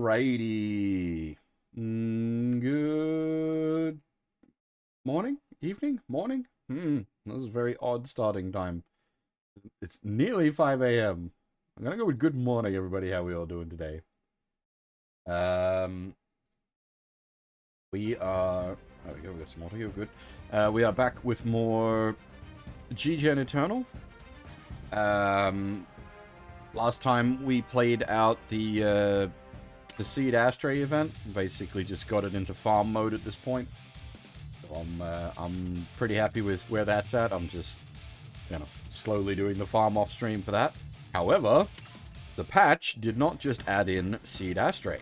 Alrighty. Good morning? Evening? Morning? That was a very odd starting time. It's nearly 5 a.m. I'm gonna go with good morning, everybody. How we all doing today? Um, we are... There we go, we got some audio, good. We are back with more G-Gen Eternal. Last time we played out the SEED Ashtray event. Basically just got it into farm mode at this point. So I'm pretty happy with where that's at. I'm just, slowly doing the farm off stream for that. However, the patch did not just add in SEED Ashtray.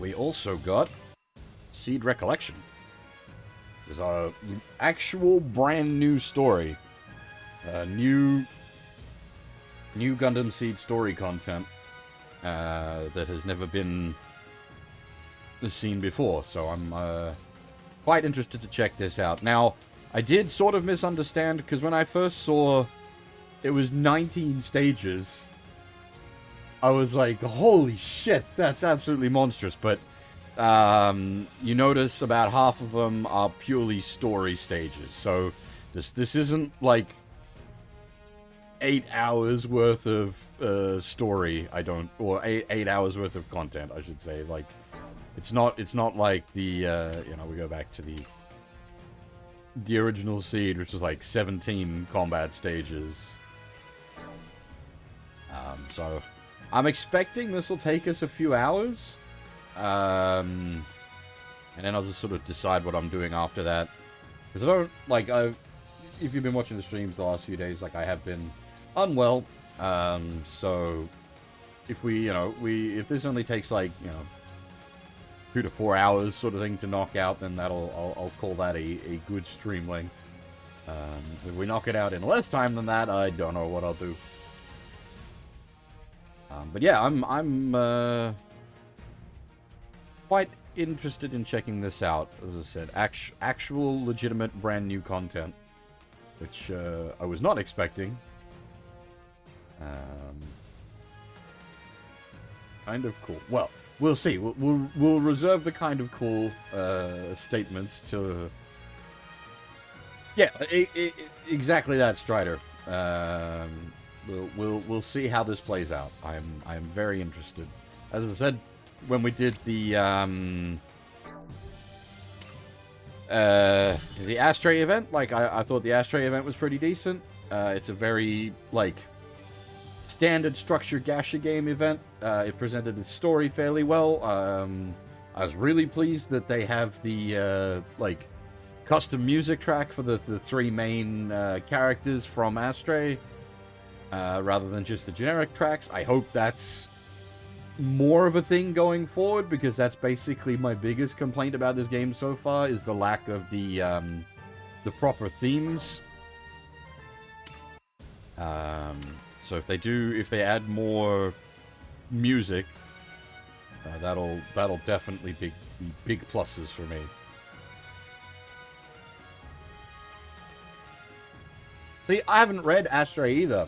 We also got SEED Recollection. There's our actual brand new story. New Gundam SEED story content that has never been seen before. So I'm quite interested to check this out. Now, I did sort of misunderstand, because when I first saw it was 19 stages, I was like, holy shit, that's absolutely monstrous. But you notice about half of them are purely story stages. So this isn't like 8 hours worth of story. Or eight hours worth of content, I should say. Like, it's not like the we go back to the original SEED, which was like 17 combat stages. So I'm expecting this will take us a few hours. And then I'll just sort of decide what I'm doing after that. Because I don't, like, if you've been watching the streams the last few days, like, I have been unwell. So if if this only takes, like, 2 to 4 hours sort of thing to knock out, then I'll call that a good stream length. If we knock it out in less time than that, I don't know what I'll do. But yeah, I'm quite interested in checking this out. As I said, actual legitimate brand new content, which I was not expecting. Kind of cool. Well, we'll see. We'll reserve the kind of cool statements to. Yeah, exactly that, Strider. We'll see how this plays out. I'm very interested. As I said, when we did the Ashtray event, like I thought the Ashtray event was pretty decent. It's a very like standard structured gacha game event. It presented the story fairly well. I was really pleased that they have the like custom music track for the three main characters from Ashtray, rather than just the generic tracks. I hope that's more of a thing going forward, because that's basically my biggest complaint about this game so far, is the lack of the proper themes. So if they add more music, that'll definitely be big pluses for me. See, I haven't read Ashtray either.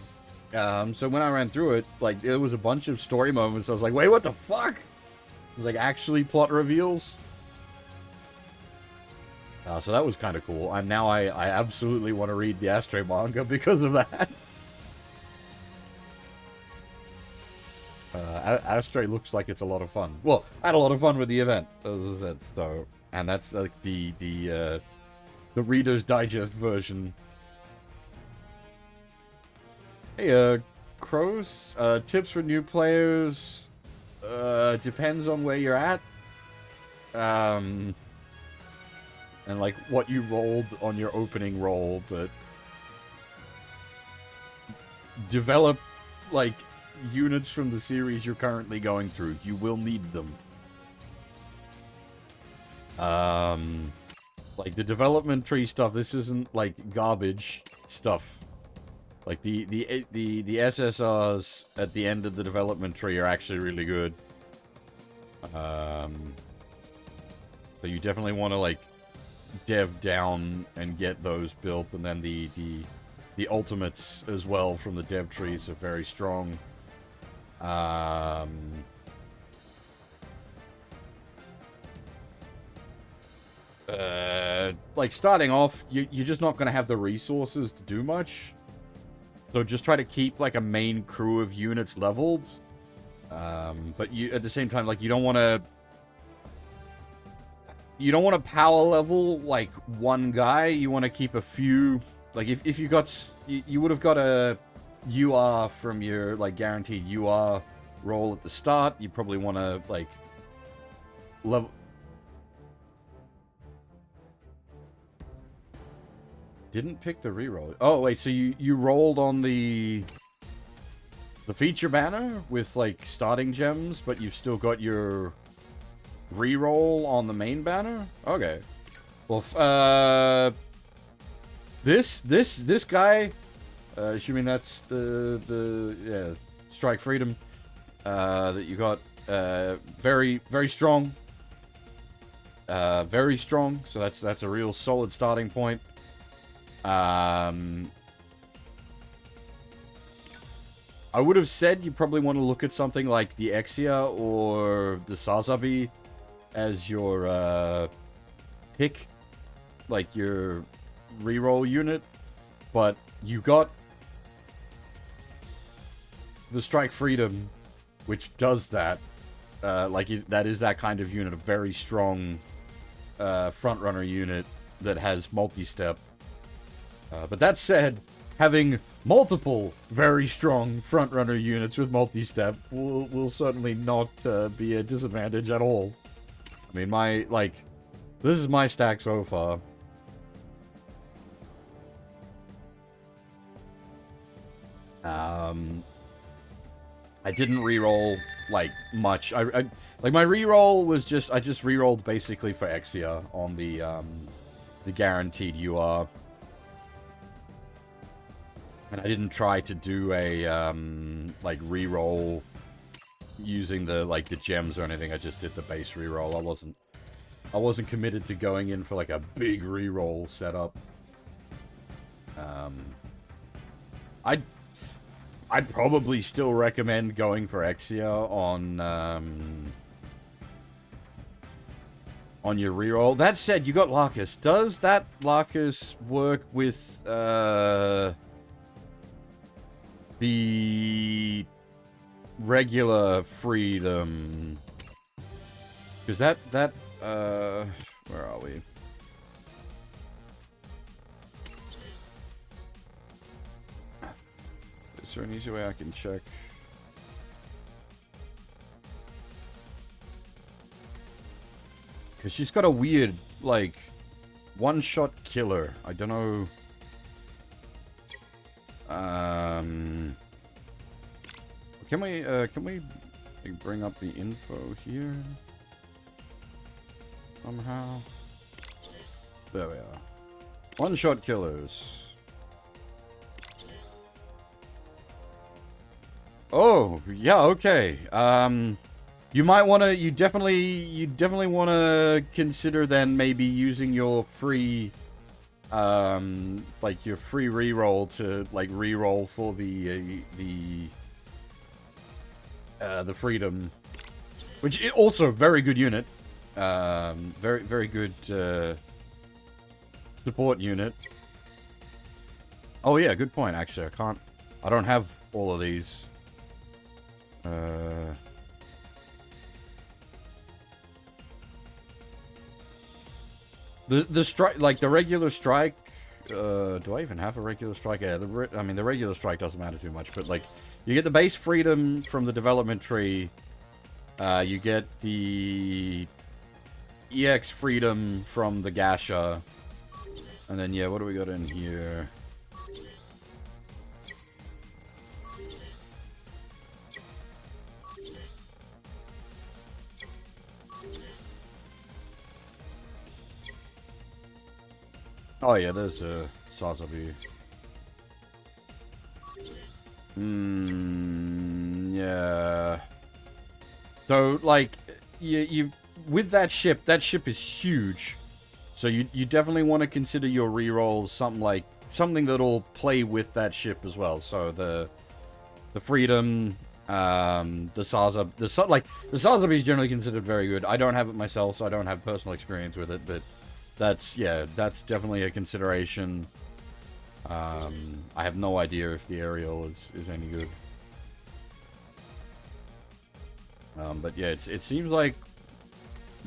So when I ran through it, like, there was a bunch of story moments. I was like, wait, what the fuck? It was like, actually plot reveals. So that was kind of cool. And now I absolutely want to read the Ashtray manga because of that. Ashtray looks like it's a lot of fun. Well, I had a lot of fun with the event. So, and that's like the Reader's Digest version. Hey, Crows, tips for new players, depends on where you're at, and, like, what you rolled on your opening roll, but develop, like, units from the series you're currently going through. You will need them. Like, the development tree stuff, this isn't, like, garbage stuff. Like, the SSRs at the end of the development tree are actually really good. So you definitely want to, like, dev down and get those built, and then the ultimates as well from the dev trees are very strong. like, starting off, you're just not going to have the resources to do much. So just try to keep, like, a main crew of units leveled. But you, at the same time, like, you don't want to power level, like, one guy. You want to keep a few, like, if you got, you would have got a UR from your, like, guaranteed UR roll at the start. You probably want to, like, level... Didn't pick the reroll. Oh, wait, so you rolled on the feature banner with, like, starting gems, but you've still got your reroll on the main banner? Okay. Well, this guy, assuming that's the Strike Freedom, that you got, very, very strong. Very strong, so that's a real solid starting point. I would have said you probably want to look at something like the Exia or the Sazabi as your pick, like your reroll unit, but you got the Strike Freedom, which does that. That is that kind of unit, a very strong front-runner unit that has multi-step. But that said, having multiple very strong front-runner units with multi-step will certainly not be a disadvantage at all. I mean, this is my stack so far. I didn't reroll, like, much. Like, my reroll was just, I just rerolled basically for Exia on the guaranteed UR. And I didn't try to do a, like, reroll using the gems or anything. I just did the base reroll. I wasn't committed to going in for, like, a big reroll setup. I'd probably still recommend going for Exia on your reroll. That said, you got Larkus. Does that Larkus work with, the regular freedom? Because that, where are we? Is there an easy way I can check? Because she's got a weird, like, one-shot killer. I don't know. Can we like, bring up the info here? Somehow? There we are. One-shot killers. Oh, yeah, okay. You might want to, you definitely want to consider then maybe using your free, like your free reroll to, like, reroll for the freedom, which is also a very good unit. Very, very good, support unit. Oh yeah, good point, actually. I don't have all of these. The strike, like the regular strike, do I even have a regular strike? Yeah, I mean, the regular strike doesn't matter too much, but like, you get the base freedom from the development tree, you get the EX freedom from the Gasha, and then, yeah, what do we got in here? Oh yeah, there's a Sazabi. Yeah. So, like, you with that ship is huge. So you definitely want to consider your rerolls something that'll play with that ship as well. So the freedom, the Sazabi is generally considered very good. I don't have it myself, so I don't have personal experience with it, but that's definitely a consideration. I have no idea if the aerial is any good. But yeah, it seems like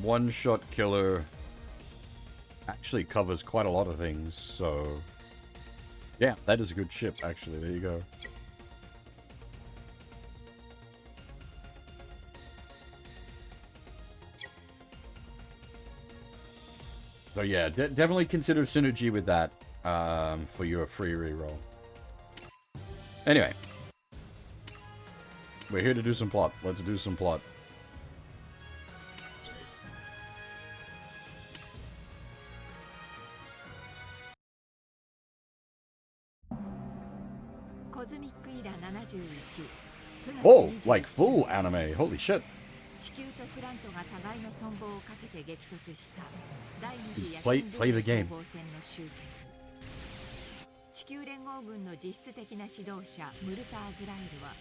one-shot killer actually covers quite a lot of things, so yeah, that is a good ship, actually. There you go. So yeah, definitely consider synergy with that for your free reroll. Anyway, we're here to do some plot. Let's do some plot. Oh, like full anime. Holy shit. Play the game. 地球連合軍の実質的な指導者ムルタ・アズラエルは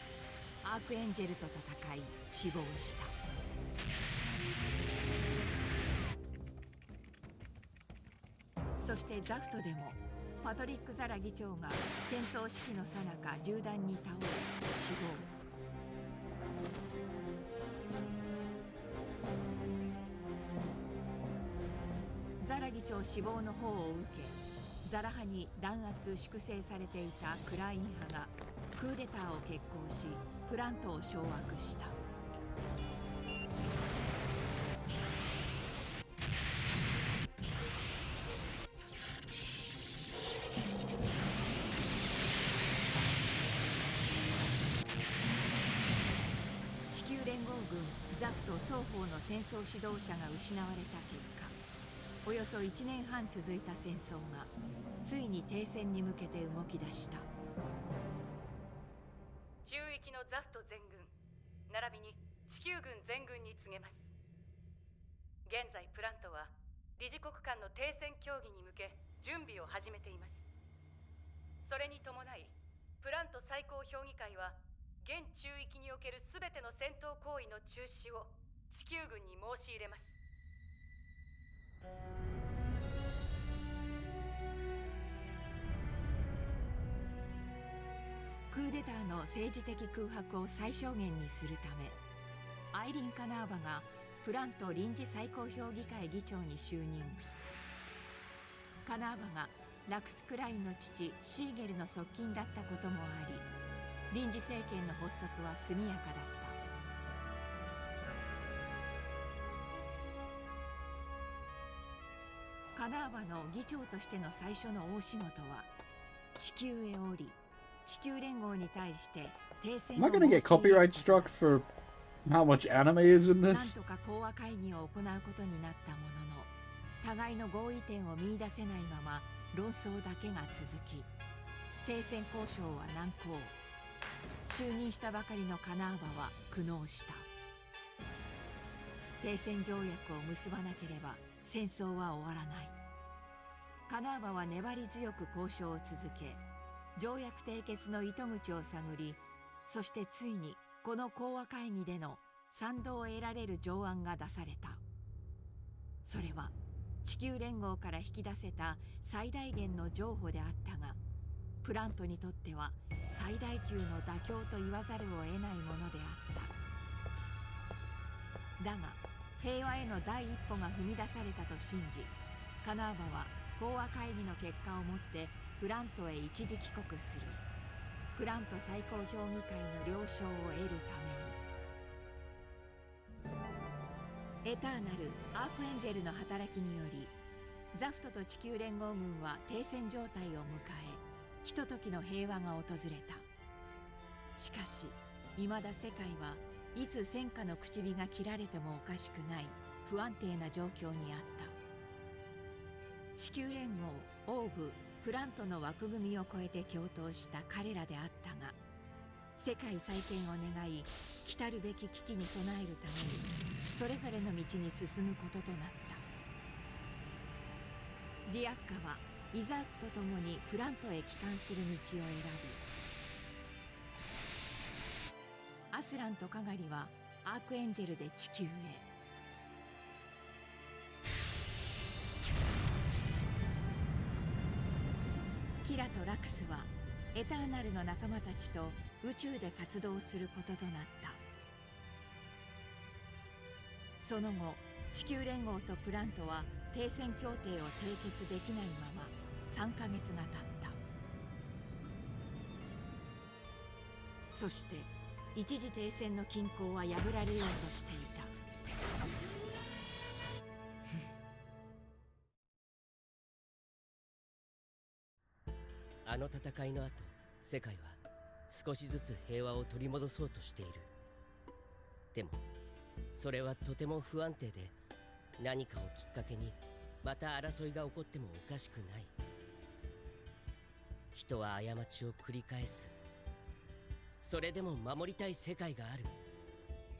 アークエンジェルと戦い死亡した。そしてザフトでもパトリック・ザラ議長が戦闘指揮の最中銃弾に倒れ死亡。ザラ議長死亡の報を受け、ザラ派に弾圧粛清されていたクライン派がクーデターを決行し、プラントを掌握した。地球連合軍ザフと双方の戦争指導者が失われた結果、およそ1年半続いた戦争がついに停戦に向けて動き出した。中域のザフト全軍並びに地球軍全軍に告げます。現在プラントは理事国間の停戦協議に向け準備を始めています。それに伴いプラント最高評議会は現中域における全ての戦闘行為の中止を地球軍に申し入れます。クーデターの政治的空白を最小限にするため、アイリン・カナーバがプラント臨時最高評議会議長に就任。カナーバがラクス・クラインの父シーゲルの側近だったこともあり、臨時政権の発足は速やかだった。カナーバの議長としての最初の大仕事は地球へ降り、地球連合に対して停戦を Am I gonna get copyright struck for how much anime is in なん this? とか講和会議を行うことになったものの、互いの合意点を見出せないまま論争だけが続き、停戦交渉は難航。就任したばかりのカナーバは苦悩した。停戦条約を結ばなければ戦争は終わらない。カナーバは粘り強く交渉を続け、条約締結の糸口を探り、そしてついにこの講和会議での賛同を得られる条案が出された。それは地球連合から引き出せた最大限の譲歩であったが、プラントにとっては最大級の妥協と言わざるを得ないものであった。だが平和への第一歩が踏み出されたと信じ、カナーバは講和会議の結果をもってプラントへ一時帰国する。プラント最高評議会の了承を得るために。エターナルアークエンジェルの働きにより、ザフトと地球連合軍は停戦状態を迎え、ひとときの平和が訪れた。しかしいまだ世界はいつ戦火の口火が切られてもおかしくない不安定な状況にあった。地球連合、オーブ、プラントの枠組みを超えて共闘した彼らであったが、世界再建を願い、来たるべき危機に備えるためにそれぞれの道に進むこととなった。ディアッカはイザークと共にプラントへ帰還する道を選び、アスランとカガリはアークエンジェルで地球へ。キラとラクスはエターナルの仲間たちと宇宙で活動することとなった。その後地球連合とプラントは停戦協定を締結できないまま3ヶ月が経った。そして一時停戦の均衡は破られようとしていた。あの戦いの後、世界は少しずつ平和を取り戻そうとしている。でもそれはとても不安定で、何かをきっかけにまた争いが起こってもおかしくない。人は過ちを繰り返す。それでも守りたい世界がある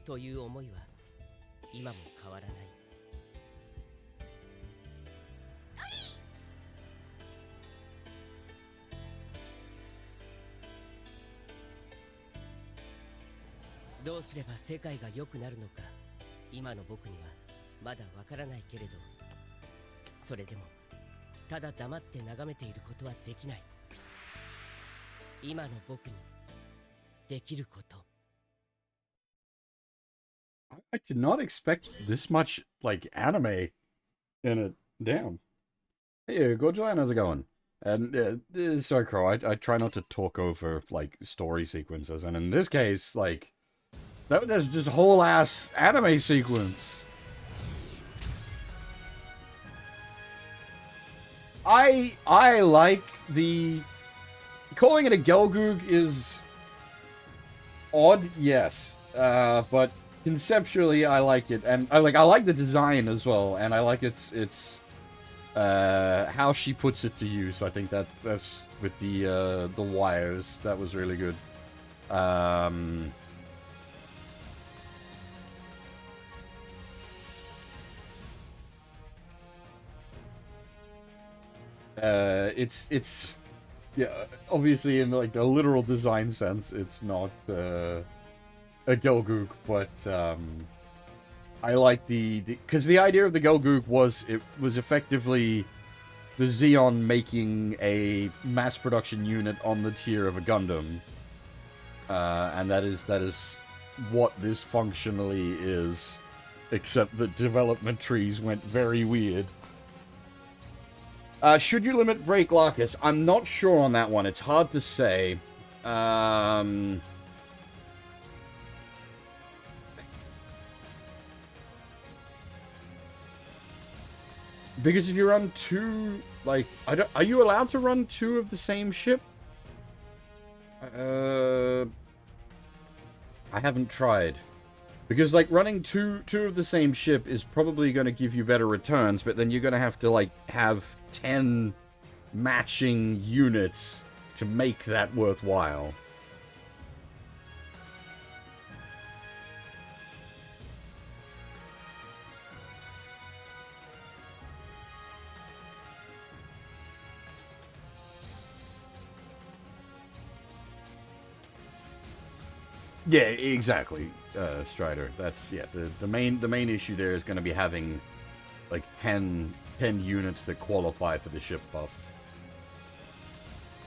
という思いは今も変わらない。どうすれば世界が良くなるのか、今の僕にはまだわからないけれど、それでもただ黙って眺めていることはできない。今の僕にできること。 I did not expect this much, like, anime in it. Damn. Hey, Gojoan, how's it going? And, sorry, Crow, I try not to talk over, like, story sequences, and in this case, like, there's just a whole-ass anime sequence. I like the... Calling it a Gelgoog is... odd, yes. But conceptually, I like it, and I like the design as well, and I like its how she puts it to use. I think that's with the wires. That was really good. It's yeah, obviously in like a literal design sense, it's not a Gelgoog, but I like because the idea of the Gelgoog was it was effectively the Xeon making a mass production unit on the tier of a Gundam, and that is what this functionally is, except the development trees went very weird. Should you limit break Larkus? I'm not sure on that one. It's hard to say. Because if you run two, like, are you allowed to run two of the same ship? I haven't tried. Because, like, running two of the same ship is probably going to give you better returns, but then you're going to have to, like, have 10 matching units to make that worthwhile. Yeah, exactly, Strider. That's, yeah, the main issue there is going to be having, like, 10 units that qualify for the ship buff.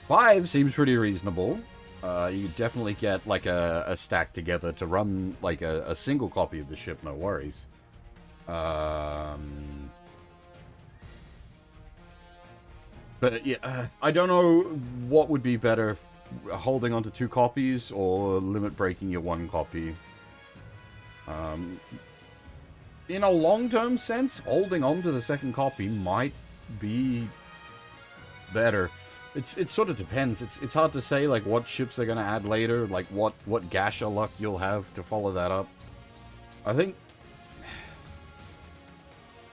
5 seems pretty reasonable. You definitely get, like, a stack together to run, like, a single copy of the ship, no worries. But, yeah, I don't know what would be better, holding on to 2 copies or limit breaking your 1 copy. In a long-term sense, holding on to the 2nd copy might be better. It sort of depends. It's hard to say, like, what ships they're gonna add later, like what Gasha luck you'll have to follow that up. I think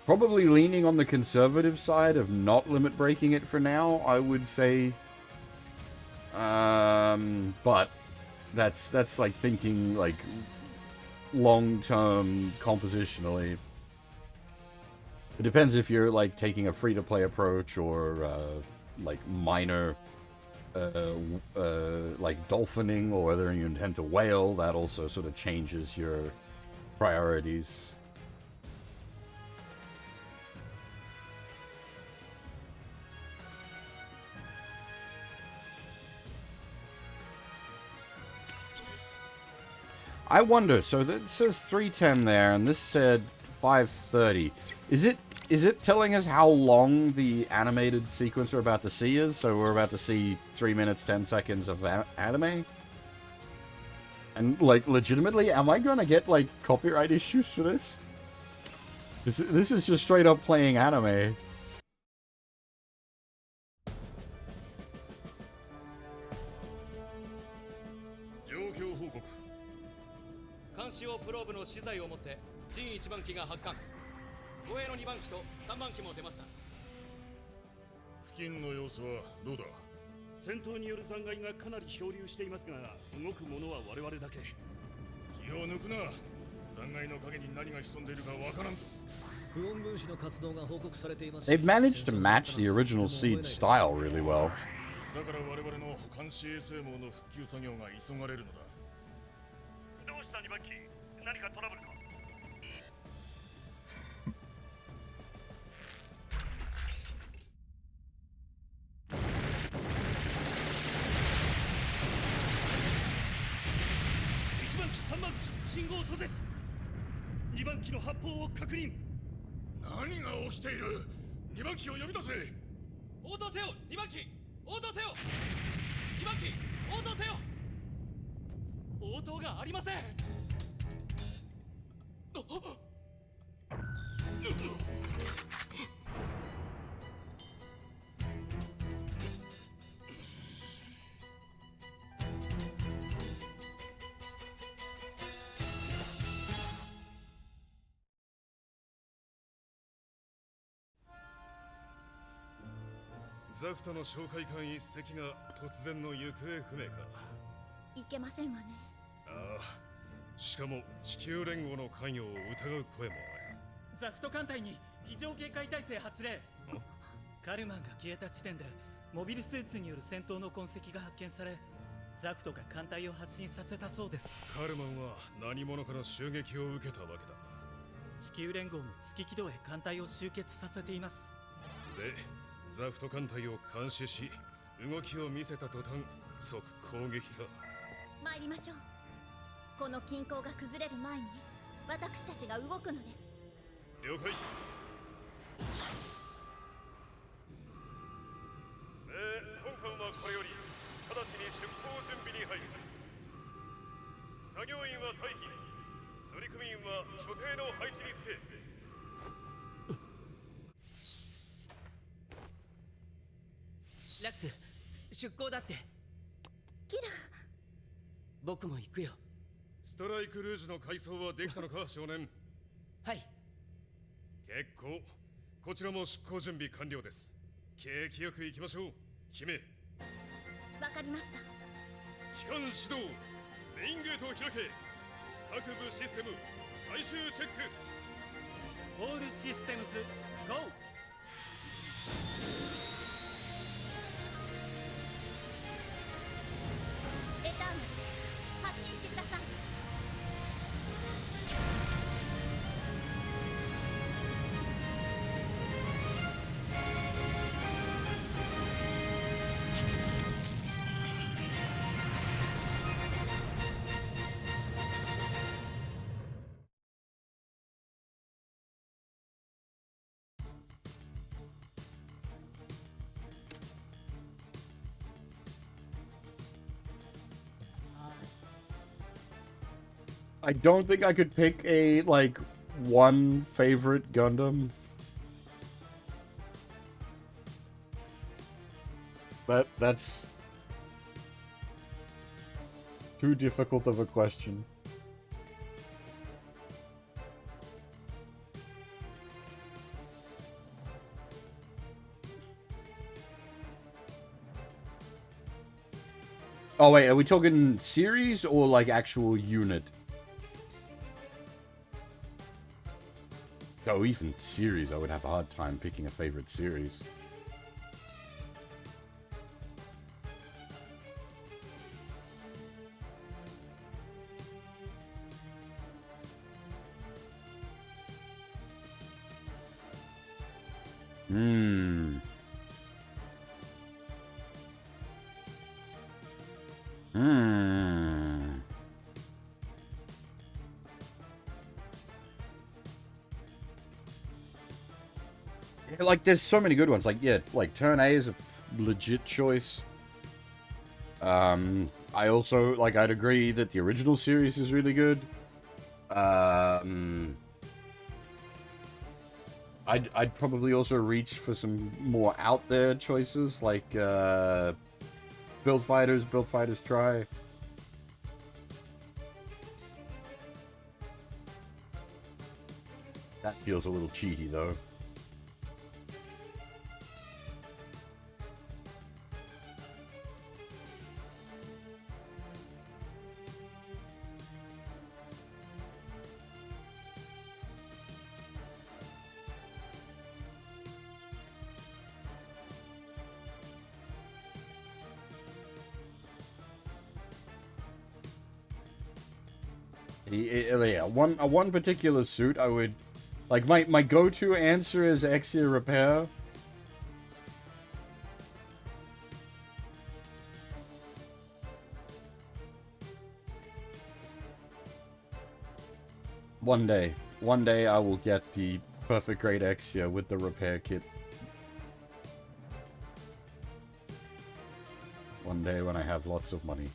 probably leaning on the conservative side of not limit breaking it for now, I would say. But that's like thinking like long-term compositionally. It depends if you're like taking a free-to-play approach or like minor like dolphining, or whether you intend to whale. That also sort of changes your priorities. I wonder, so that says 310 there, and this said 530. Is it telling us how long the animated sequence we're about to see is? So we're about to see 3 minutes, 10 seconds of anime? And, like, legitimately, am I gonna get, like, copyright issues for this? This is just straight up playing anime. 監視用プローブの資材を持って陣1番機が発艦。護衛の2番機と3番機も出ました。付近の様子はどうだ。戦闘による残骸がかなり漂流していますが、動くものは我々だけ。気を抜くな。残骸の影に何が潜んでいるかわからんぞ。 They've managed to match the original SEED style really well. だから我々の監視衛星網の復旧作業が急がれるのだ。どうした2番機？何かトラブルか？1番機、3番機、信号途絶。2番機の発砲を確認。何が起きている？2番機を呼び出せ。応答せよ2番機、応答せよ2番機、応答せよ。応答がありません。ザフトの哨戒艦1隻が突然の行方不明か。いけませんわね。ああ、しかも地球連合の関与を疑う声もある。ザフト艦隊に非常警戒態勢発令。カルマンが消えた地点でモビルスーツによる戦闘の痕跡が発見され、ザフトが艦隊を発進させたそうです。カルマンは何者かの襲撃を受けたわけだ。地球連合も月軌道へ艦隊を集結させています。でザフト艦隊を監視し、動きを見せた途端即攻撃か。参りましょう。この均衡が崩れる前に私たちが動くのです。了解。本艦はこれより直ちに出港準備に入る。作業員は待機、乗組員は所定の配置につけ。ラクス、出港だって。キラ、僕も行くよ。ストライクルージュの改装はできたのか少年。はい。結構。こちらも出港準備完了です。景気よく行きましょう姫。わかりました。機関始動、メインゲートを開け。各部システム最終チェック。オールシステムズゴー。エターナル、発進してください。I don't think I could pick a, like, one favorite Gundam. That's too difficult of a question. Oh wait, are we talking series or like actual unit? Oh, even series, I would have a hard time picking a favorite series. Like, there's so many good ones. Like, yeah, like, Turn A is a legit choice. I also, like, I'd agree that the original series is really good. I'd probably also reach for some more out there choices, like, Build Fighters Try. That feels a little cheaty, though. Yeah, one particular suit I would... Like, my go-to answer is Exia Repair. One day I will get the perfect grade Exia with the repair kit. One day when I have lots of money.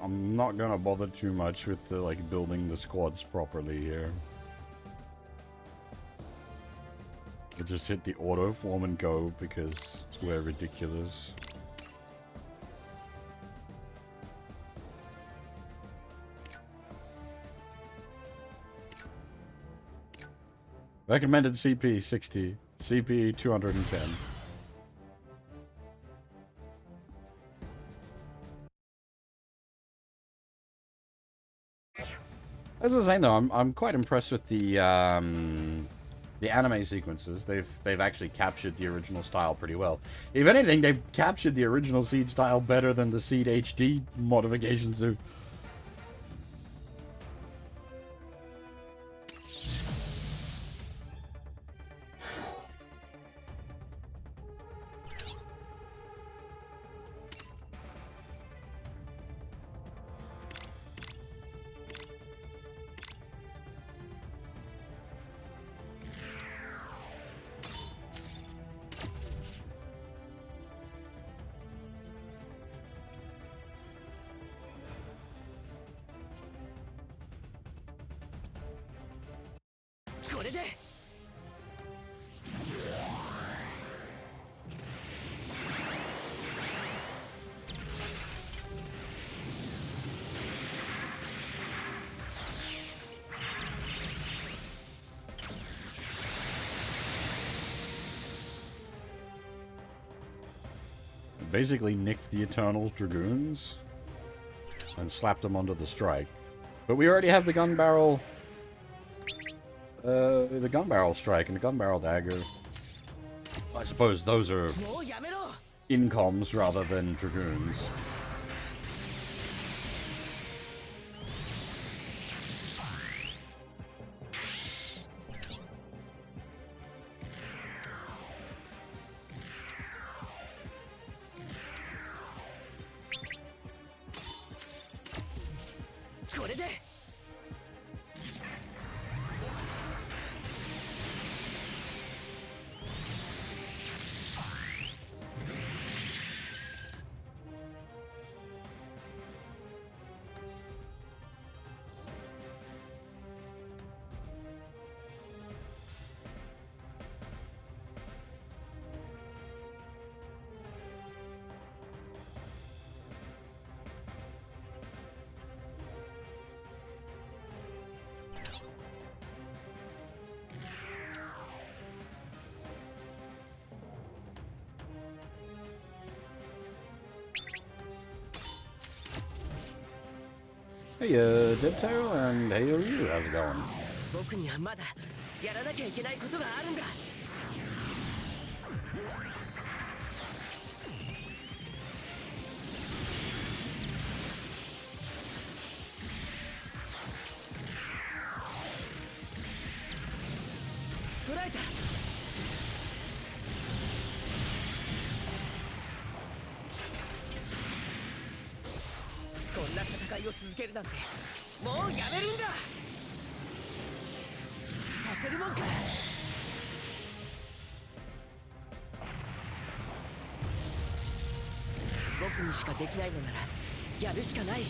I'm not gonna bother too much with the, like, building the squads properly here. I just hit the auto form and go because we're ridiculous. Recommended CP 60, CP 210. As I was saying though, I'm quite impressed with the anime sequences. They've actually captured the original style pretty well. If anything, they've captured the original SEED style better than the SEED HD modifications do. Basically nicked the Eternals Dragoons and slapped them onto the strike. But we already have the gun barrel strike and the gun barrel dagger. I suppose those are incoms rather than dragoons. Hey, Diptail, and hey, you, how's it going? 僕にはまだやらなきゃいけないことがあるんだ。捕らえた。こんな戦いを続けるなんてもうやめるんだ。させるもんか。僕にしかできないのならやるしかない。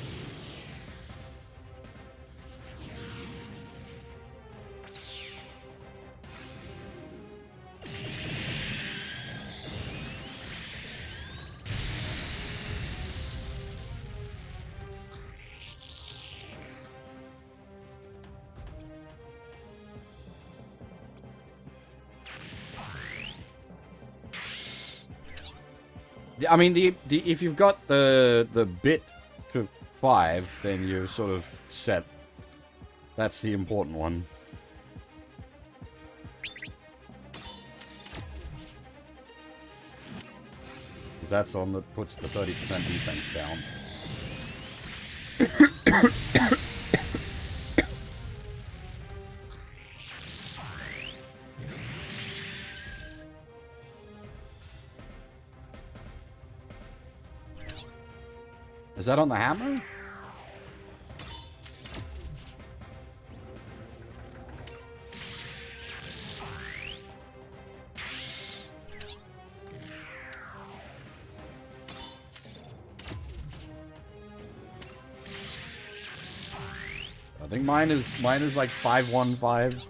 I mean, if you've got the bit to 5, then you're sort of set. That's the important one. Because that's the one that puts the 30% defense down. Is that on the hammer? I think mine is like 515.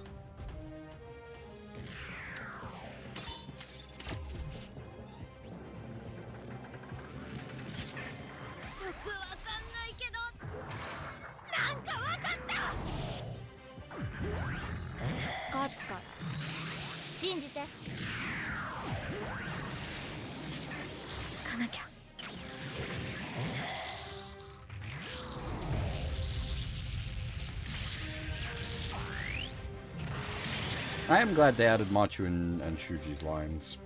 I am glad they added Machu and Shuji's lines.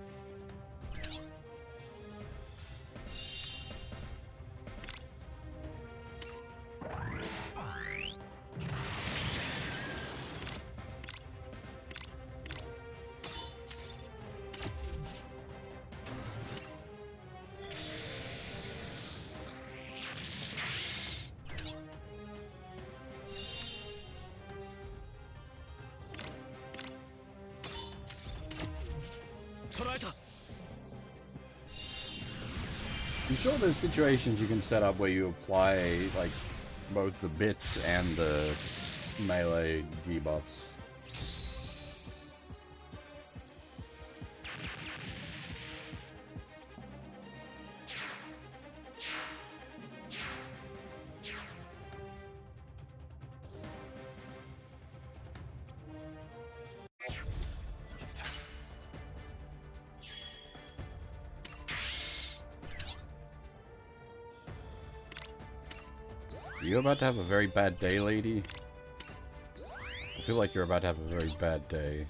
I'm sure there's situations you can set up where you apply, like, both the bits and the melee debuffs. Are you about to have a very bad day, lady? I feel like you're about to have a very bad day.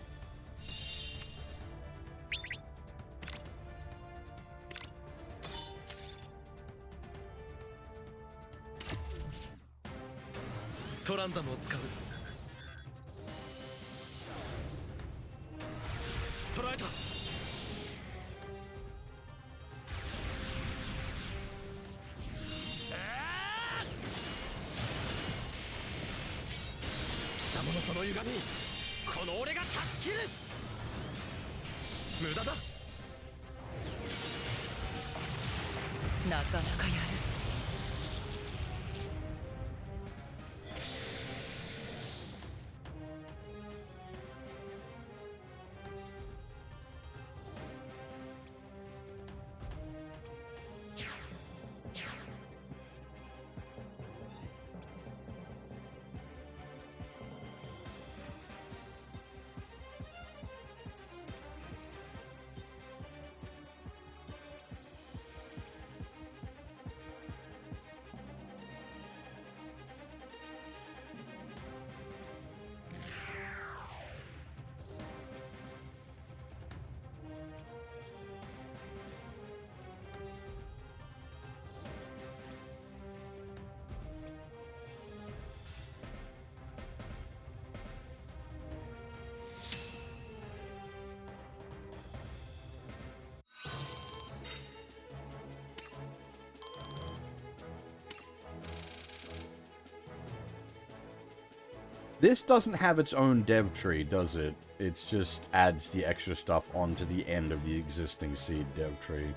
This doesn't have its own dev tree, does it? It's just adds the extra stuff onto the end of the existing SEED dev tree.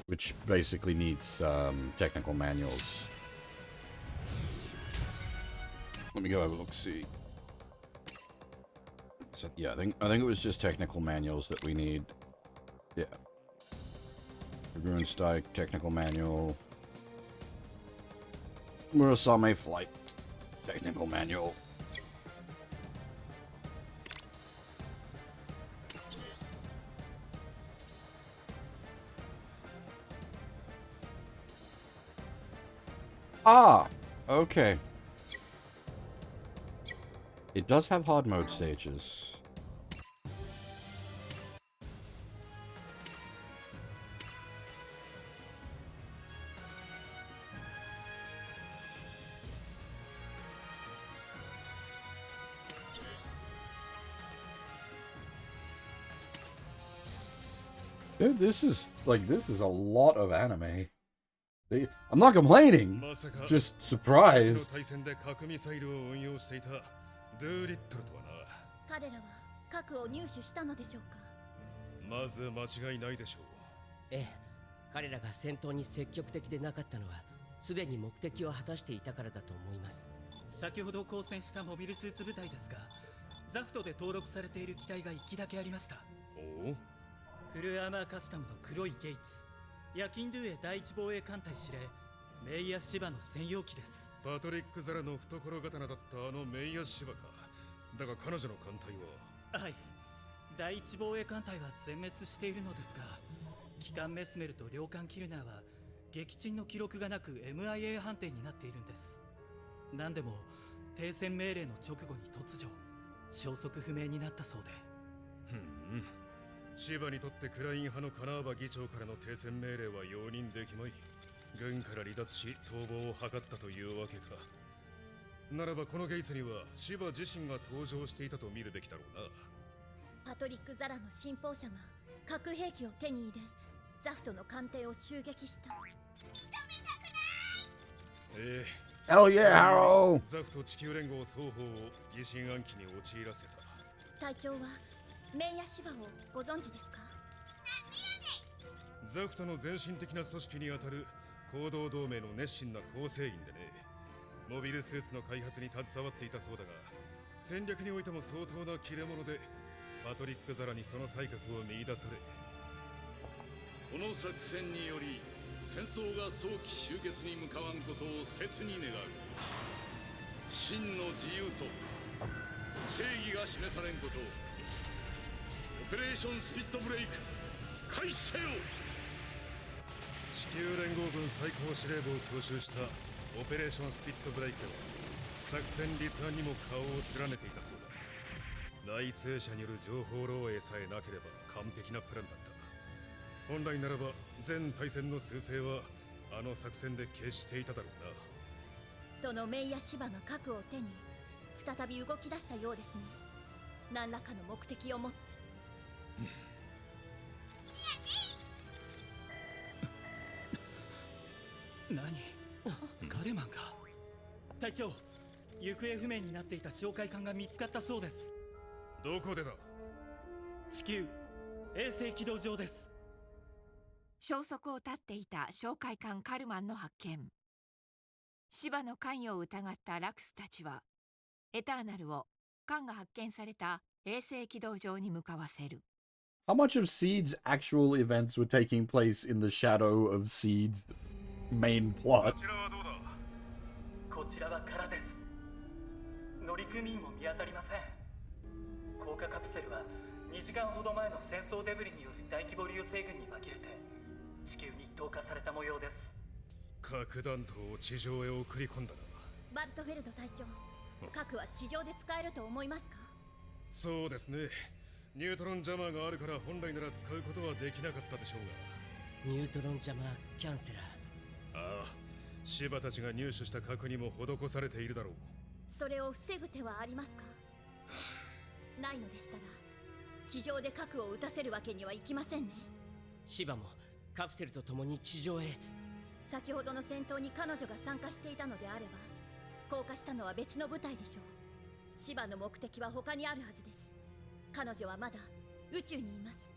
Which basically needs technical manuals. Let me go have a look, see. So, yeah, I think it was just technical manuals that we need. Yeah. Grunsteig, technical manual. Murasame flight, technical manual. Ah, okay. It does have hard mode stages. Dude, this is a lot of anime. I'm not complaining, just surprised. 彼らは核を入手したのでしょうか。まず間違いないでしょう。ええ、彼らが戦闘に積極的でなかったのはすでに目的を果たしていたからだと思います。先ほど交戦したモビルスーツ部隊ですが、ザフトで登録されている機体が1機だけありました。おお。フルアーマーカスタムの黒いゲイツ、ヤキンドゥエ第一防衛艦隊司令メイヤ・シバの専用機です。パトリック・ザラの懐刀だったあのメイヤ・シバか。だが彼女の艦隊は。はい、第一防衛艦隊は全滅しているのですが、機関メスメルと両艦キルナーは撃沈の記録がなく MIA 判定になっているんです。何でも停戦命令の直後に突如消息不明になったそうで。シバにとってクライン派のカナーバ議長からの停戦命令は容認できまい。軍から離脱し逃亡を図ったというわけか。ならばこのゲイツにはシバ自身が登場していたと見るべきだろうな。パトリック・ザラの信奉者が核兵器を手に入れ、ザフトの艦艇を襲撃した。認めたくない。Hell yeah, Harrow! ザフト地球連合双方を疑心暗鬼に陥らせた。隊長はメイヤ・シバをご存知ですか？ザフトの前身的な組織にあたる行動同盟の熱心な構成員でね。モビルスーツの開発に携わっていたそうだが、戦略においても相当な切れ者で、パトリック・ザラにその才覚を見出され、この作戦により戦争が早期終結に向かわんことを切に願う。真の自由と正義が示されんことを。オペレーションスピットブレイク開始せよ。地球連合軍最高司令部を強襲したオペレーションスピットブレイクは作戦立案にも顔を連ねていたそうだ。内通者による情報漏洩さえなければ完璧なプランだった。本来ならば全対戦の趨勢はあの作戦で決していただろうな。そのメイヤ・シバが核を手に再び動き出したようですね。何らかの目的を持って。何？ガルマンが。隊長、行方不明になっていた哨戒艦が見つかったそうです。どこでだ？地球衛星軌道上です。消息を絶っていた哨戒艦カルマンの発見。シバの関与を疑ったラクスたちはエターナルを艦が発見された衛星軌道上に向かわせる。How much of SEED's actual events were taking place in the shadow of SEED's main plot? こちらは空です。乗組員も見当たりません。降下カプセルは2時間ほど前の戦争デブリによる大規模流星群に紛れて地球に投下された模様です。核弾頭を地上へ送り込んだな。バルトフェルド隊長、核は地上で使えると思いますか？そうですね。ニュートロンジャマーがあるから本来なら使うことはできなかったでしょうが。ニュートロンジャマーキャンセラー。ああ、シバたちが入手した核にも施されているだろう。それを防ぐ手はありますか？ないのでしたら地上で核を撃たせるわけにはいきませんね。シバもカプセルと共に地上へ。先ほどの戦闘に彼女が参加していたのであれば、降下したのは別の部隊でしょう。芝の目的は他にあるはずです。彼女はまだ宇宙にいます。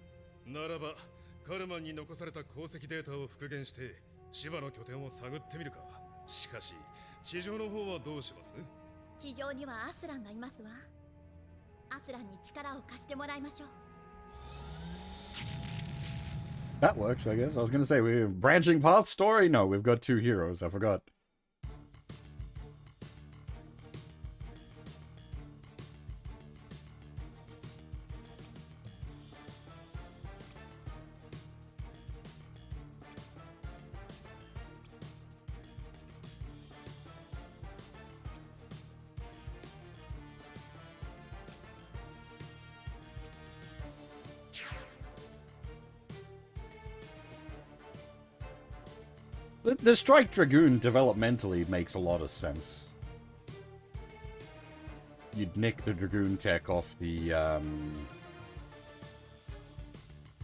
ならばカルマンに残された鉱石データを復元して芝の拠点を探ってみるか。しかし地上の方はどうします？地上にはアスランがいますわ。アスランに力を貸してもらいましょう。 That works, I guess. I was gonna say, we're branching path story? No, we've got 2 heroes. I forgot. The Strike Dragoon developmentally makes a lot of sense. You'd nick the Dragoon tech off the,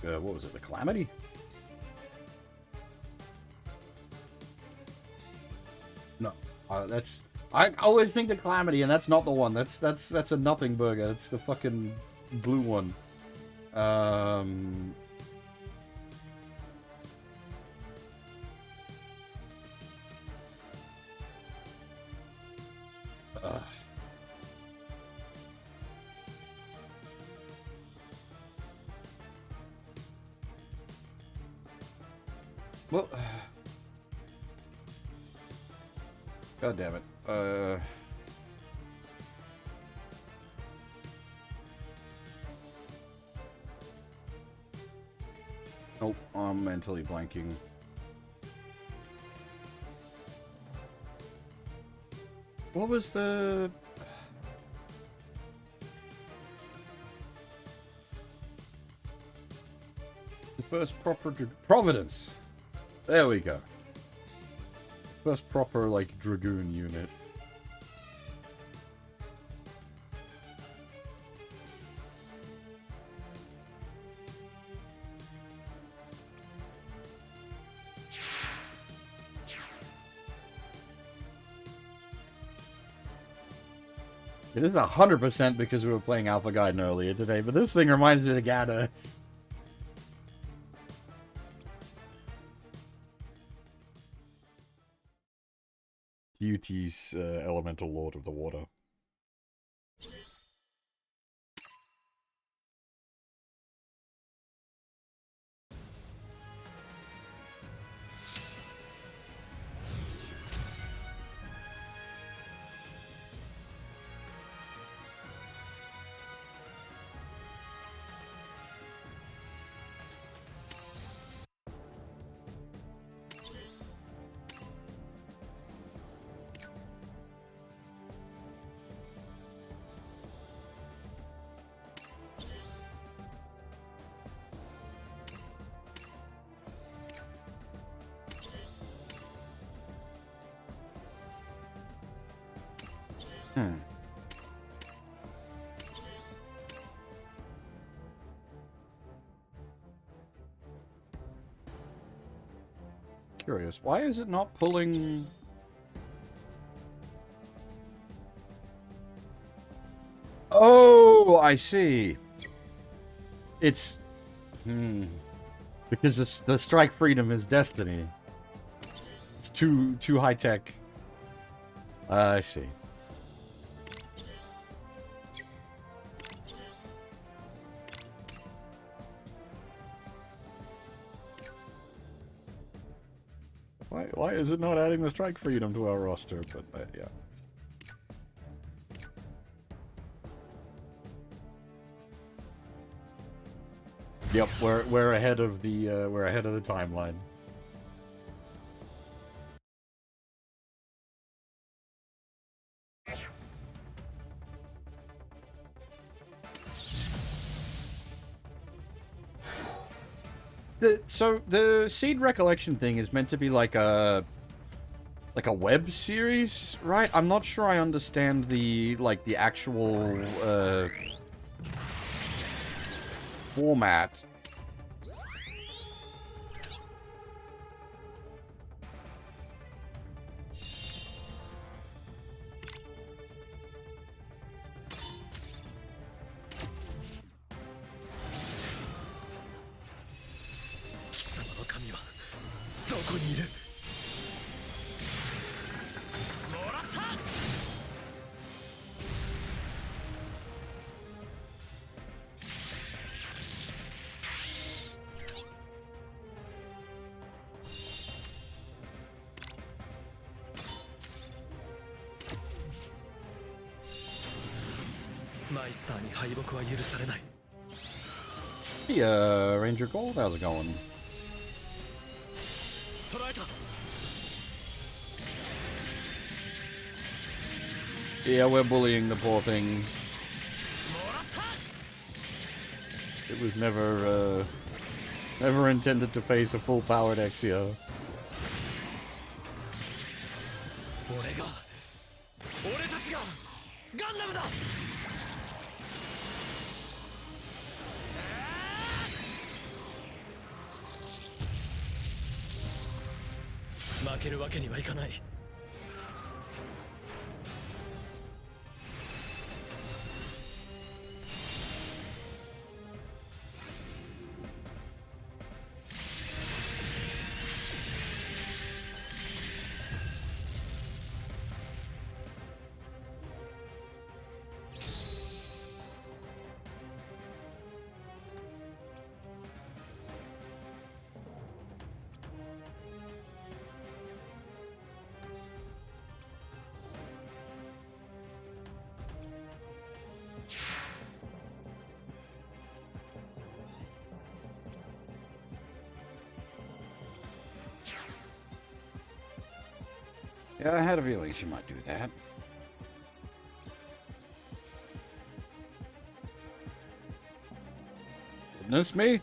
what was it, the Calamity? No, that's... I always think the Calamity, and that's not the one. That's a nothing burger. That's the fucking blue one. Well, God damn it. Nope, I'm mentally blanking. What was the... first proper... Providence! There we go. First proper, like, Dragoon unit. It is 100% because we were playing Alpha Gaiden earlier today, but this thing reminds me of the Gadders. Duty's Elemental Lord of the Water. Curious, why is it not pulling... Oh, I see. It's... Because the Strike Freedom is Destiny. It's too high-tech. I see. Why is it not adding the Strike Freedom to our roster? But yeah. Yep, we're ahead of the timeline. So the SEED Recollection thing is meant to be like a web series, right? I'm not sure I understand the actual format. Yeah, Ranger Gold, how's it going? Yeah, we're bullying the poor thing. It was never intended to face a full-powered Exia. 俺たちがガンダムだ。負けるわけにはいかない。Yeah, I had a feeling she might do that. Goodness me.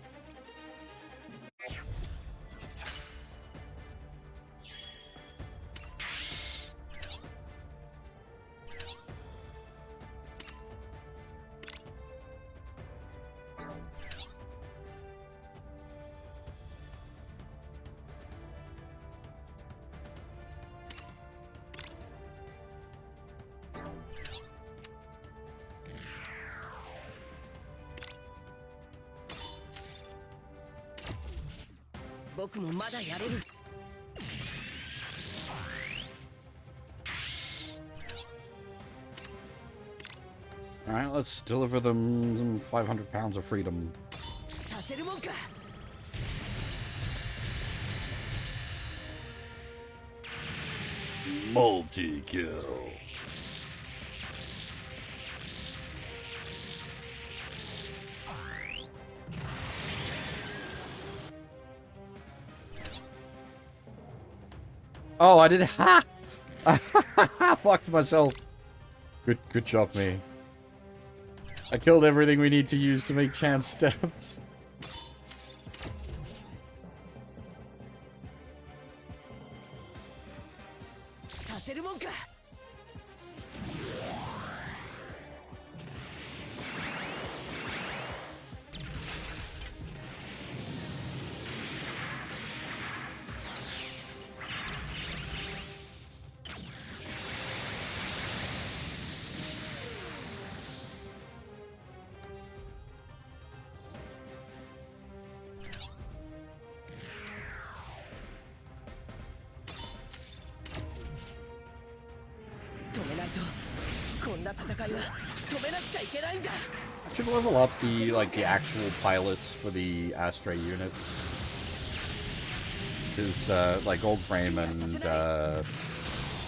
Alright, let's deliver them 500 pounds of freedom. Multi-kill. Oh, I did. Ha! I fucked myself. Good job, me. I killed everything we need to use to make chance steps. I should level up the actual pilots for the Astray units. Because like Gold Frame and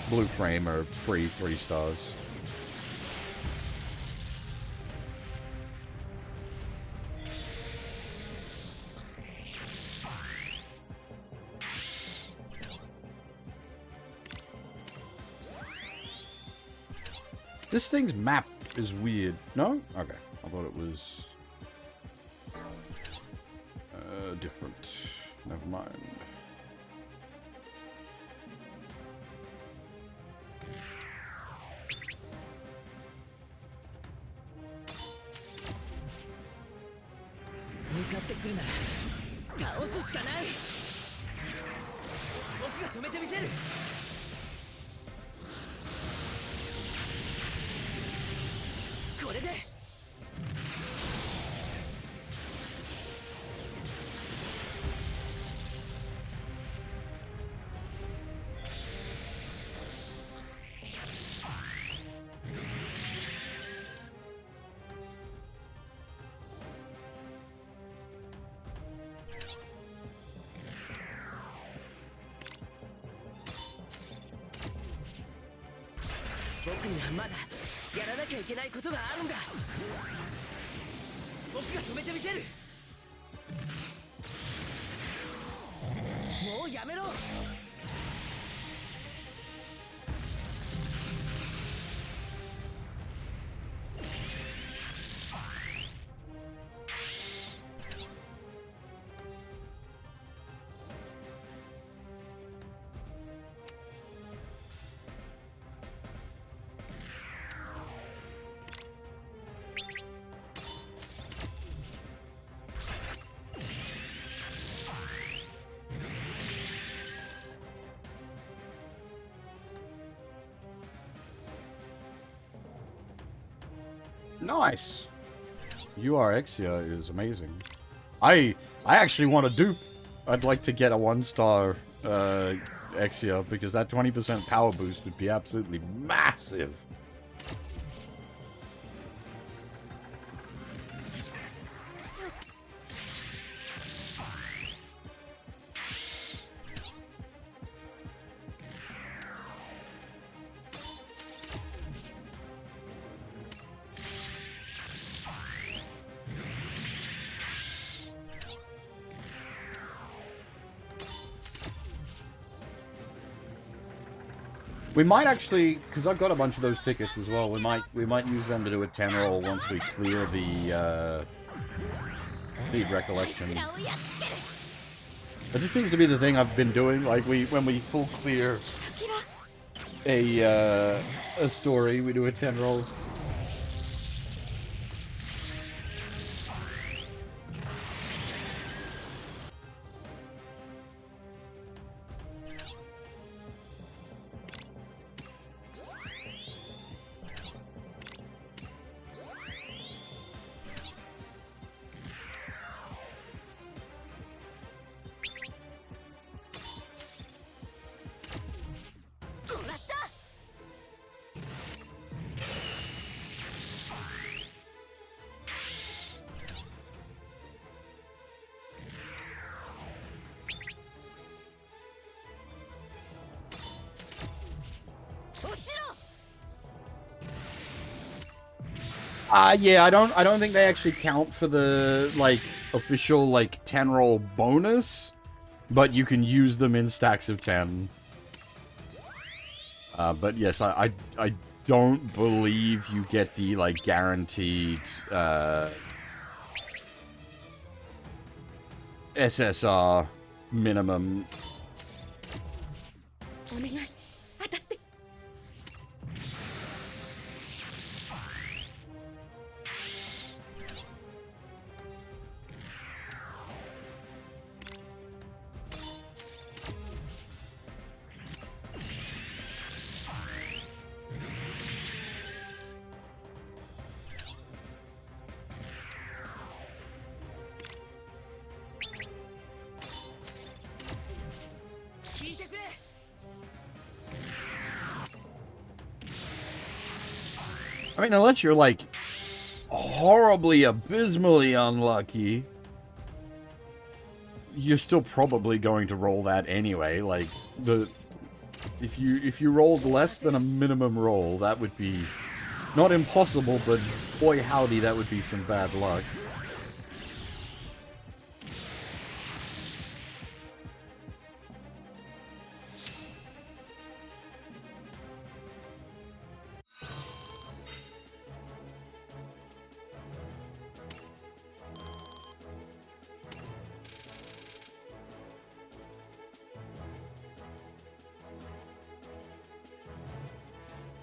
Blue Frame are free 3 stars. This thing's map is weird. No? Okay. I thought it was different. Never mind. まだやらなきゃいけないことがあるんだ。僕が止めてみせる。もうやめろ。Nice. UR Exia is amazing. I actually want to dupe. I'd like to get a 1-star Exia because that 20% power boost would be absolutely massive. We might actually, because I've got a bunch of those tickets as well. We might use them to do a 10 roll once we clear the SEED Recollection. That just seems to be the thing I've been doing. Like when we full clear a story, we do a 10 roll. Yeah, I don't think they actually count for the, like, official, like, 10 roll bonus, but you can use them in stacks of 10. But yes, I don't believe you get the, like, guaranteed, SSR minimum. I mean, unless you're, like, horribly, abysmally unlucky, you're still probably going to roll that anyway. Like, if you rolled less than a minimum roll, that would be not impossible, but boy howdy, that would be some bad luck.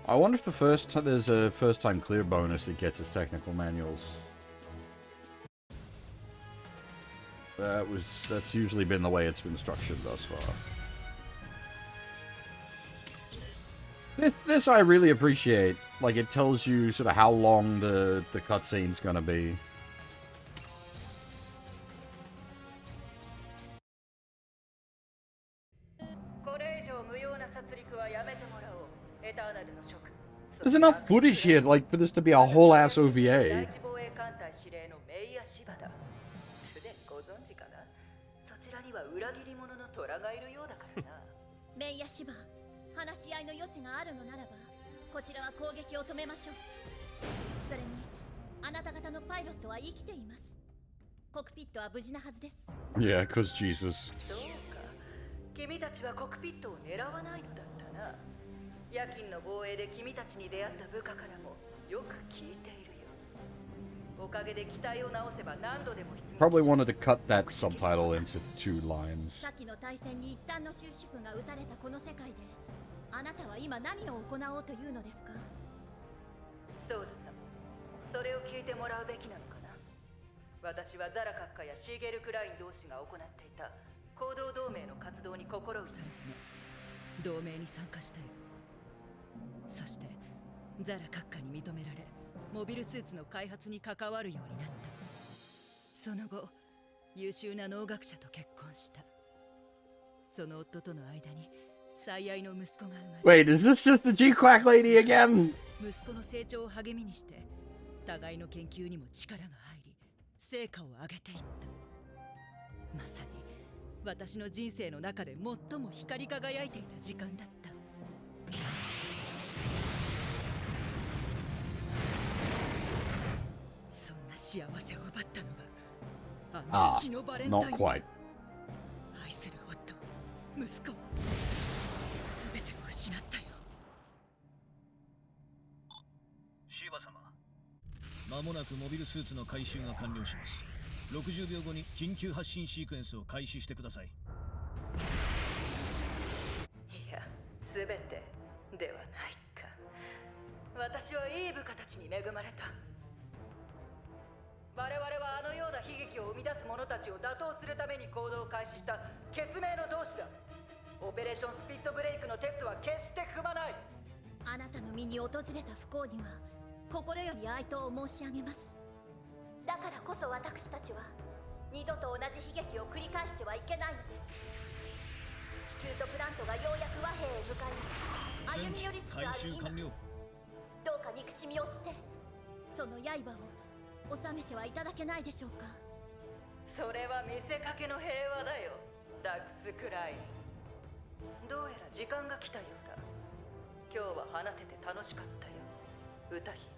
I wonder if there's a first-time clear bonus that gets us technical manuals. That's usually been the way it's been structured thus far. This I really appreciate. Like, it tells you sort of how long the cutscene's gonna be. There's enough footage here, like, for this to be a whole ass OVA. メイやシバ、話し合いの余地があるのならば、こちらは攻撃を止めましょう。それにあなた方のパイロットは生きています。コクピットは無事なはずです。 Yeah, cause Jesus. そうか、君たちはコクピットを狙わないのだったな。夜勤の防衛で君たちに出会った部下からもよく聞いているよ。おかげで機体を直せば何度でも出撃。 Probably wanted to cut that subtitle into 2 lines. さっきの対戦に一旦の終止符が打たれたこの世界で、あなたは今何を行おうというのですか？そうだな。それを聞いてもらうべきなのかな。私はザラ閣下やシーゲル・クライン同士が行っていた行動同盟の活動に心打たれた。同盟に参加したよ。そしてザラ閣下に認められ、モビルスーツの開発に関わるようになった。その後優秀な農学者と結婚した。その夫との間に最愛の息子が生まれ、 Wait, is this just the G-Quack lady again? 息子の成長を励みにして互いの研究にも力が入り、成果を上げていった。まさに私の人生の中で最も光り輝いていた時間だった。そんな幸せを奪ったのがあの血のバレンタイン。 Not quite. 愛する夫、息子、全てを失ったよ。シバ様、間もなくモビルスーツの回収が完了します。60秒後に緊急発進シークエンスを開始してください。いや、すべてではないか。私はいい部下たちに恵まれた。我々はあのような悲劇を生み出す者たちを打倒するために行動を開始した決命の同志だ。オペレーションスピットブレイクの鉄は決して踏まない。あなたの身に訪れた不幸には心より哀悼を申し上げます。だからこそ私たちは二度と同じ悲劇を繰り返してはいけないのです。地球とプラントがようやく和平へ向かい歩み寄りつつある今、どうか憎しみを捨て、その刃を収めてはいただけないでしょうか。それは見せかけの平和だよ、ダックスクライン。どうやら時間が来たようだ。今日は話せて楽しかったよ、歌姫。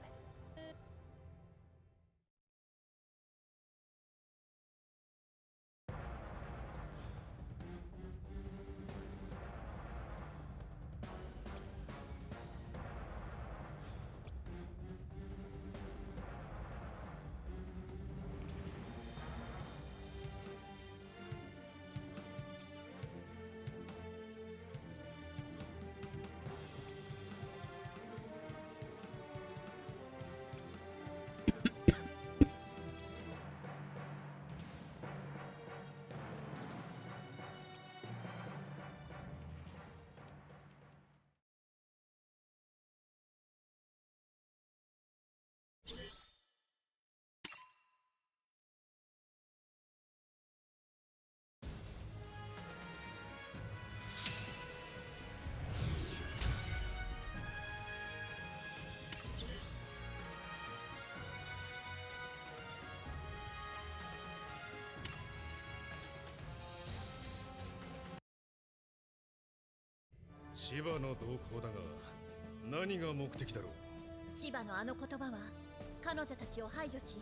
シバの動向だが何が目的だろう。シバのあの言葉は彼女たちを排除し、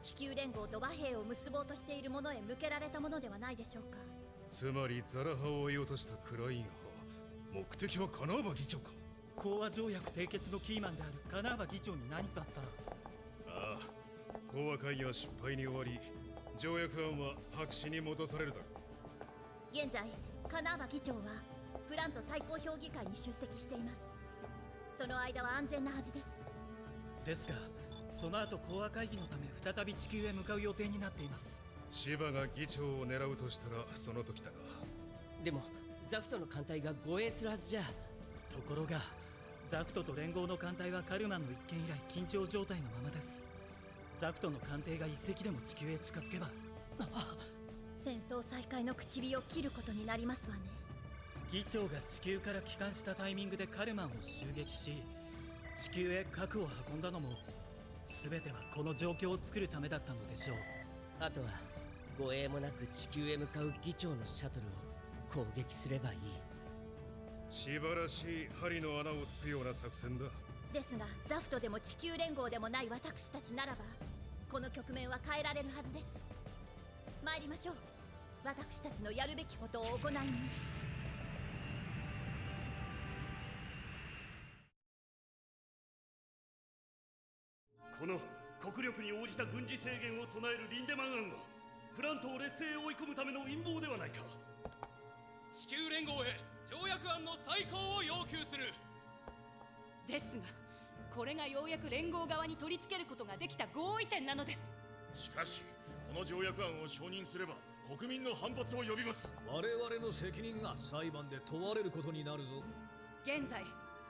地球連合と和平を結ぼうとしている者へ向けられたものではないでしょうか。つまりザラ派を追い落としたクライン派、目的はカナーバ議長か。講和条約締結のキーマンであるカナーバ議長に何かあったら。ああ、講和会議は失敗に終わり、条約案は白紙に戻されるだろう。現在カナーバ議長はプラント最高評議会に出席しています。その間は安全なはずです。ですが、その後講和会議のため再び地球へ向かう予定になっています。シバが議長を狙うとしたらその時だが。でもザフトの艦隊が護衛するはずじゃ。ところがザクトと連合の艦隊はカルマンの一件以来緊張状態のままです。ザクトの艦艇が一隻でも地球へ近づけば戦争再開の口火を切ることになりますわね。議長が地球から帰還したタイミングでカルマンを襲撃し、地球へ核を運んだのも全てはこの状況を作るためだったのでしょう。あとは護衛もなく地球へ向かう議長のシャトルを攻撃すればいい。素晴らしい針の穴をつくような作戦だ。ですがザフトでも地球連合でもない私たちならばこの局面は変えられるはずです。参りましょう。私たちのやるべきことを行いに。この国力に応じた軍事制限を唱えるリンデマン案はプラントを劣勢へ追い込むための陰謀ではないか。地球連合へ条約案の再考を要求する。ですがこれがようやく連合側に取り付けることができた合意点なのです。しかしこの条約案を承認すれば国民の反発を呼びます。我々の責任が裁判で問われることになるぞ。現在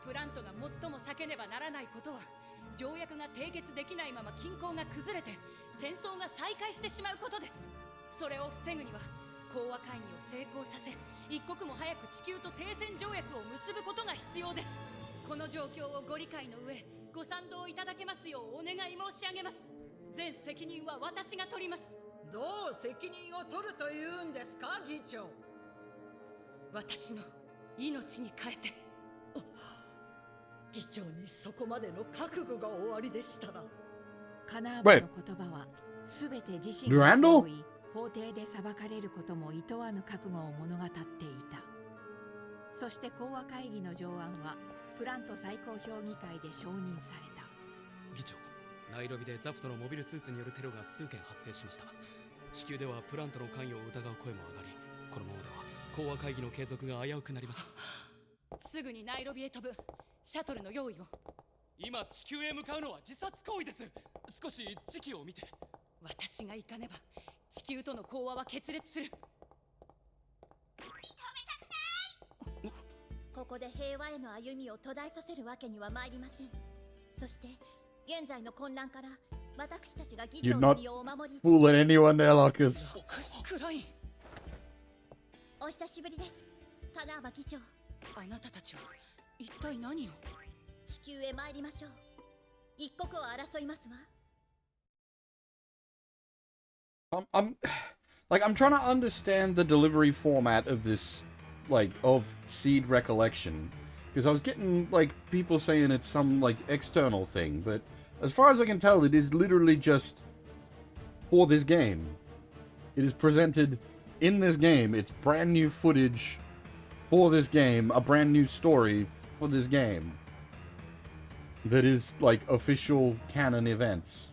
プラントが最も避けねばならないことは条約が締結できないまま均衡が崩れて戦争が再開してしまうことです。それを防ぐには講和会議を成功させ一刻も早く地球と停戦条約を結ぶことが必要です。この状況をご理解の上ご賛同いただけますようお願い申し上げます。全責任は私が取ります。どう責任を取るというんですか、議長。私の命に変えて。議長にそこまでの覚悟がおありでしたら。カナーバの言葉は全て自身が背負い法廷で裁かれることも厭わぬ覚悟を物語っていた。そして講和会議の条案はプラント最高評議会で承認された。議長、ナイロビでザフトのモビルスーツによるテロが数件発生しました。地球ではプラントの関与を疑う声も上がり、このままでは講和会議の継続が危うくなります。すぐにナイロビへ飛ぶ。シャトルの用意を。今地球へ向かうのは自殺行為です。少し時期を見て。私が行かねば地球との講和は決裂する。認めたくない。ここで平和への歩みを途絶えさせるわけには参りません。そして現在の混乱から私たちが議長の身をお守り。Fooling anyone there, Lucas. クライン。お久しぶりです、カナーバ議長。あなたたちは一体何を。地球へ参りましょう。一刻を争いますわ。I'm trying to understand the delivery format of this, like, of SEED Recollection, because I was getting, like, people saying it's some, like, external thing, but as far as I can tell, it is literally just for this game. It is presented in this game. It's brand new footage for this game, a brand new story for this game. That is, like, official canon events.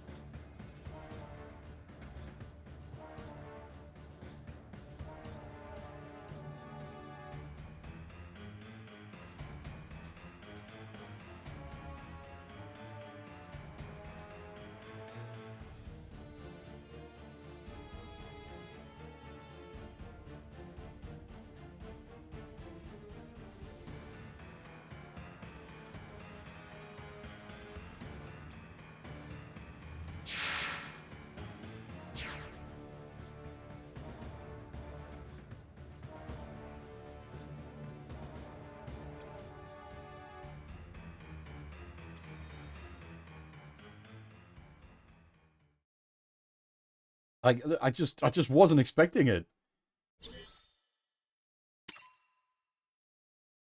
I just wasn't expecting it.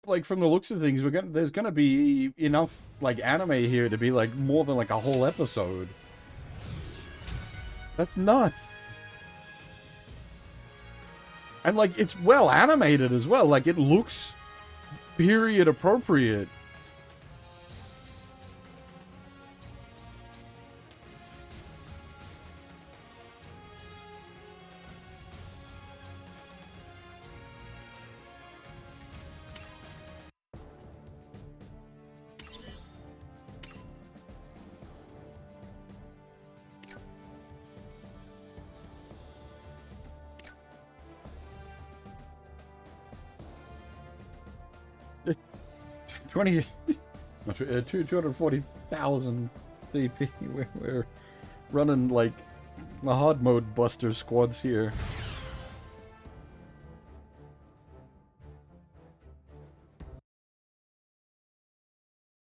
Like, from the looks of things, there's gonna be enough, like, anime here to be, like, more than, like, a whole episode. That's nuts. And, like, it's well animated as well. Like, it looks period appropriate. uh, 240,000 CP. We're running like the hard mode buster squads here.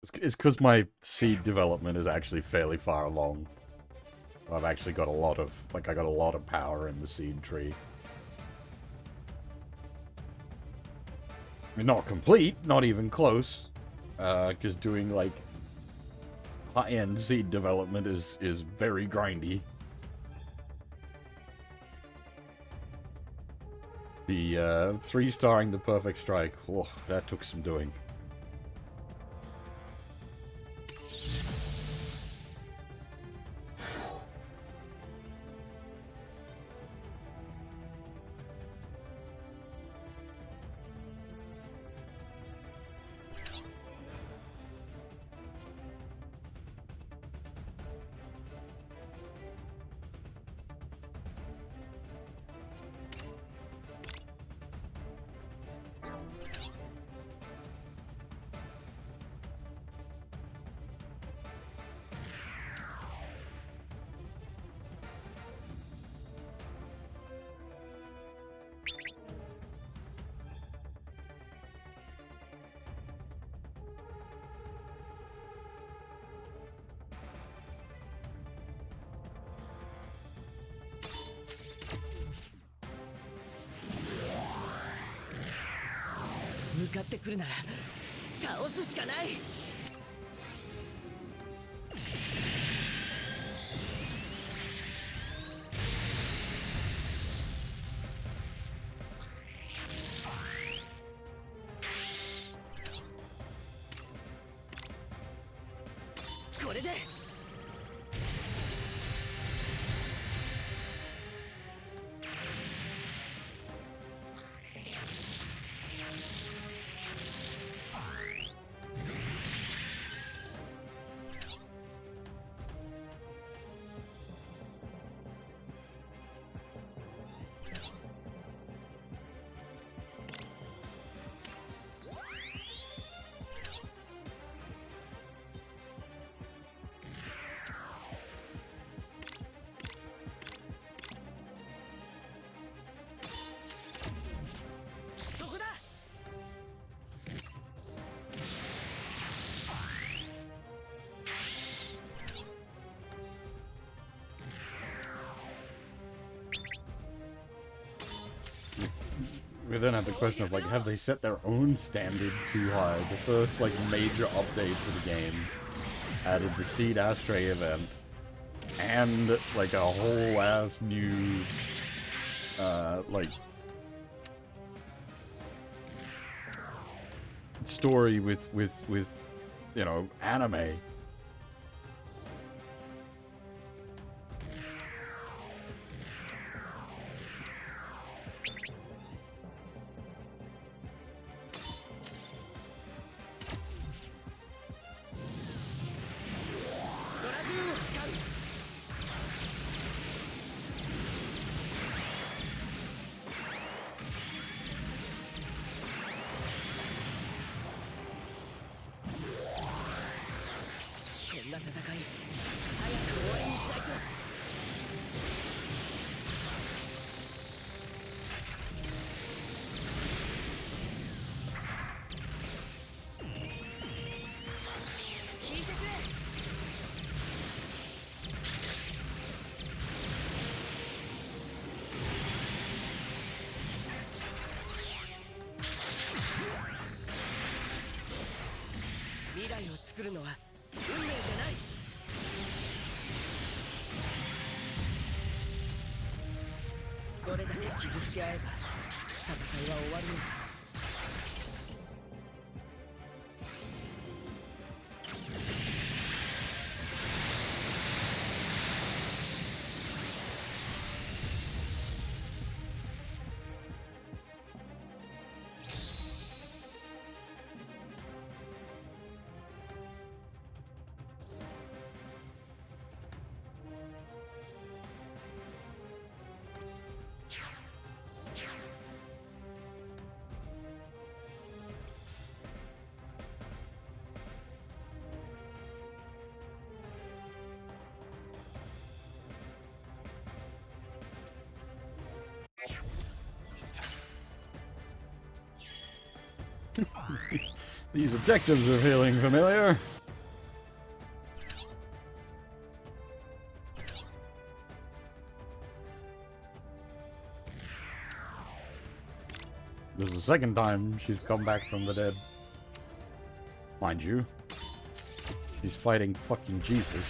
It's because my seed development is actually fairly far along. I've actually got a lot of, like, I got a lot of power in the seed tree. I mean, not complete, not even close. Because doing, like, high-end SEED development is very grindy. The 3-starring the Perfect Strike, oh, that took some doing.向かってくるなら倒すしかない。これでwe then have the question of, like, have they set their own standard too high? The first, like, major update for the game added the SEED Astray event and, like, a whole ass new, like, story with, you know, anime.未来を作るのは運命じゃない。どれだけ傷つけ合えば戦いは終わるのだ。These objectives are feeling familiar. This is the second time she's come back from the dead. Mind you. He's fighting fucking Jesus.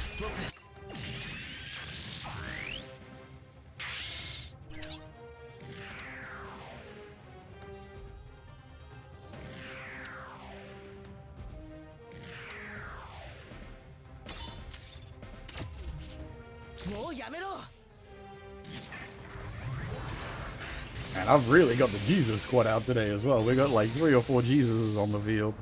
And I've really got the Jesus squad out today as well. We got like 3 or 4 Jesuses on the field.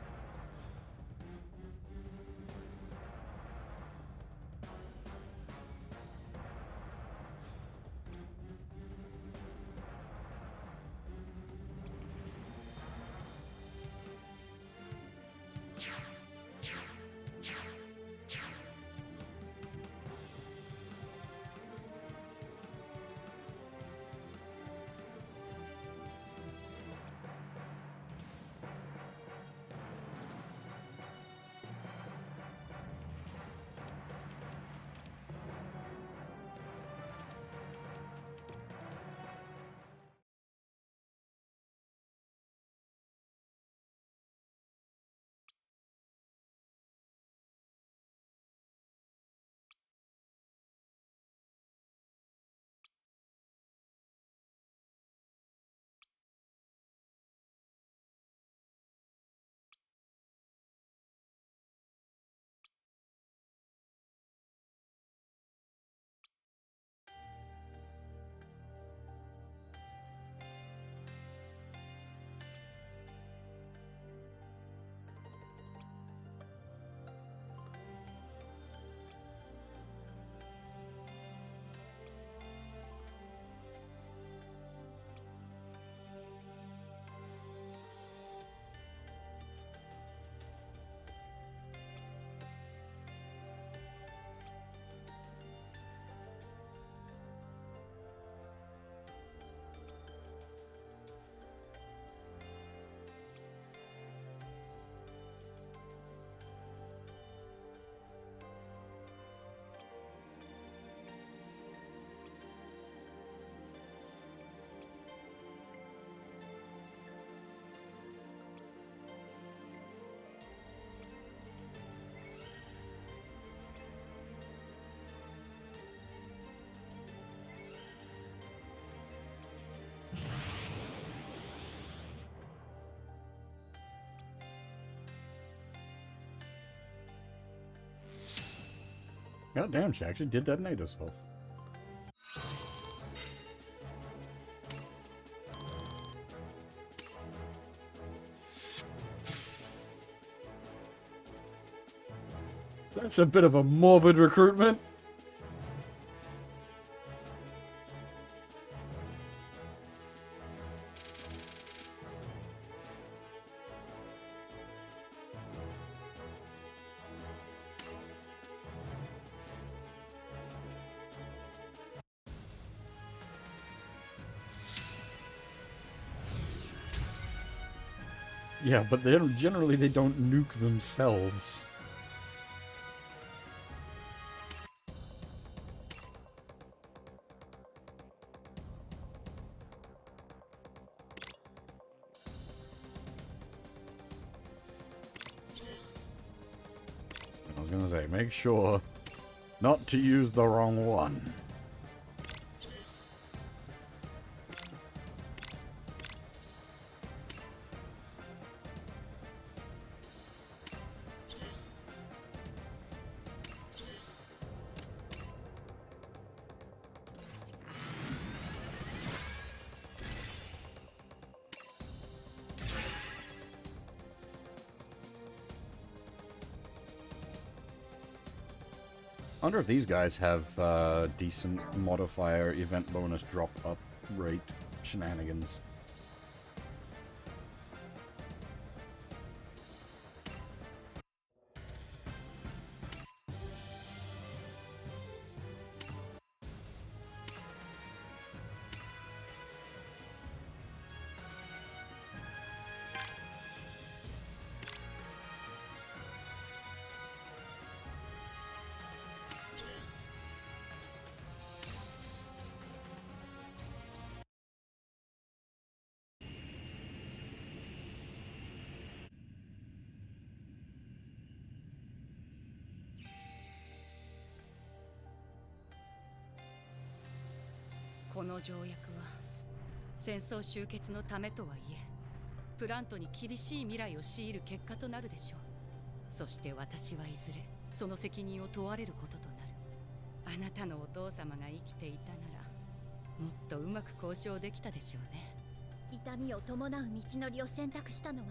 God damn, she actually did detonate herself. That's a bit of a morbid recruitment. Yeah, but generally they don't nuke themselves. I was gonna say, make sure not to use the wrong one. I wonder if these guys have decent modifier event bonus drop up rate shenanigans. この条約は戦争終結のためとはいえプラントに厳しい未来を強いる結果となるでしょう。そして私はいずれその責任を問われることとなる。あなたのお父様が生きていたならもっとうまく交渉できたでしょうね。痛みを伴う道のりを選択したのは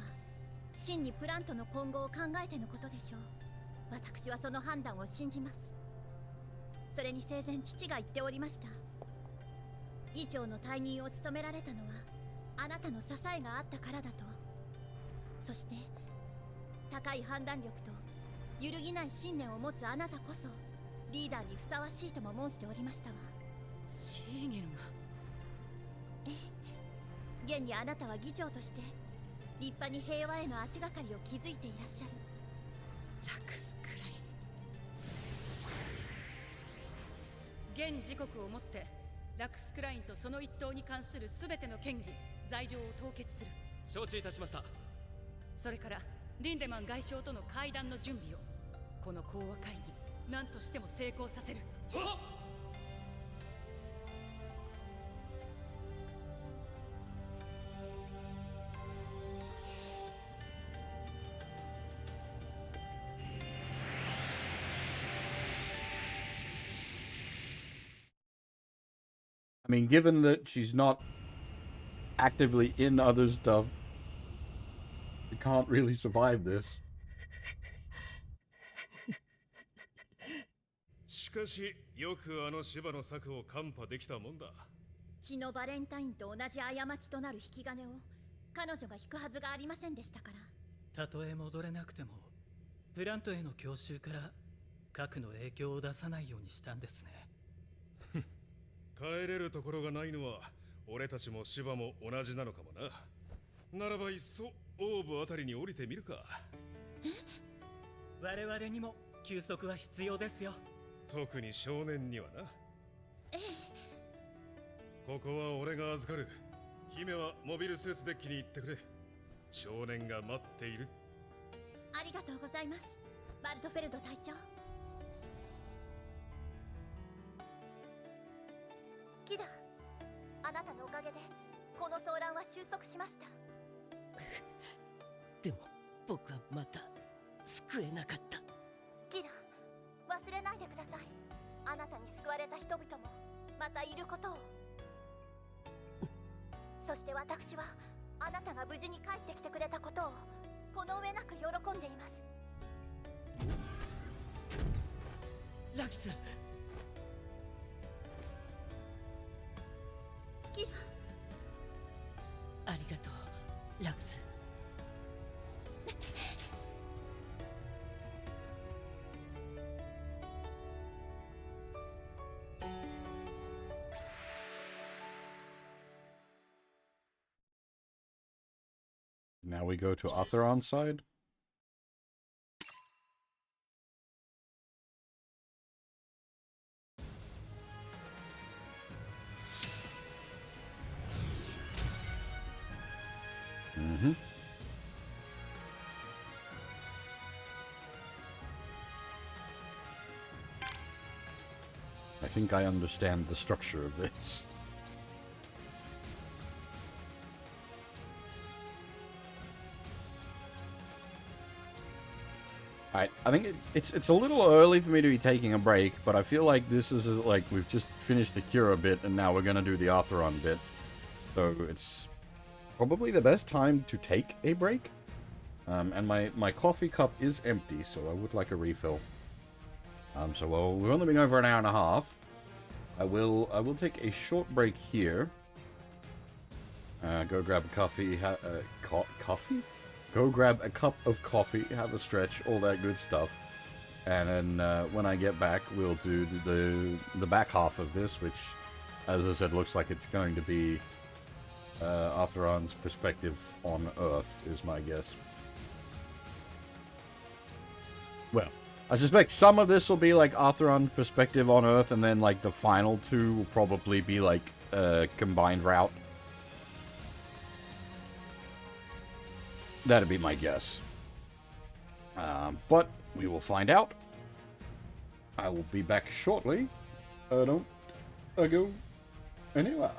真にプラントの今後を考えてのことでしょう。私はその判断を信じます。それに生前父が言っておりました。議長の退任を務められたのはあなたの支えがあったからだと。そして高い判断力と揺るぎない信念を持つあなたこそリーダーにふさわしいとも申しておりましたわ。シーゲルが。ええ、現にあなたは議長として立派に平和への足がかりを築いていらっしゃる。ラクスクライン。現時刻をもってラクスクラインとその一党に関する全ての権利罪状を凍結する。承知いたしました。それからリンデマン外相との会談の準備をこの講和会議何としても成功させる。はっ。I mean, given that she's not actively in other stuff, you can't really survive this. しかしよくあの芝の策を看破できたもんだ。血のバレンタインと同じ過ちとなる引き金を彼女が引くはずがありませんでしたから。たとえ戻れなくてもプラントへの強襲から核の影響を出さないようにしたんですね。帰れるところがないのは俺たちも芝も同じなのかもな。ならばいっそオーブあたりに降りてみるか。我々にも休息は必要ですよ。特に少年にはな。ええ、ここは俺が預かる。姫はモビルスーツデッキに行ってくれ。少年が待っている。ありがとうございますバルトフェルド隊長。キラ、あなたのおかげでこの騒乱は収束しました。でも僕はまた救えなかった。キラ、忘れないでください。あなたに救われた人々もまたいることを。そして私はあなたが無事に帰ってきてくれたことをこの上なく喜んでいます。ラキス。キラ、ありがとうラクス。Now we go to Atheron's side. Mm-hmm. I think I understand the structure of this. Alright, I think it's a little early for me to be taking a break, but I feel like this is like we've just finished the Cura bit and now we're gonna do the Atheron bit. So it's probably the best time to take a break. And my coffee cup is empty, so I would like a refill. So we've only been over an hour and a half. I will take a short break here. Go grab a coffee. Coffee? Go grab a cup of coffee, have a stretch, all that good stuff. And then when I get back, we'll do the back half of this, which, as I said, looks like it's going to be Atheron's perspective on Earth, is my guess. Well, I suspect some of this will be like Atheron's perspective on Earth, and then like the final two will probably be like a combined route. That'd be my guess. But we will find out. I will be back shortly. Don't go. Anyway.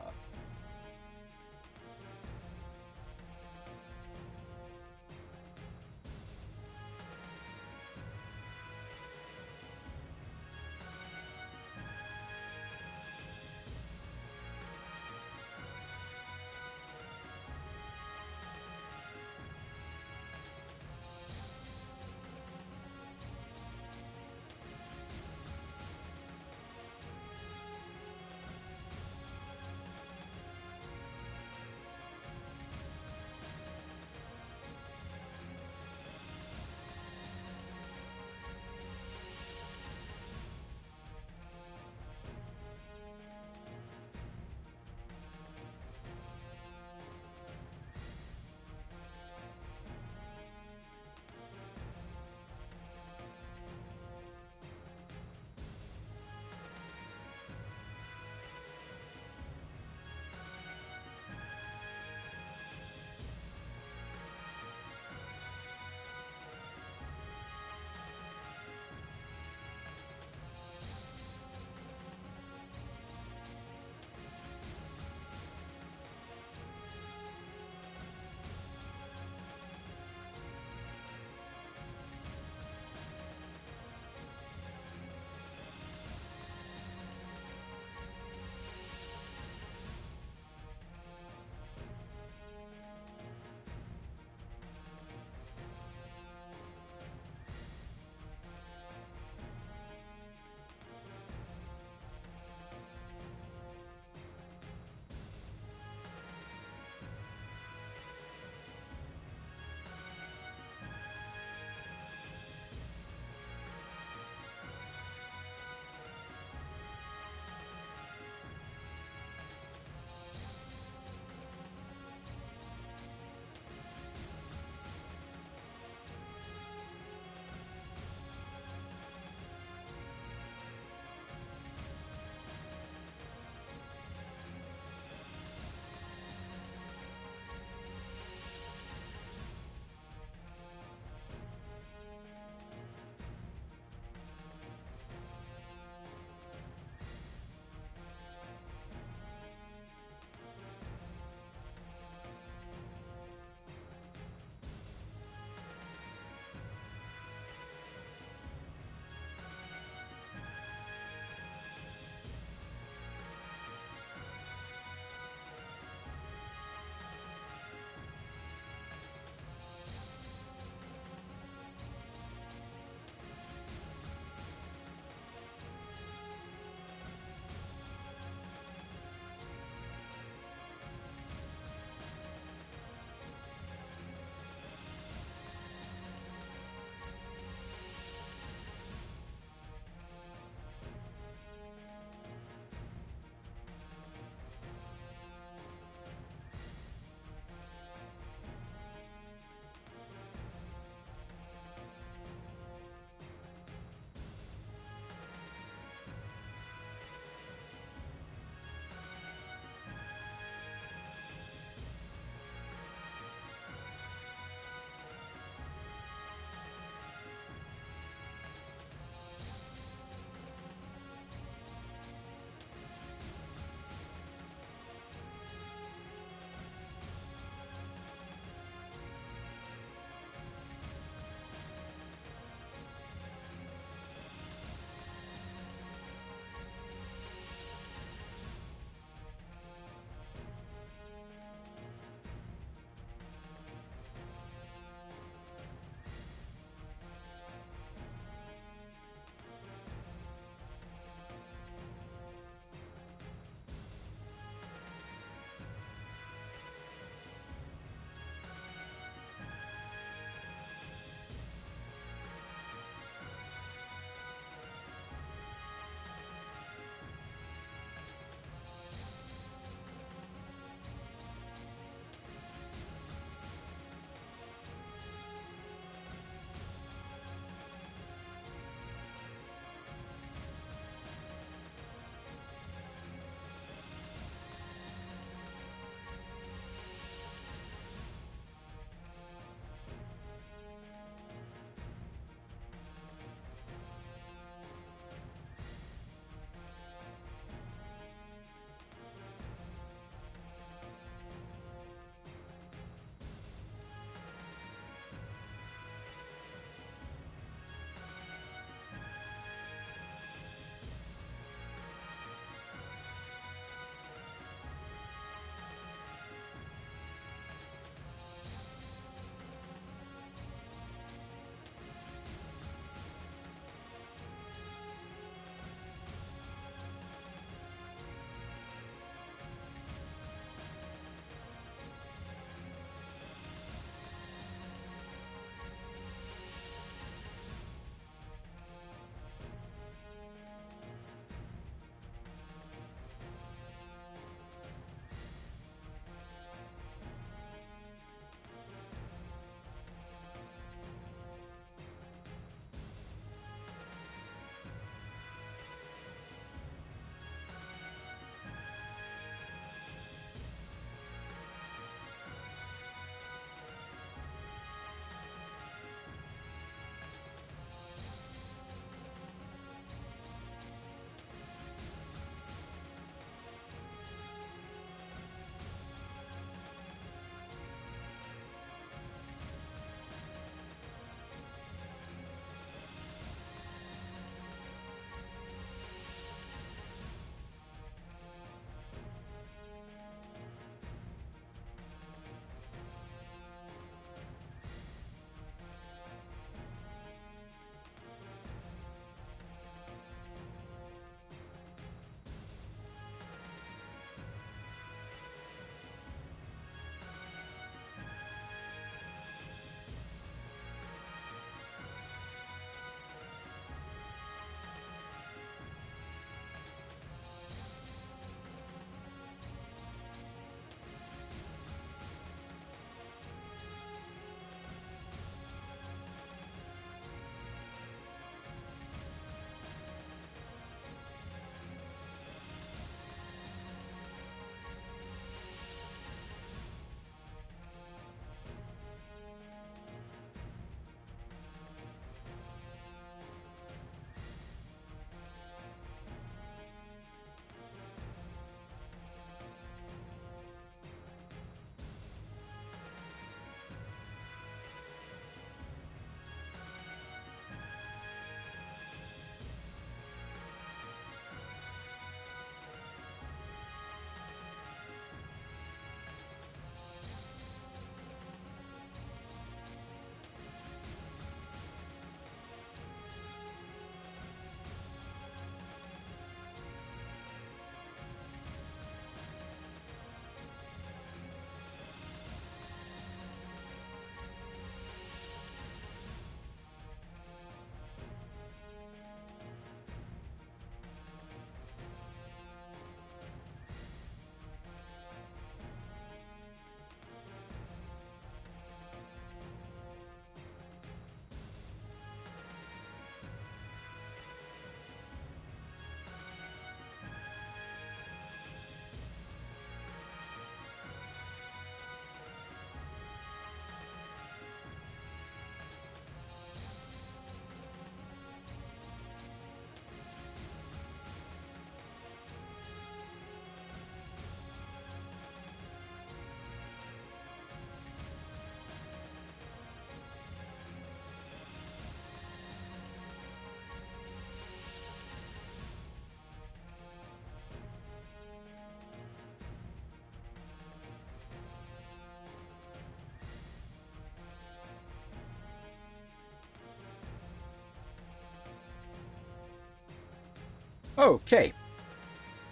Okay.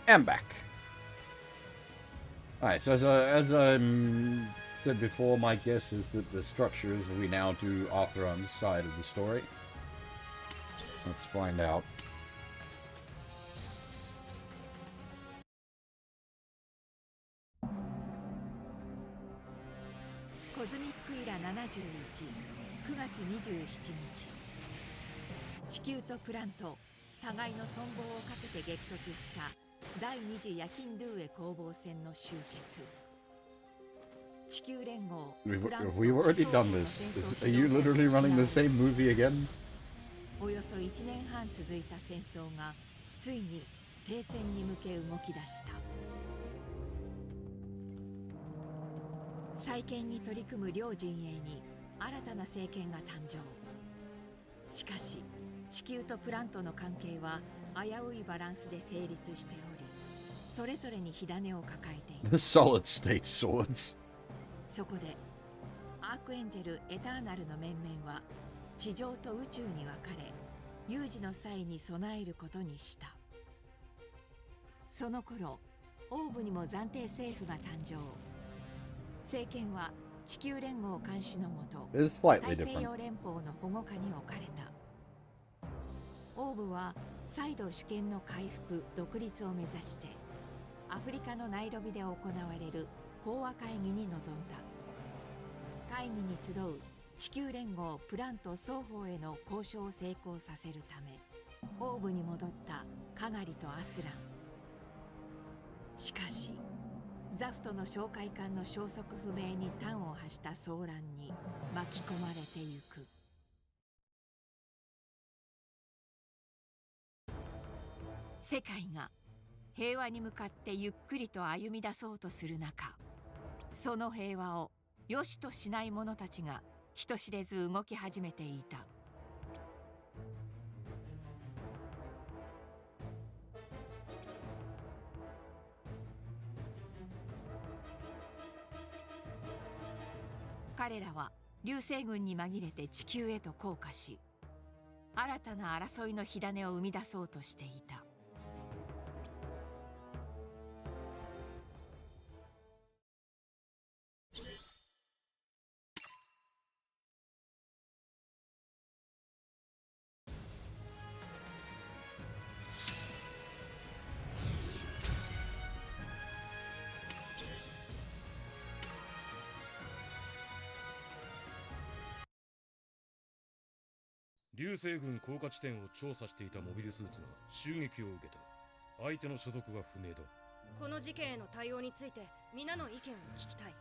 I'm back. Alright, so as I said before, my guess is that the structure is we now do Arthur's side of the story. Let's find out. Cosmic Era 71 9月27日、地球とプラント互いの存亡をかけて激突した第二次夜勤ドゥエ攻防戦の終結。地球連合 We've already done this. Are you literally running the same movie again? およそ1年半続いた戦争がついに停戦に向け動き出した。再建に取り組む両陣営に新たな政権が誕生。しかし地球とプラントの関係は危ういバランスで成立しており、それぞれに火種を抱えている。 The solid state swords. そこでアークエンジェル・エターナルの面々は地上と宇宙に分かれ、有事の際に備えることにした。その頃オーブにも暫定政府が誕生。政権は地球連合監視のもと大西洋連邦の保護下に置かれた。オーブは再度主権の回復・独立を目指してアフリカのナイロビで行われる講和会議に臨んだ。会議に集う地球連合プラント双方への交渉を成功させるためオーブに戻ったカガリとアスラン。しかしザフトの哨戒艦の消息不明に端を発した騒乱に巻き込まれてゆく。世界が平和に向かってゆっくりと歩み出そうとする中、その平和を良しとしない者たちが人知れず動き始めていた。彼らは流星群に紛れて地球へと降下し、新たな争いの火種を生み出そうとしていた。流星群降下地点を調査していたモビルスーツが襲撃を受けた。相手の所属が不明だ。この事件への対応について皆の意見を聞きたい。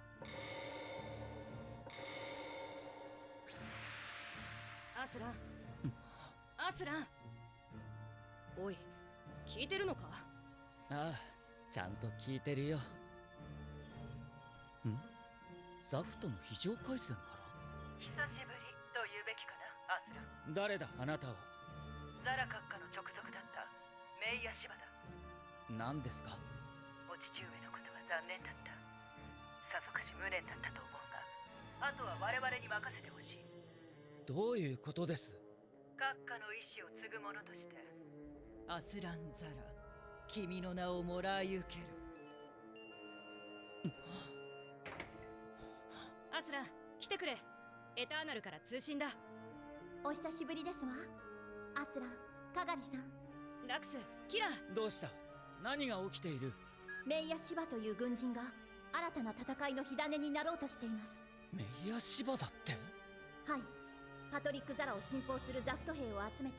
アスラン、アスラン、おい、聞いてるのか？ああ、ちゃんと聞いてるよ。ん？ザフトの非常回線から？久しぶりと言うべきかな、アスラン。誰だあなたは？ザラ閣下の直属だったメイヤシバだ。何ですか？お父上のことは残念だった。さぞかし無念だったと思うが、あとは我々に任せてほしい。どういうことです？閣下の意志を継ぐ者として。アスランザラ、君の名をもらい受ける。アスラン、来てくれ。エターナルから通信だ。お久しぶりですわ。アスラン、カガリさん。ラクス、キラ。どうした？何が起きている？メイヤシバという軍人が新たな戦いの火種になろうとしています。メイヤシバだって？はい。パトリック・ザラを信奉するザフト兵を集めて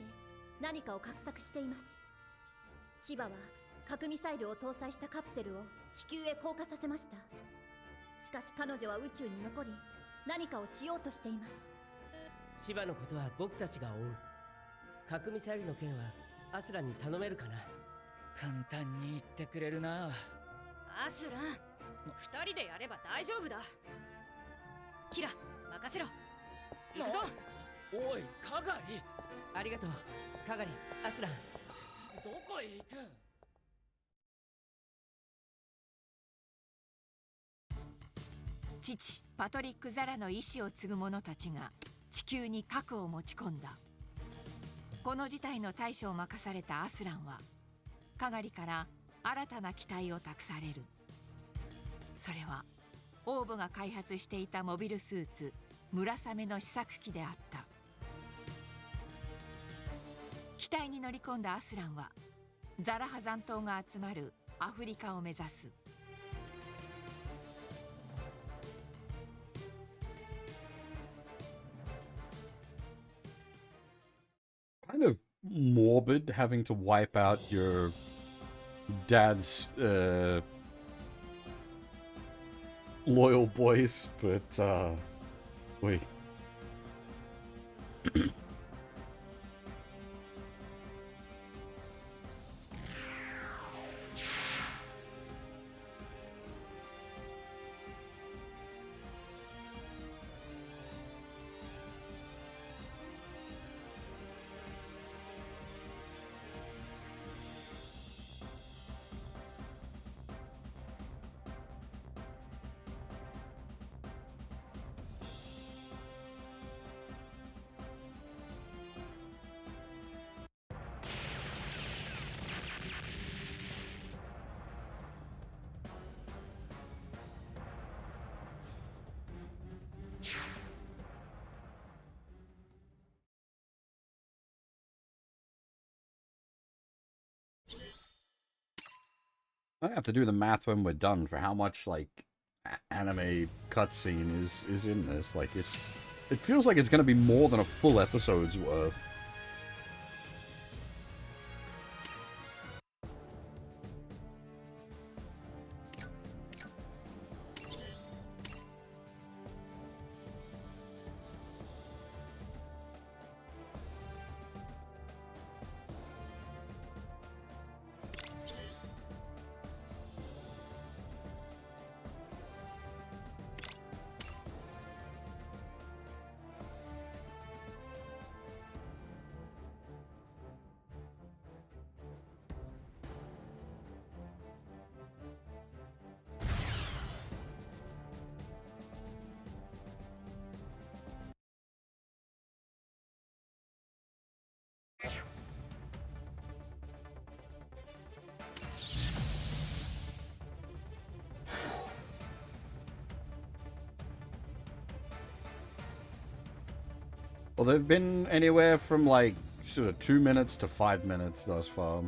何かを画策しています。シバは核ミサイルを搭載したカプセルを地球へ降下させました。しかし彼女は宇宙に残り何かをしようとしています。シバのことは僕たちが追う。核ミサイルの件はアスランに頼めるかな？簡単に言ってくれるな。アスラン、二人でやれば大丈夫だ。キラ、任せろ。行くぞ。おい、カガリ。ありがとう、カガリ、アスラン。どこへ行く？父パトリック・ザラの意志を継ぐ者たちが地球に核を持ち込んだ。この事態の対処を任されたアスランは係から新たな期待を託される。それはオーブが開発していたモビルスーツ村雨の試作機であった。機体に乗り込んだアスランはザラハ残党が集まるアフリカを目指す。Kind of morbid having to wipe out your dad's loyal boys, but wait. I have to do the math when we're done for how much like anime cutscene is in this. Like it feels like it's gonna be more than a full episode's worth. Well, they've been anywhere from like sort of 2 minutes to 5 minutes thus far.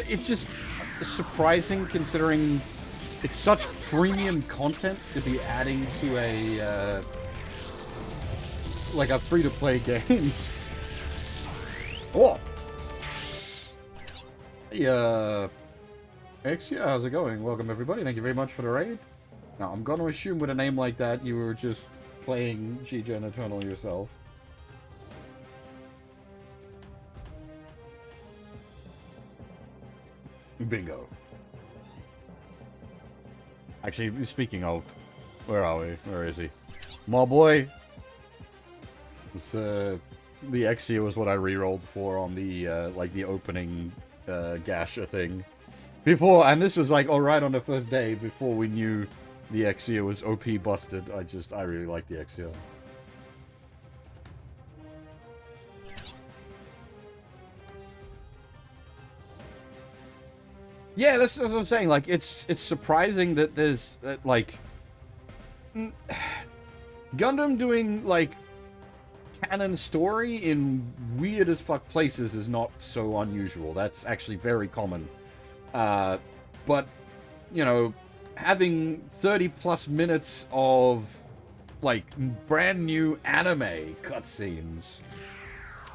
It's just surprising considering it's such premium content to be adding to a like a free-to-play game. Oh, hey, Exia, how's it going? Welcome everybody. Thank you very much for the raid. Now I'm gonna assume with a name like that you were just playing G-Gen Eternal yourself. Bingo. Actually, speaking of, where are we? Where is he? My boy! This, the Exia was what I rerolled for on the, like, the opening, Gasha thing. Before, and this was, like, alright on the first day, before we knew the Exia was OP busted. I really like the Exia. Yeah, that's what I'm saying. Like, it's surprising that there's, like... Gundam doing, like, canon story in weird as fuck places is not so unusual. That's actually very common. But, you know, having 30 plus minutes of, like, brand new anime cutscenes.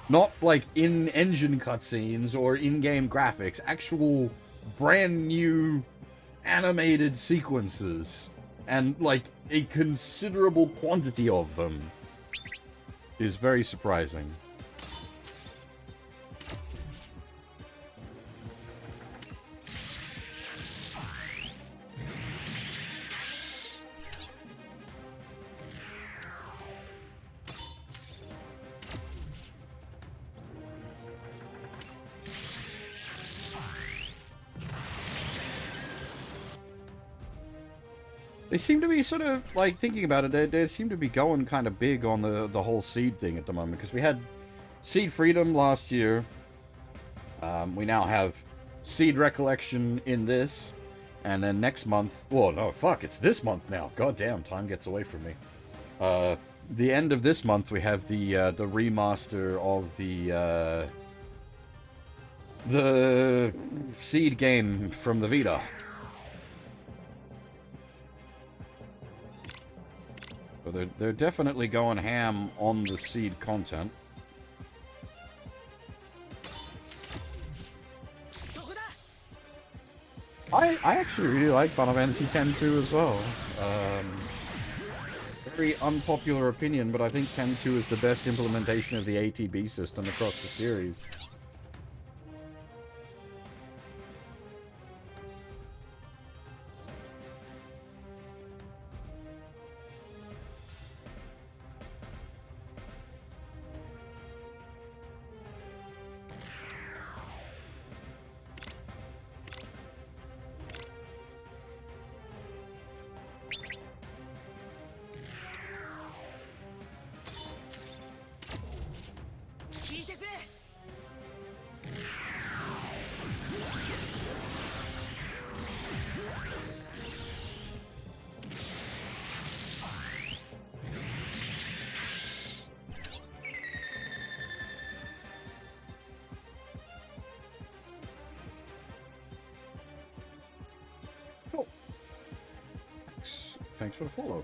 Not, like, in-engine cutscenes or in-game graphics. Actual brand new animated sequences. And, like, a considerable quantity of them is very surprising. They seem to be sort of, like, thinking about it, they seem to be going kind of big on the whole SEED thing at the moment, because we had SEED Freedom last year. We now have SEED Recollection in this, and then next month, well, no, fuck, it's this month now. God damn, time gets away from me. The end of this month, we have the remaster of the SEED game from the Vita. So they're definitely going ham on the SEED content. I actually really like Final Fantasy X-2 as well. Very unpopular opinion, but I think X-2 is the best implementation of the ATB system across the series. Thanks for the follow.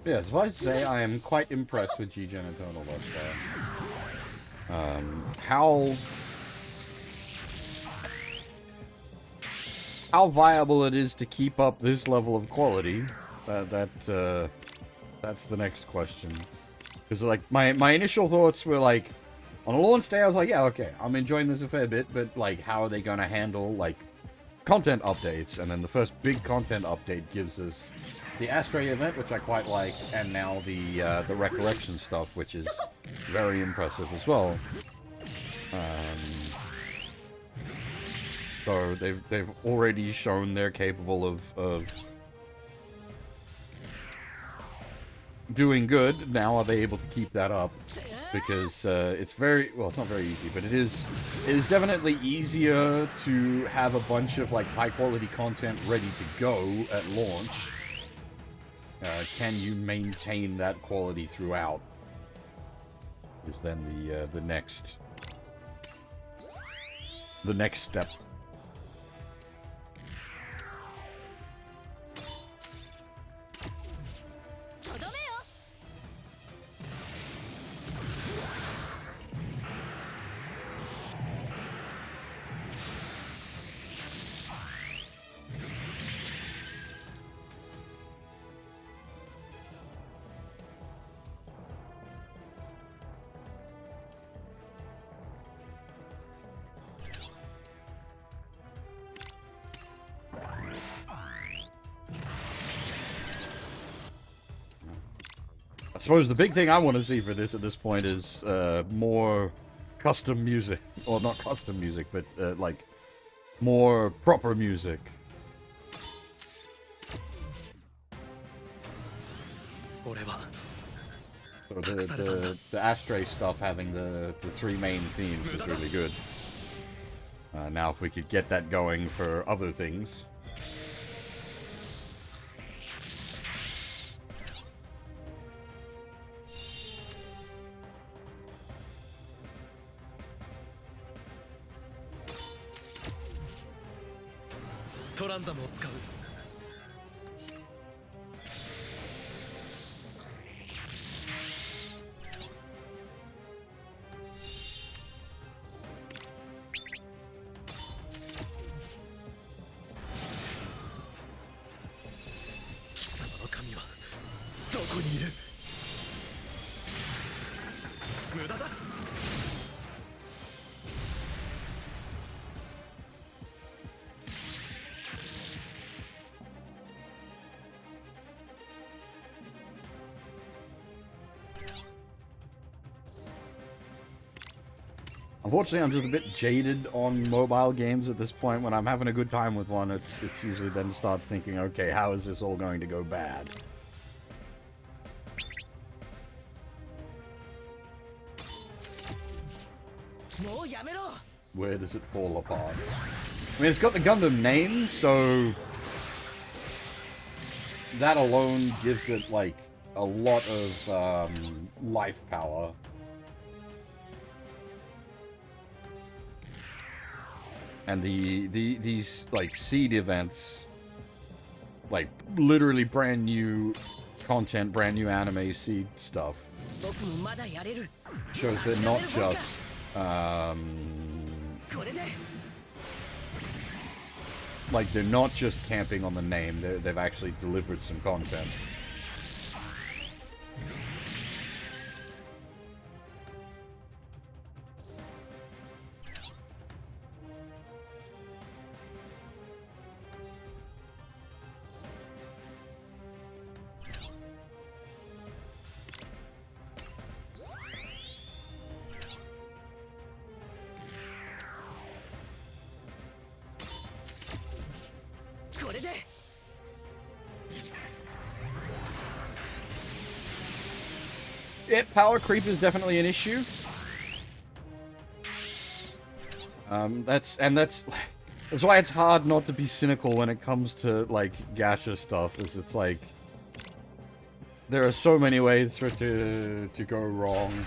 Yes, if I say I am quite impressed with G-Gen Eternal thus far. How viable it is to keep up this level of quality, that's the next question. Because, like, my initial thoughts were, like, on a launch day, I was like, yeah, okay, I'm enjoying this a fair bit, but, like, how are they going to handle, like, content updates? And then the first big content update gives us the Astray event, which I quite liked, and now the Recollection stuff, which is very impressive as well. So they've already shown they're capable of doing good. Now are they able to keep that up? Because it's very, well, it's not very easy, but it is definitely easier to have a bunch of, like, high quality content ready to go at launch. Can you maintain that quality throughout? Is then the next step. I suppose the big thing I want to see for this at this point is more custom music. Or not custom music, but like more proper music. So the Astray stuff having the three main themes is really good. Now if we could get that going for other things. Unfortunately, I'm just a bit jaded on mobile games at this point. When I'm having a good time with one, it's usually then starts thinking, okay, how is this all going to go bad? Where does it fall apart? I mean, it's got the Gundam name, so that alone gives it, like, a lot of life power. And these, like, SEED events, like, literally brand new content, brand new anime SEED stuff, shows they're not just, like, they're not just camping on the name, they've actually delivered some content. Yeah, power creep is definitely an issue. That's why it's hard not to be cynical when it comes to, like, gacha stuff, is it's like there are so many ways for it to go wrong.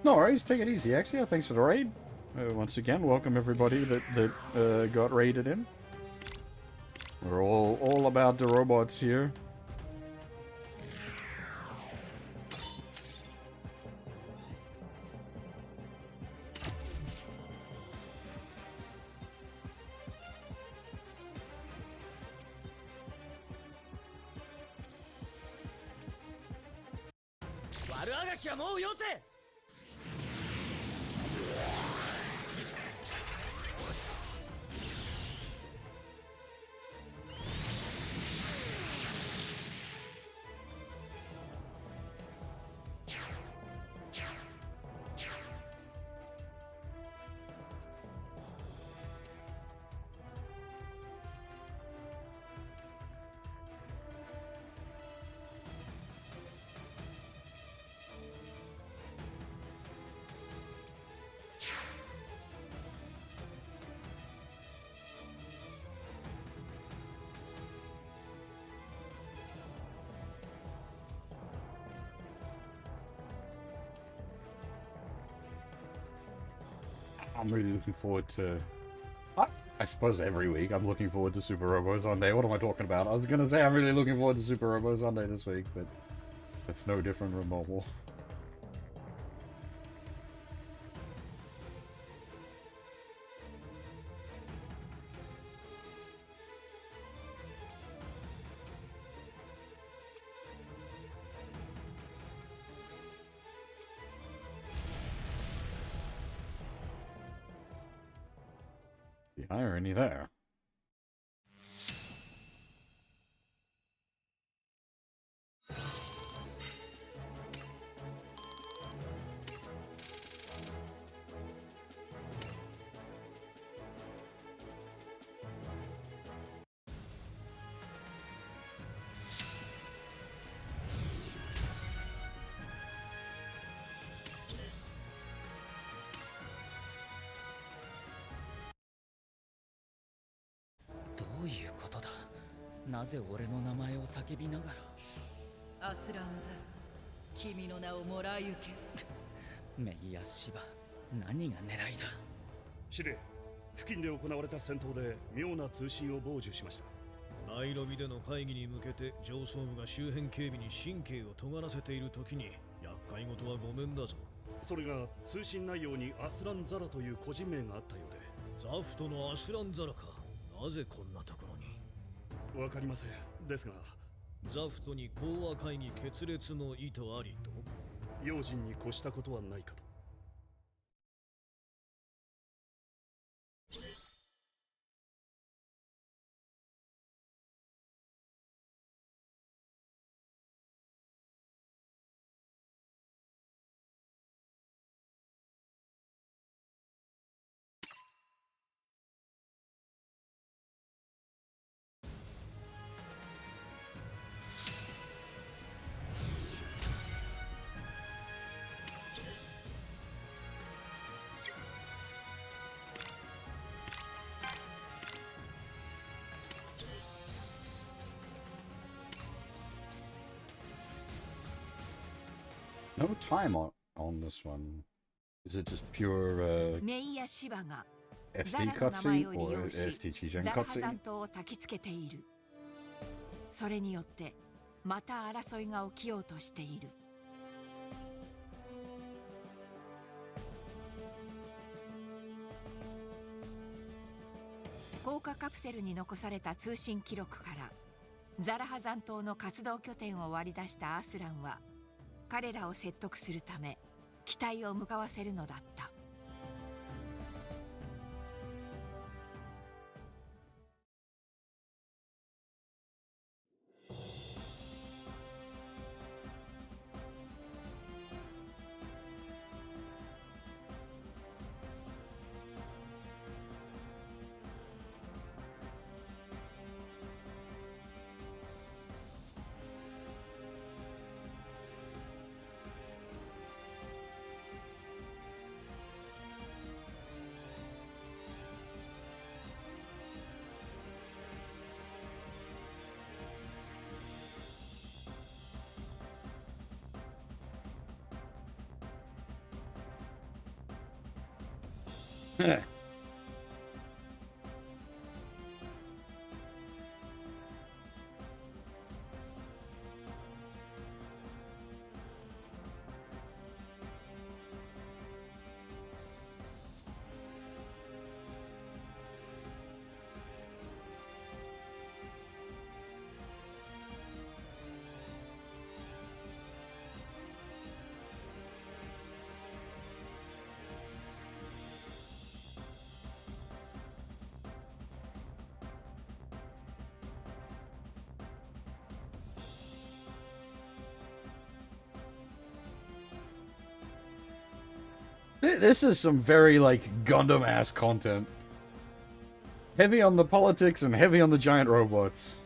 No worries, take it easy, Axia. Thanks for the raid. Once again, welcome everybody that got raided in. We're all about the robots here. I'm really looking forward to... I suppose every week I'm looking forward to Super Robo Sunday. What am I talking about? I was going to say I'm really looking forward to Super Robo Sunday this week, but it's no different from mobile. The irony there.なぜ俺の名前を叫びながらアスランザル、君の名をもらい受けメイヤシバ、何が狙いだ。司令、付近で行われた戦闘で妙な通信を傍受しました。ナイロビでの会議に向けて上層部が周辺警備に神経を尖らせている時に厄介事はごめんだぞ。それが通信内容にアスラン・ザラという個人名があったようで。ザフトのアスラン・ザラか。なぜこんなところに。わかりません。ですがザフトに講和会議決裂の意図ありと。用心に越したことはないかと。No time on this one. Is it just pure メイやシバが SD cutscene or STG ザラハ残 cutscene? 党を焚きつけている。それによってまた争いが起きようとしている。降下カプセルに残された通信記録からザラハ残党の活動拠点を割り出したアスランは彼らを説得するため機体を向かわせるのだった。This is some very, like, Gundam-ass content. Heavy on the politics and heavy on the giant robots.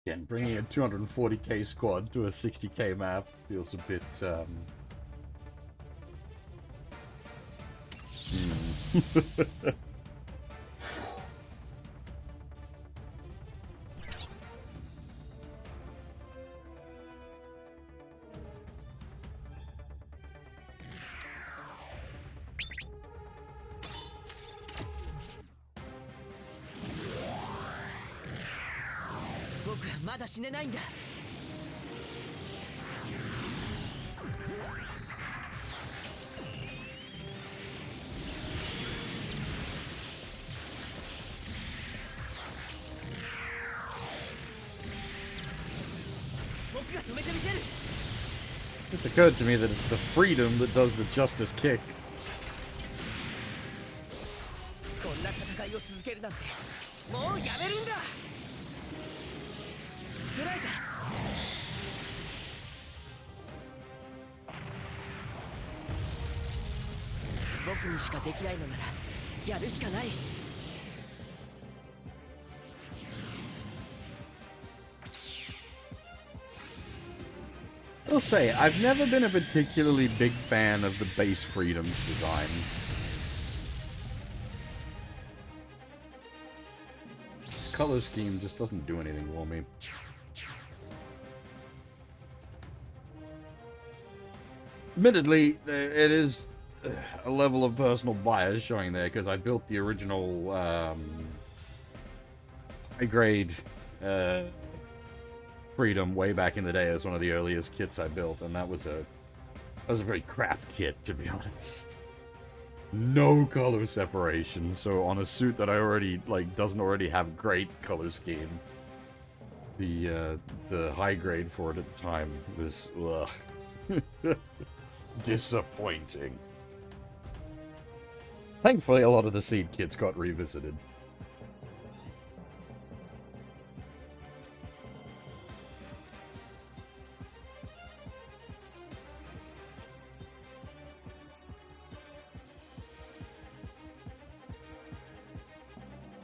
Again, bringing a 240k squad to a 60k map feels a bit,僕はまだ死ねないんだ。僕が止めてみせる。 It occurred to me that it's the freedom that does the justice kick. こんな戦いを続けるなんてもうやめるんだ。捕らえた。僕にしかできないのならやるしかない。 I'll say, I've never been a particularly big fan of the base freedoms design. This color scheme just doesn't do anything for me. Admittedly, it is a level of personal bias showing there, because I built the original high-grade Freedom way back in the day as one of the earliest kits I built, and that was a very crap kit, to be honest. No color separation, so on a suit that I already doesn't already have great color scheme, the high grade for it at the time was disappointing. Thankfully, a lot of the SEED kits got revisited.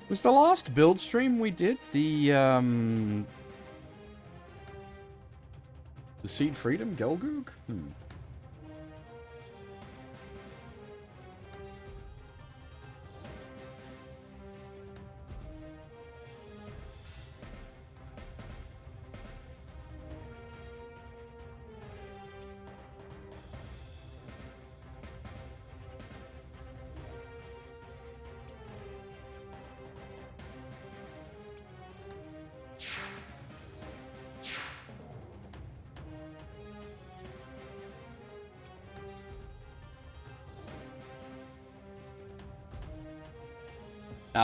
Was the last build stream we did the SEED Freedom Gelgoog?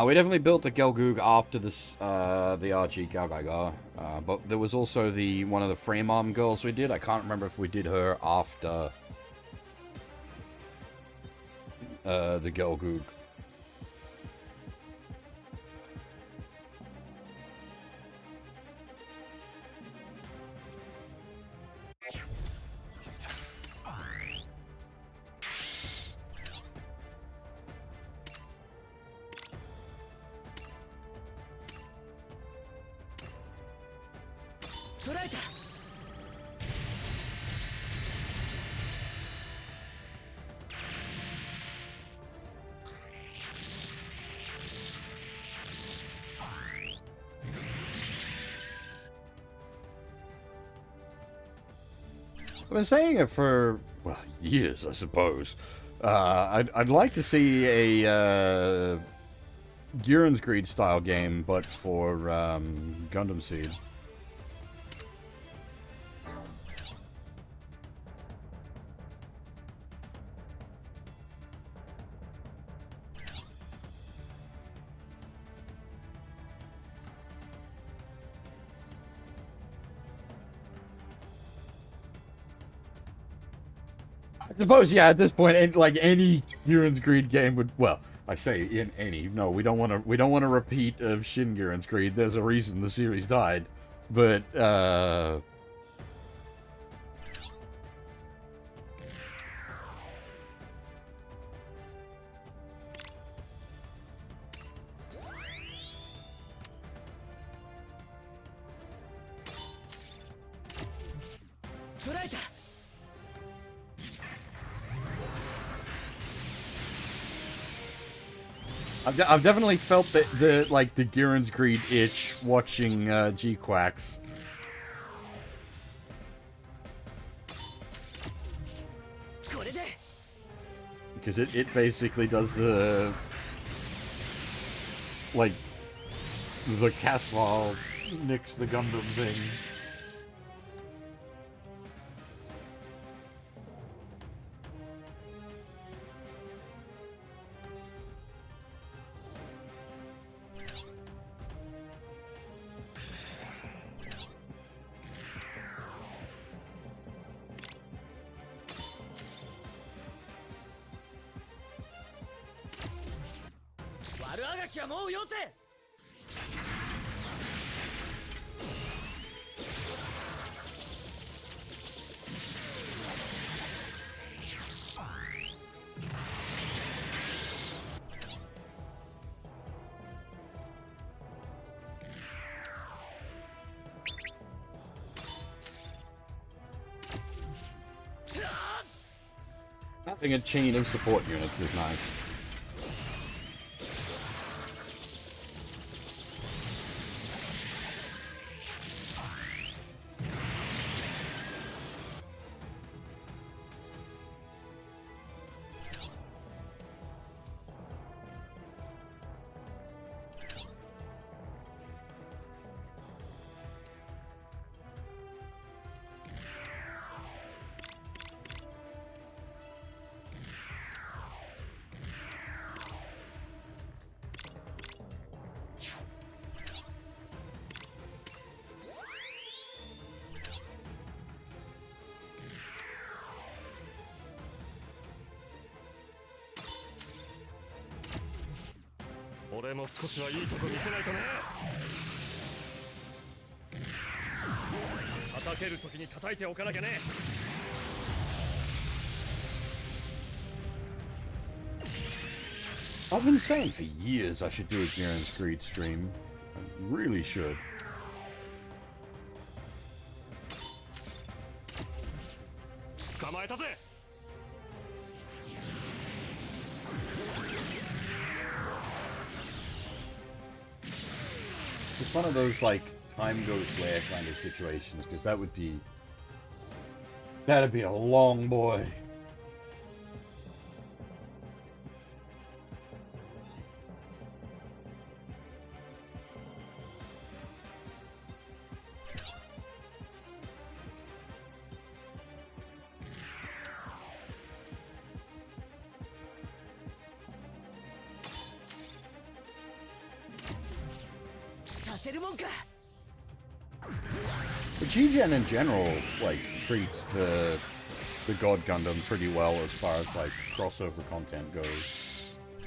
We definitely built the Gelgoog after this, the RG Galgaigar, but there was also one of the frame arm girls we did. I can't remember if we did her after the Gelgoog. I've been saying it for, well, years, I suppose. I'd like to see a Gurren's Greed style game, but for Gundam Seed. I suppose, yeah, at this point, any Gurren's Greed game would, well, I say in any. No, we don't want to repeat of Shin Gurren's Greed. There's a reason the series died, but I've definitely felt the Giron's Greed itch watching G-Quacks. Because it basically does the Casval nix the Gundam thing. Having a chain of support units is nice. I've been saying for years I should do a Giron's Greed stream. I really should. It's just one of those, time goes where kind of situations, because that'd be a long boy. But G-Gen in general, treats the God Gundam pretty well as far as, crossover content goes.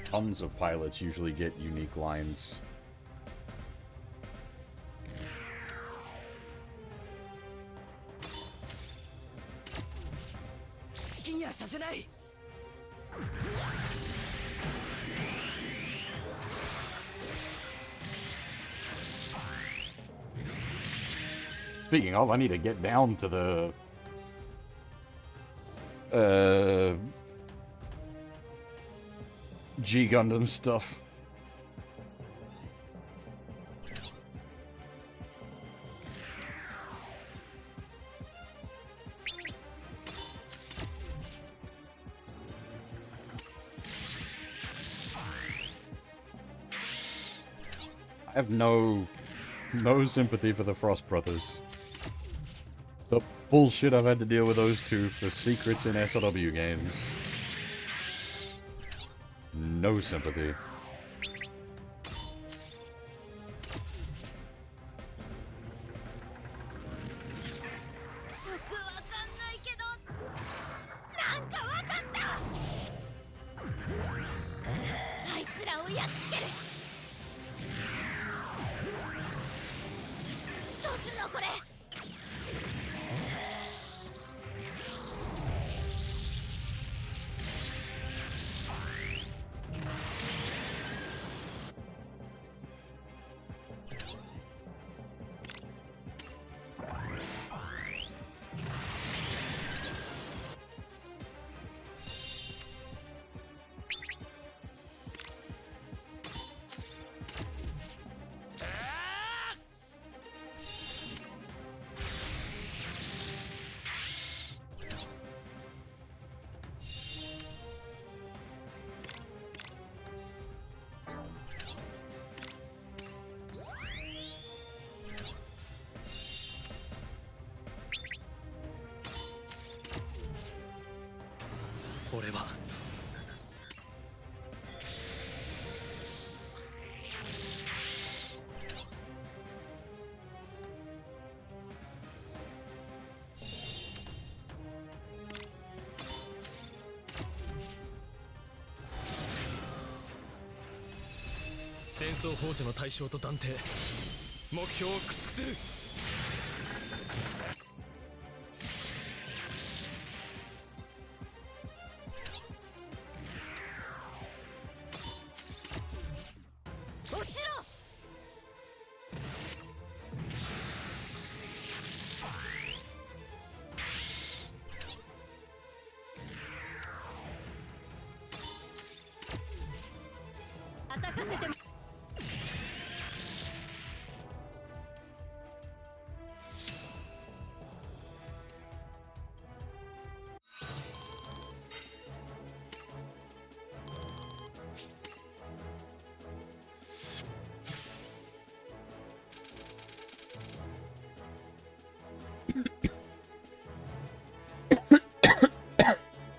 Tons of pilots usually get unique lines. Speaking of, I need to get down to the G Gundam stuff. I have no sympathy for the Frost Brothers. The bullshit I've had to deal with those two for secrets in SLW games. No sympathy. 俺は戦争放置の対象と断定、目標を駆逐する。落ちろ。アタかせても。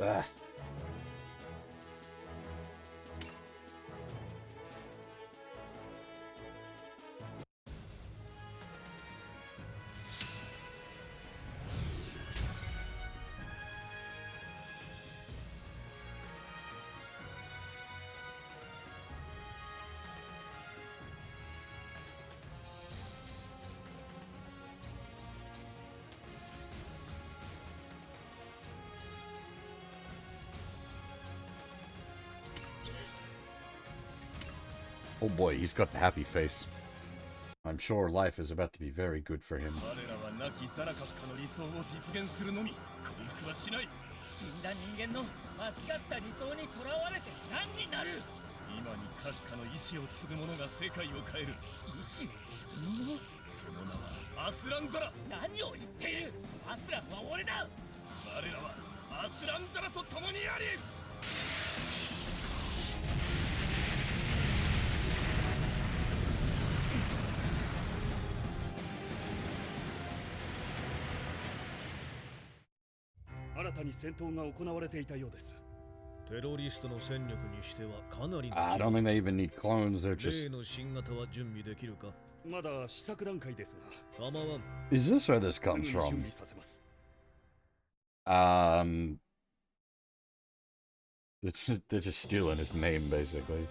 Ah. Oh boy, he's got the happy face. I'm sure life is about to be very good for him. 死んだ人間の間違った理想にとらわれて何になる。今に閣下の意志を継ぐ者が世界を変える。意志を継ぐ者？その名はアスランザラ。何を言っている。アスランは俺だ。我らはアスランザラと共にあり。新たに戦闘が行われていたようです。テロリストの戦力にしてはかなりの。 I don't think they even need clones, they're 例 just... の新型は準備できるか。まだ試作段階ですが。構わん。 Is this where this すぐ comes に準 from? 備させます。They're just stealing his name, basically.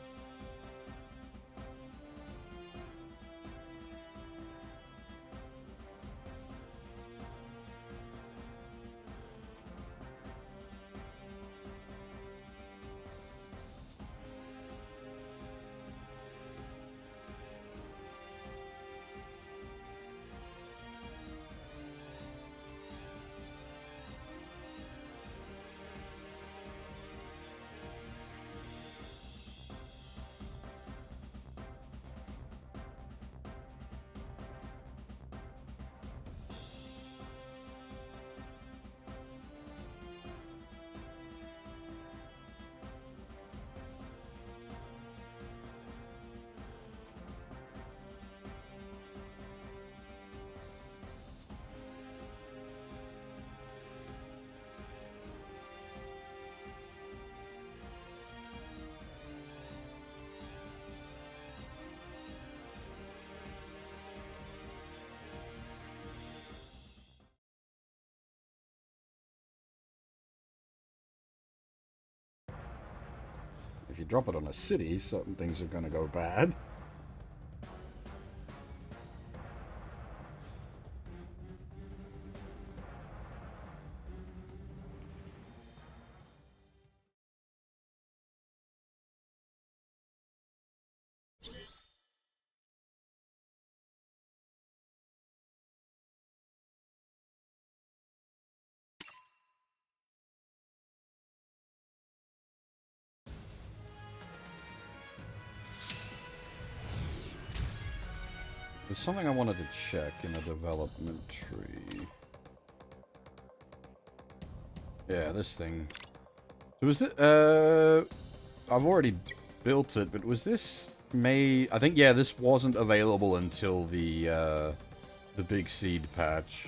If you drop it on a city, certain things are gonna go bad. There's something I wanted to check in the development tree. Yeah, this thing. So was it, I've already built it, but was this made... I think, yeah, this wasn't available until the big SEED patch.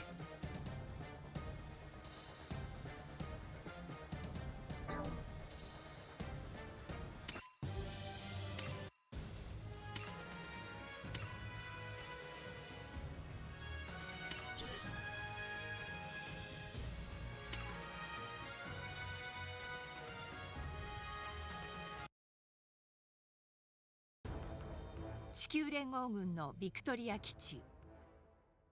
地球連合軍のビクトリア基地。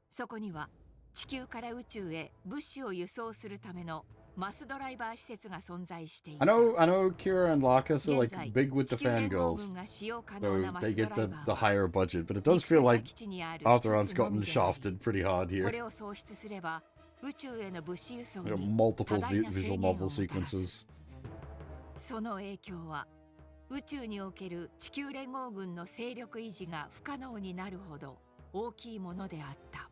そこには地球から宇宙へ物資を輸送するためのマスドライバー施設が存在していた。I know Kira and Lacus are like big with the fangirls, so they get the higher budget, but it does feel like Artheron's gotten shafted pretty hard here. これを喪失すれば宇宙への物資輸送に Multiple 多大な制 visual 限を novel もたらす。 sequences. その影響は宇宙における地球連合軍の勢力維持が不可能になるほど大きいものであった。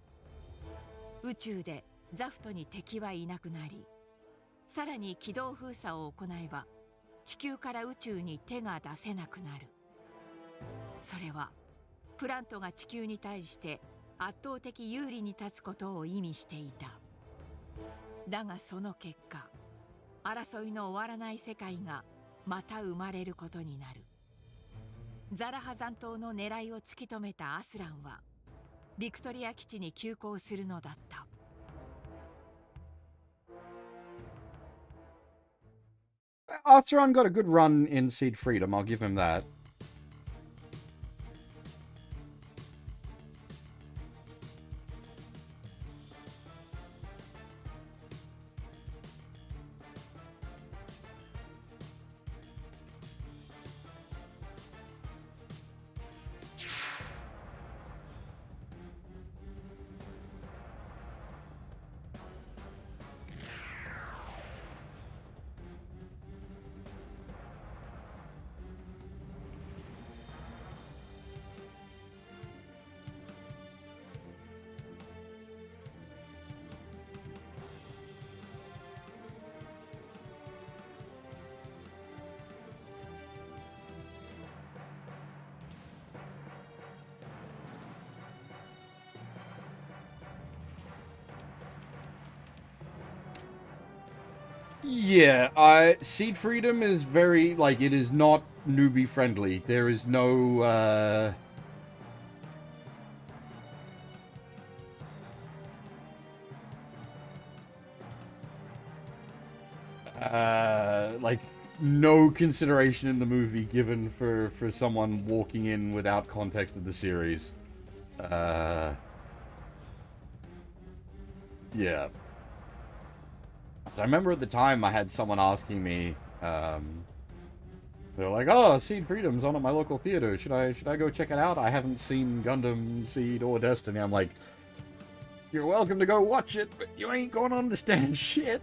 宇宙でザフトに敵はいなくなり、さらに軌道封鎖を行えば地球から宇宙に手が出せなくなる。それはプラントが地球に対して圧倒的有利に立つことを意味していた。だがその結果、争いの終わらない世界がまた生まれることになる。ザラハ残党の狙いを突き止めたアスランはビクトリア基地に急行するのだった。Artheron got a good run in Seed Freedom, I'll give him that. Yeah, Seed Freedom is very, like, it is not newbie friendly. There is no, like, no consideration in the movie given for someone walking in without context of the series. Yeah. So I remember at the time I had someone asking me, they're like, "Oh, Seed Freedom's on at my local theater. Should I go check it out? I haven't seen Gundam, Seed, or Destiny." I'm like, "You're welcome to go watch it, but you ain't gonna understand shit.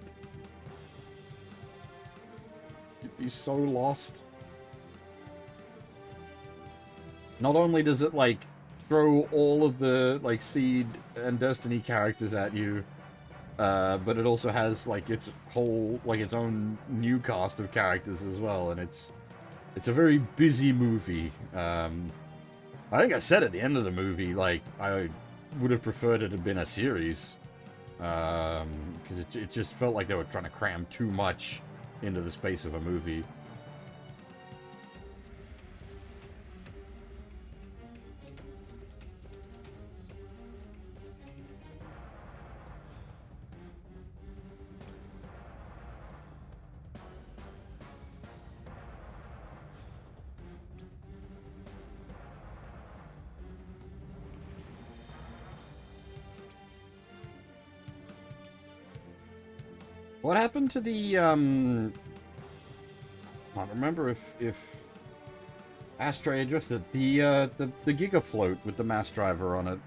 You'd be so lost." Not only does it, like, throw all of the, like, Seed and Destiny characters at you, but it also has, like, its whole, like, its own new cast of characters as well, and it's a very busy movie. I think I said at the end of the movie, like, I would have preferred it had been a series, because it just felt like they were trying to cram too much into the space of a movie. What happened to the, I don't remember if Astray addressed it, the Giga Float with the mass driver on it.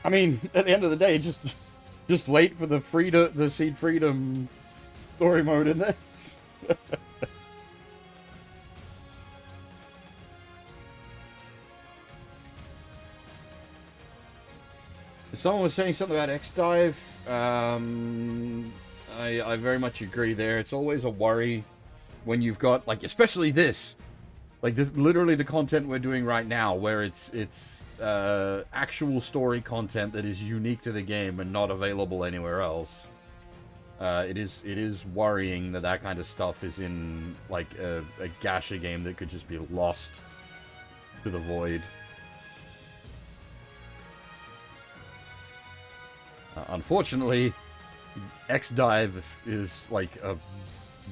I mean, at the end of the day, just wait for the Seed Freedom story mode in this. Someone was saying something about X-Dive. I very much agree there. It's always a worry when you've got, like, especially this. Like, this literally the content we're doing right now, where it's actual story content that is unique to the game and not available anywhere else. It is worrying that kind of stuff is in, like, a gacha game that could just be lost to the void. Unfortunately, X-Dive is, like,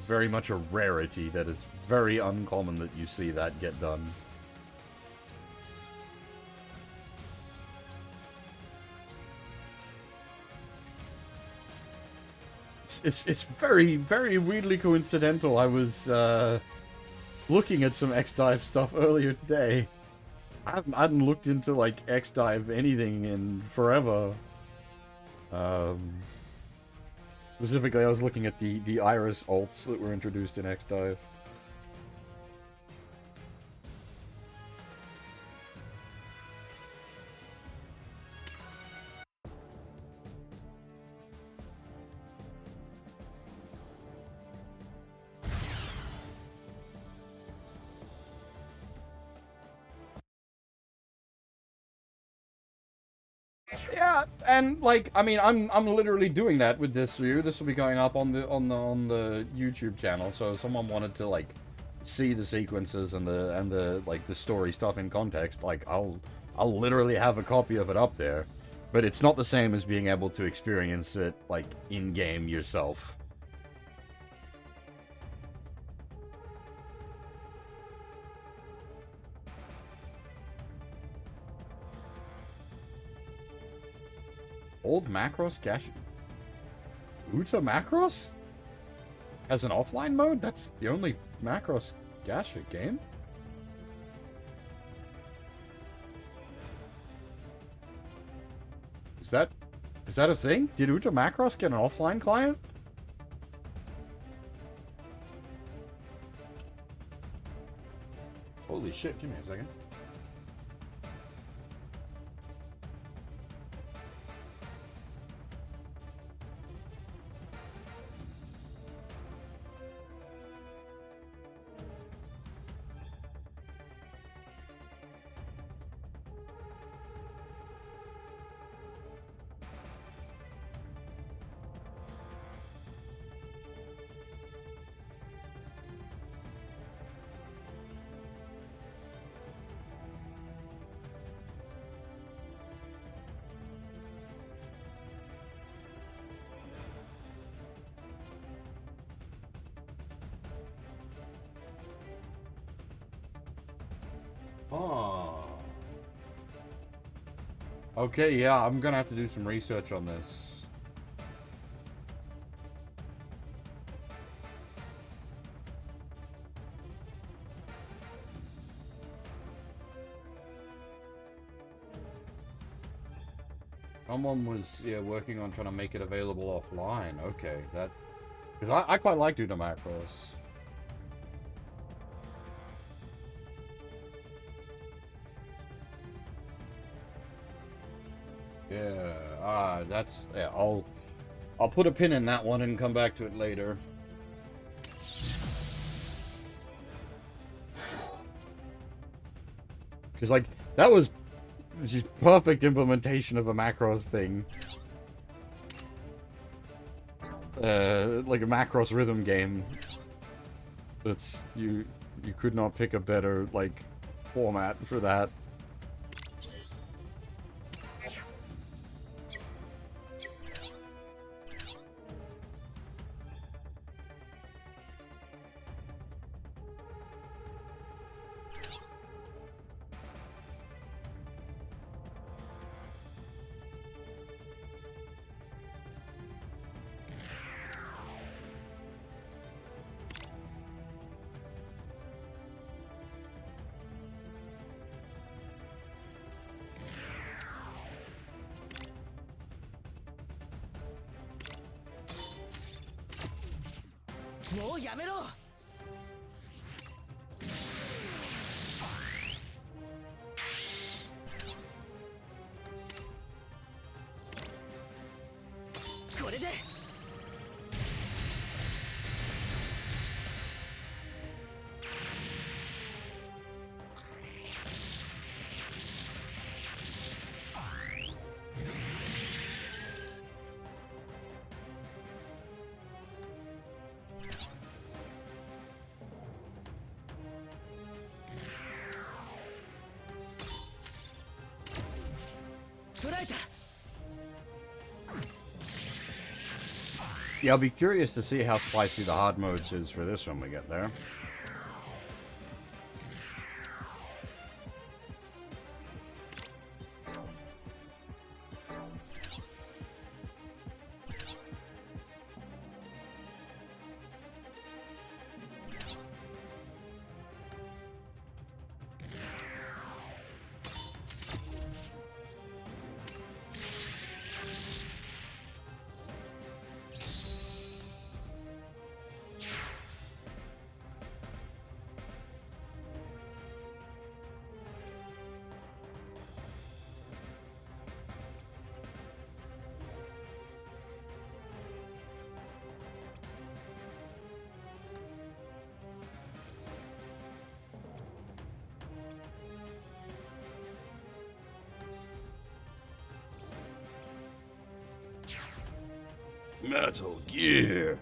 very much a rarity that is very uncommon that you see that get done. It's very, very weirdly coincidental. I was looking at some X-Dive stuff earlier today. I hadn't looked into, like, X-Dive anything in forever. Specifically, I was looking at the Iris alts that were introduced in X-Dive. Yeah, and like, I mean, I'm literally doing that with this view. This will be going up on the YouTube channel. So if someone wanted to, like, see the sequences and the like the story stuff in context, like, I'll literally have a copy of it up there. But it's not the same as being able to experience it, like, in game yourself. Old Macross Gacha... Uta Macross? Has an offline mode? That's the only Macross Gacha game? Is that a thing? Did Uta Macross get an offline client? Holy shit, give me a second. Oh. Okay, yeah, I'm gonna have to do some research on this. Someone was, yeah, working on trying to make it available offline. Okay, that... Because I quite like Uta Macross. Yeah, that's... Yeah, I'll put a pin in that one and come back to it later. Because, like, that was just perfect implementation of a Macross thing. Like a Macross rhythm game. That's... You could not pick a better, like, format for that. で。Yeah, I'll be curious to see how spicy the hard modes is for this when we get there. Metal Gear.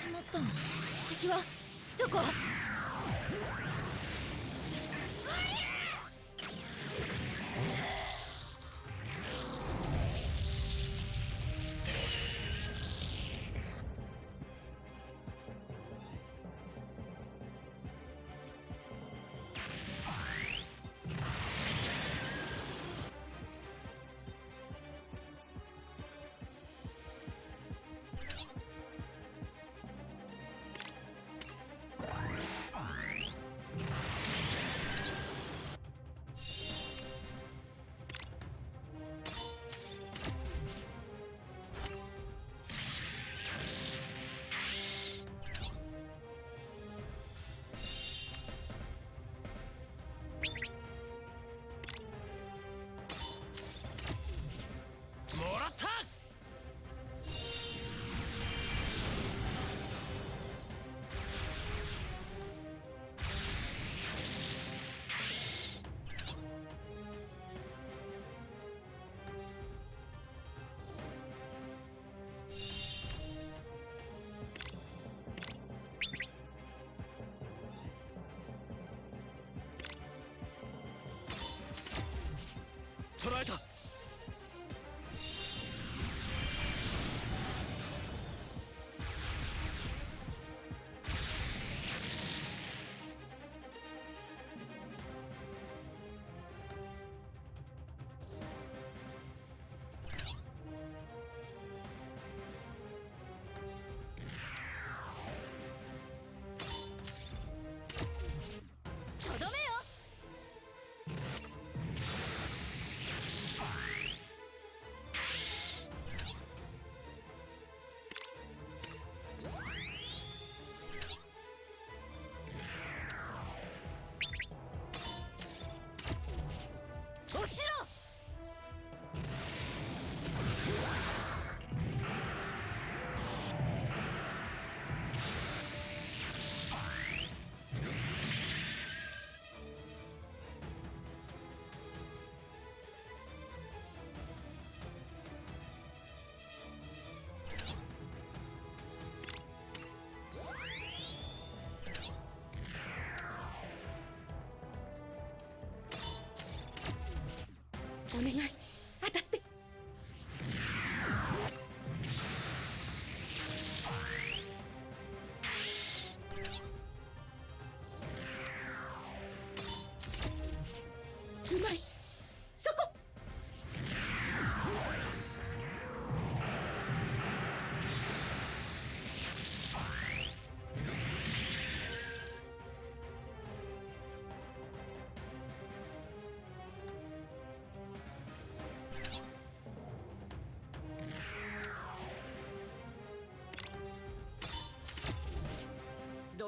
始まったの。敵はどこ？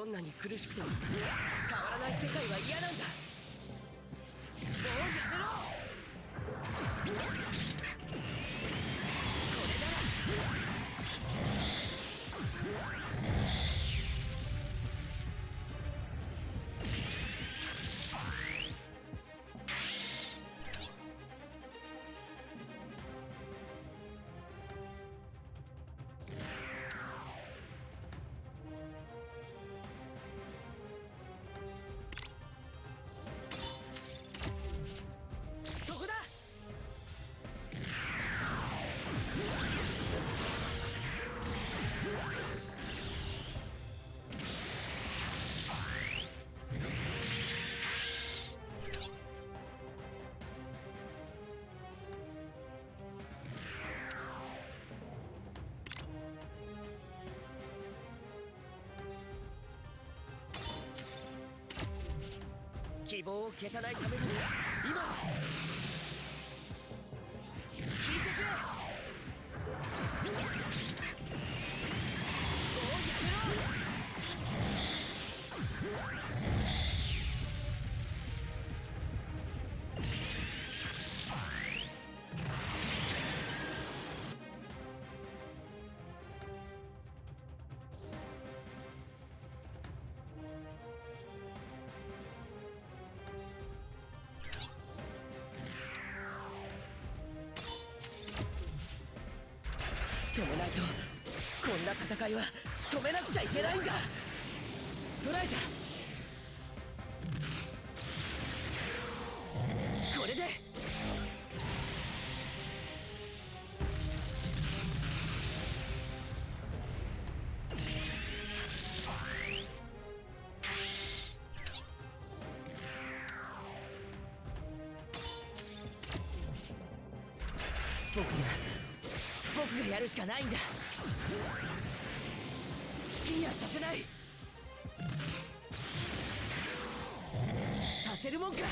んなに苦しくても変わらない世界は嫌なんだ。もうやめろ。これならそこだ。希望を消さないためにも今引いてくれ。もうやめろ。止めないとこんな戦いは止めなくちゃいけないんだ。捉えた。これで僕がやるしかないんだ。好きにはさせない。させるもんか。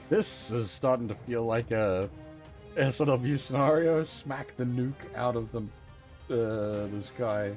This is starting to feel like a SLW scenario. Smack the nuke out of the sky.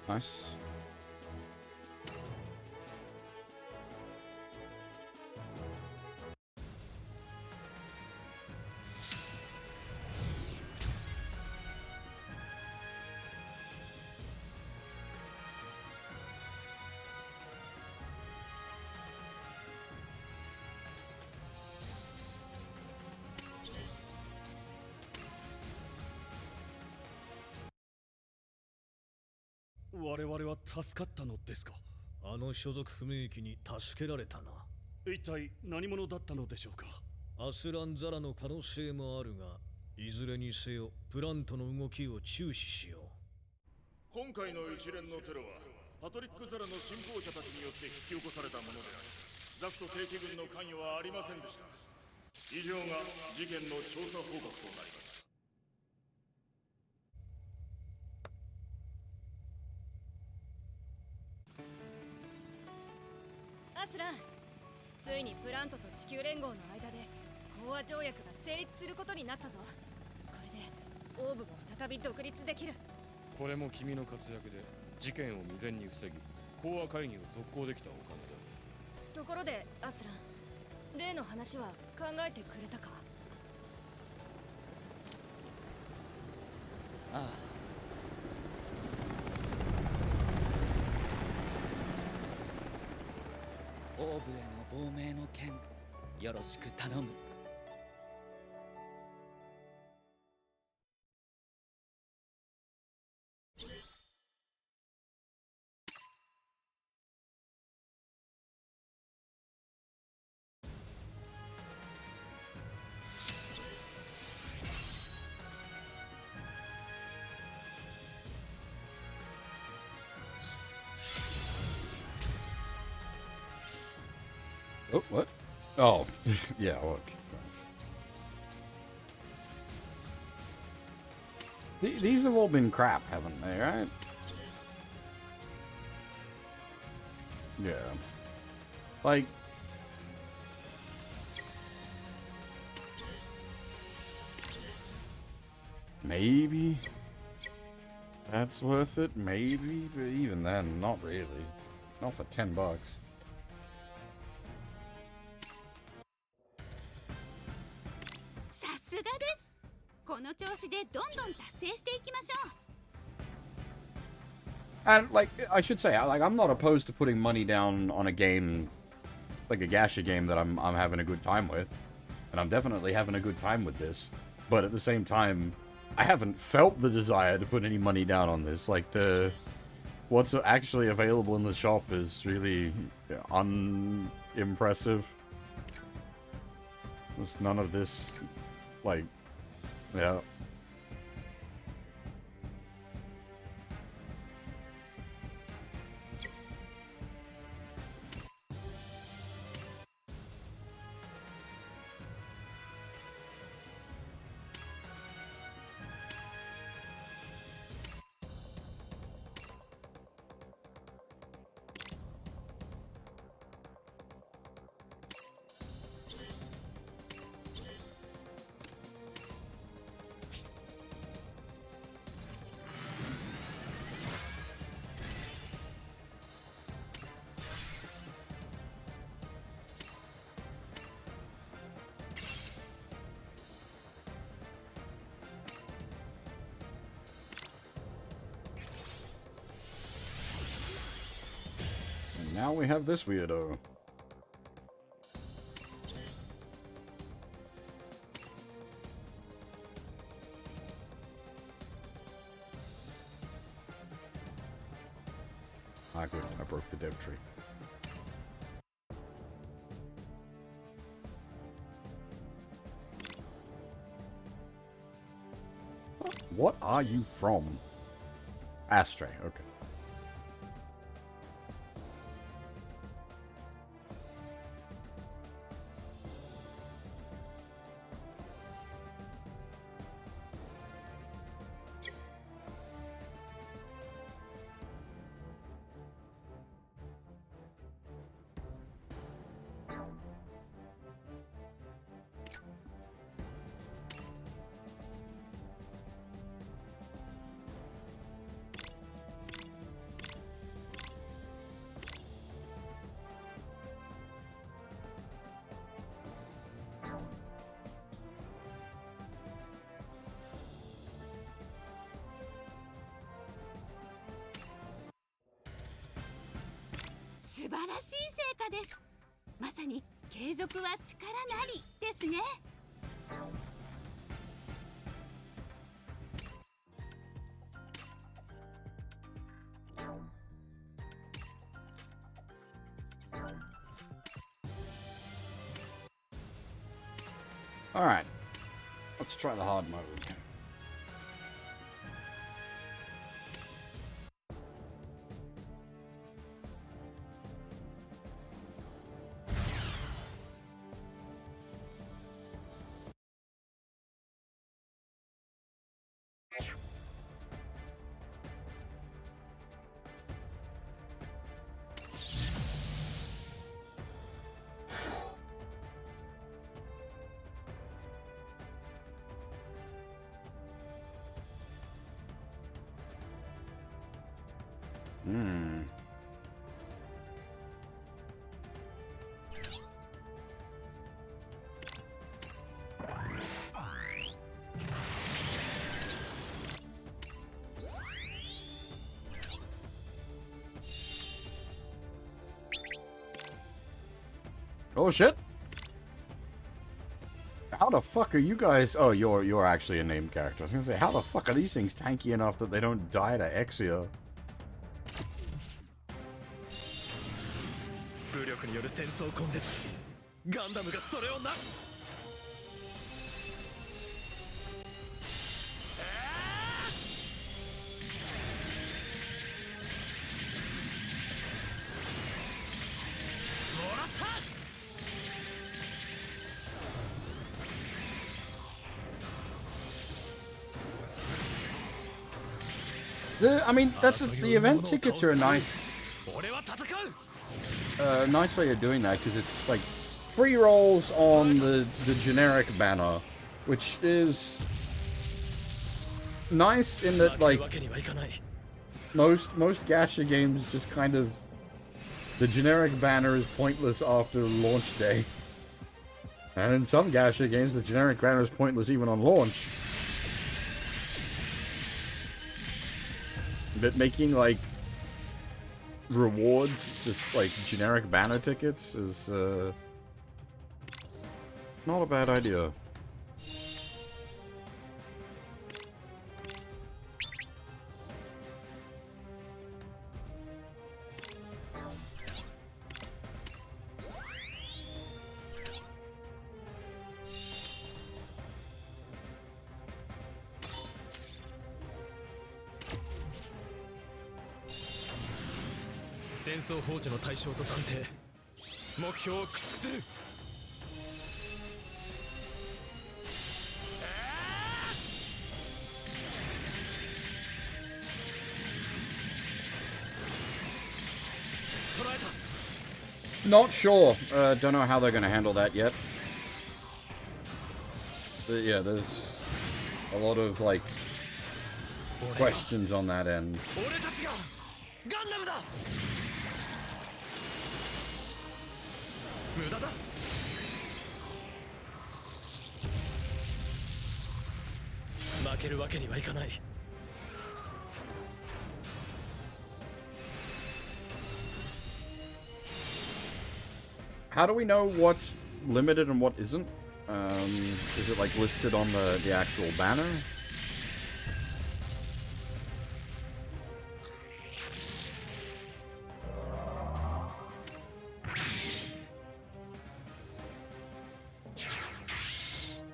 Nice. 我々は助かったのですか？あの所属不明機に助けられたな。一体何者だったのでしょうか？アスランザラの可能性もあるが、いずれにせよプラントの動きを注視しよう。今回の一連のテロはパトリック・ザラの信奉者たちによって引き起こされたものであり、ザクト正規軍の関与はありませんでした。以上が事件の調査報告となります。アスラン、ついにプラントと地球連合の間で講和条約が成立することになったぞ。これでオーブも再び独立できる。これも君の活躍で事件を未然に防ぎ、講和会議を続行できたおかげだ。ところでアスラン、例の話は考えてくれたか？ああ、オーブへの亡命の件、よろしく頼む。Oh, what? Oh, yeah, look. These have all been crap, haven't they, right? Yeah. Like... maybe... that's worth it, maybe? But even then, not really. Not for $10. さすがです。この調子でどんどん達成していきましょう。 And, like, I should say, like, I'm not opposed to putting money down on a game, like a gacha game that I'm having a good time with. And I'm definitely having a good time with this. But at the same time, I haven't felt the desire to put any money down on this. Like, what's actually available in the shop is really unimpressive. There's none of this, like, yeah. Now we have this weirdo. Ah, good. I broke the dev tree. What are you from? Astray, okay.素晴らしい成果です。まさに継続は力なりですね。Alright. Let's try the hard mode. Oh shit! How the fuck are you guys? Oh, you're actually a named character. I was gonna say, how the fuck are these things tanky enough that they don't die to Exia? 武力による戦争根絶ガンダムがそれをなす I mean, the event tickets are a nice way of doing that, because it's like free rolls on the generic banner, which is nice in that, like, most gacha games just kind of, the generic banner is pointless after launch day, and in some gacha games the generic banner is pointless even on launch. But making, like, rewards just, like, generic banner tickets is, not a bad idea. Not sure. Don't know how they're going to handle that yet. But yeah, there's a lot of, like, questions on that end. How do we know what's limited and what isn't? Is it, like, listed on the actual banner?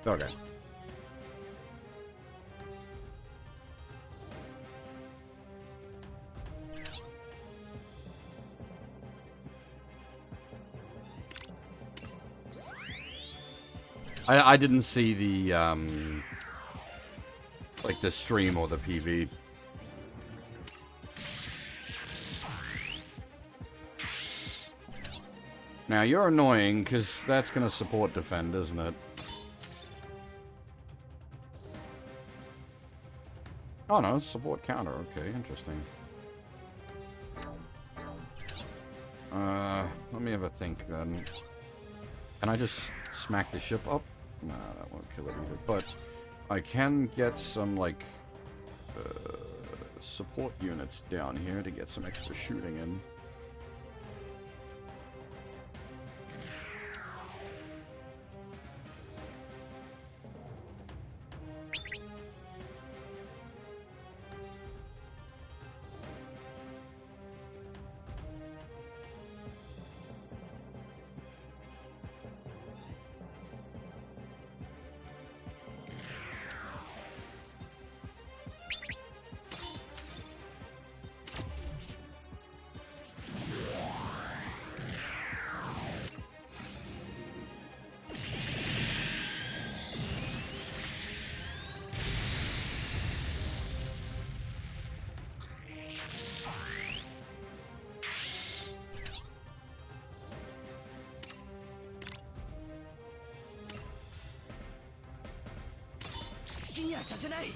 Okay. I didn't see the, like, the stream or the PV. Now, you're annoying, because that's going to support defend, isn't it? Oh, no, support counter. Okay, interesting. Let me have a think, then. Can I just smack the ship up? Nah, that won't kill it either. But I can get some, like, support units down here to get some extra shooting in. はさせない。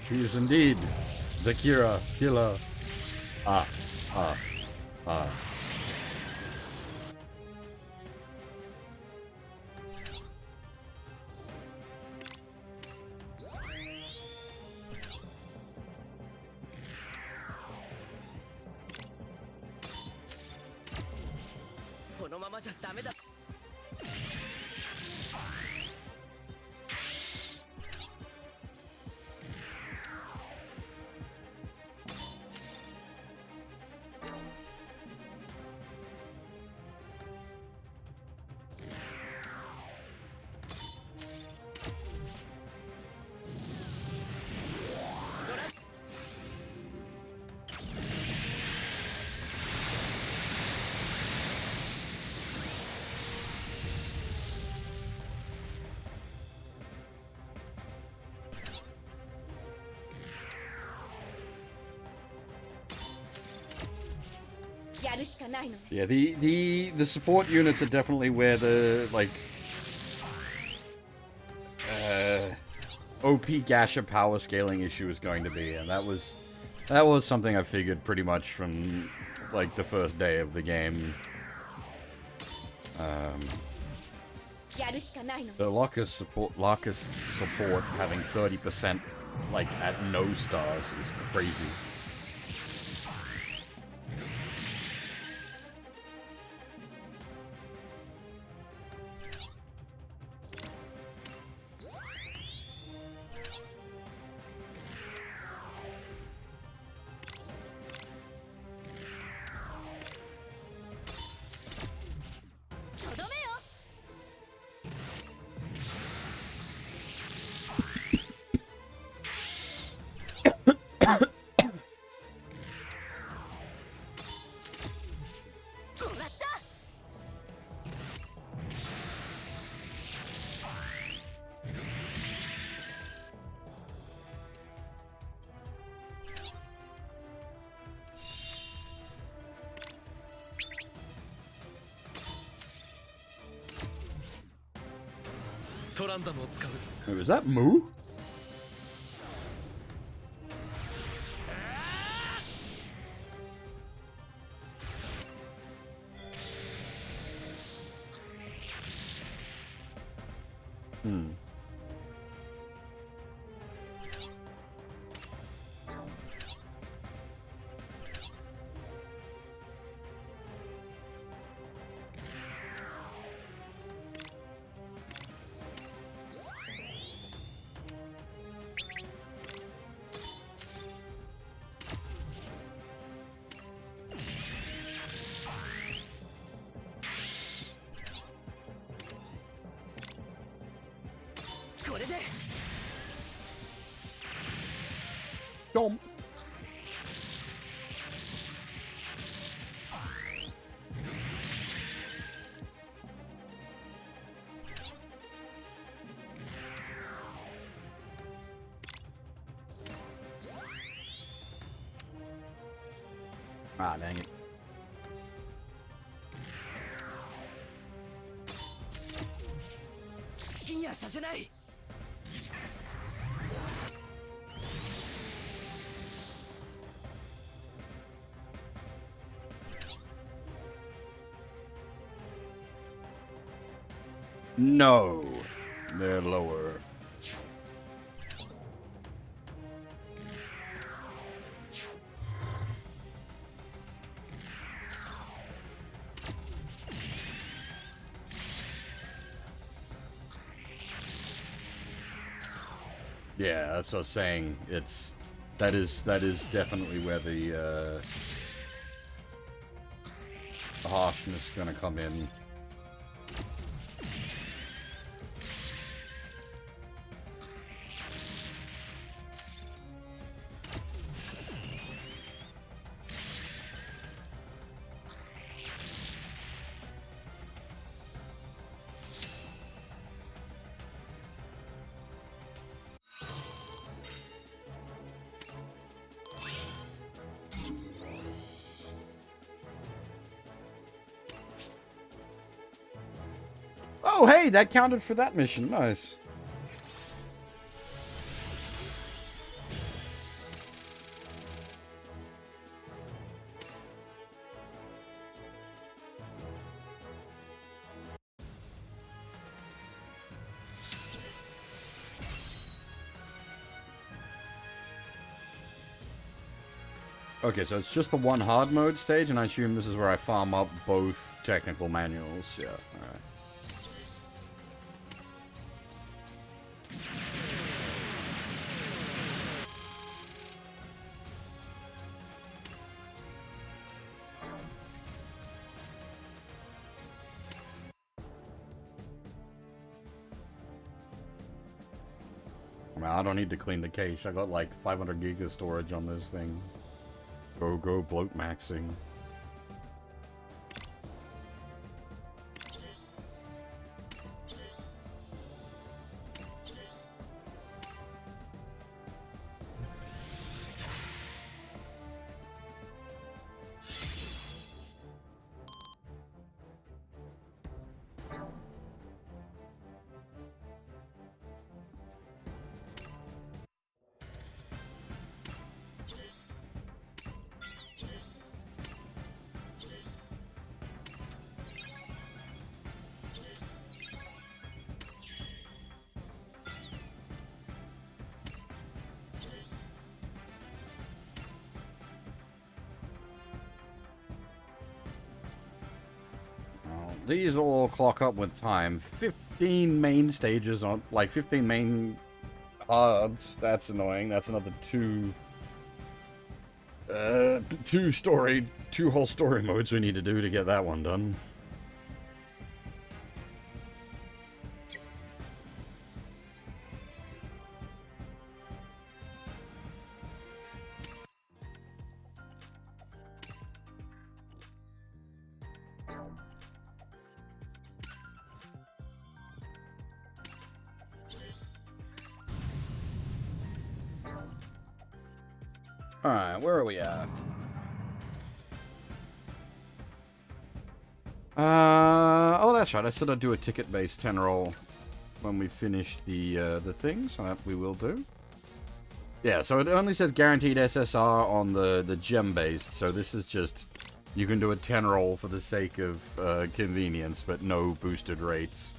She is indeed the Kira killer. Ah. このままじゃダメだ。Yeah, the support units are definitely where the like OP Gasha power scaling issue is going to be, and that was something I figured pretty much from like the first day of the game. The Locus support having 30% like at no stars is crazy. Wait, was that Moo? Stomp. Ah, dang it. No. They're lower. Yeah, that's what I was saying. That is definitely where the harshness is gonna come in. Oh, hey, that counted for that mission. Nice. Okay, so it's just the one hard mode stage, and I assume this is where I farm up both technical manuals. Yeah, alright. I don't need to clean the cache. I got like 500 gig of storage on this thing. Go bloat maxing. These will all clock up with time. 15 main stages on, like 15 main odds. That's annoying. That's another two whole story modes we need to do to get that one done. Alright, where are we at? Oh, that's right. I said I'd do a ticket-based 10 roll when we finish the thing, so that we will do. Yeah, so it only says guaranteed SSR on the gem-based, so this is just, you can do a 10 roll for the sake of convenience, but no boosted rates.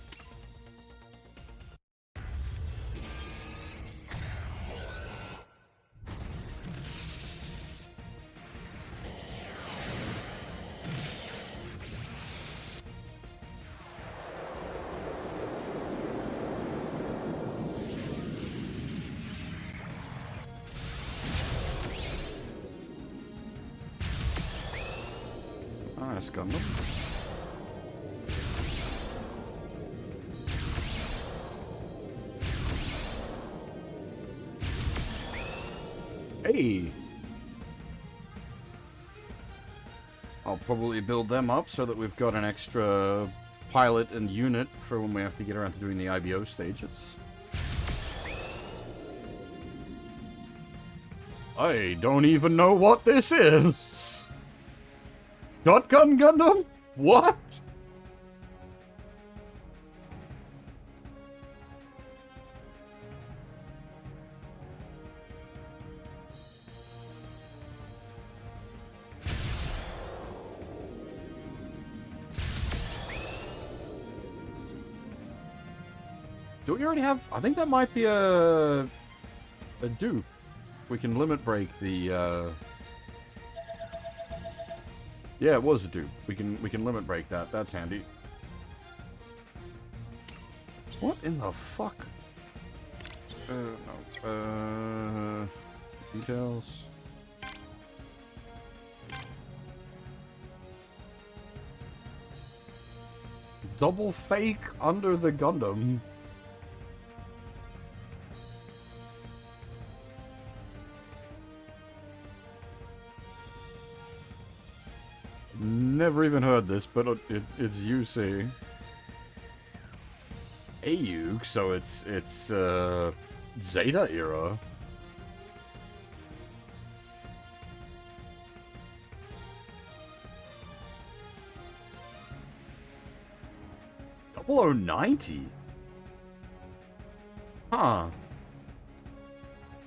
Nice Gundam. Hey! I'll probably build them up so that we've got an extra pilot and unit for when we have to get around to doing the IBO stages. I don't even know what this is! Shotgun Gundam? What? Do we already have... I think that might be a dupe. We can limit break the, Yeah, it was a dupe. We can limit break that. That's handy. What in the fuck? No. Details. Double fake under the Gundam. Never even heard this, but it's UC. Ayuk, so it's Zeta era. Double 090? Huh.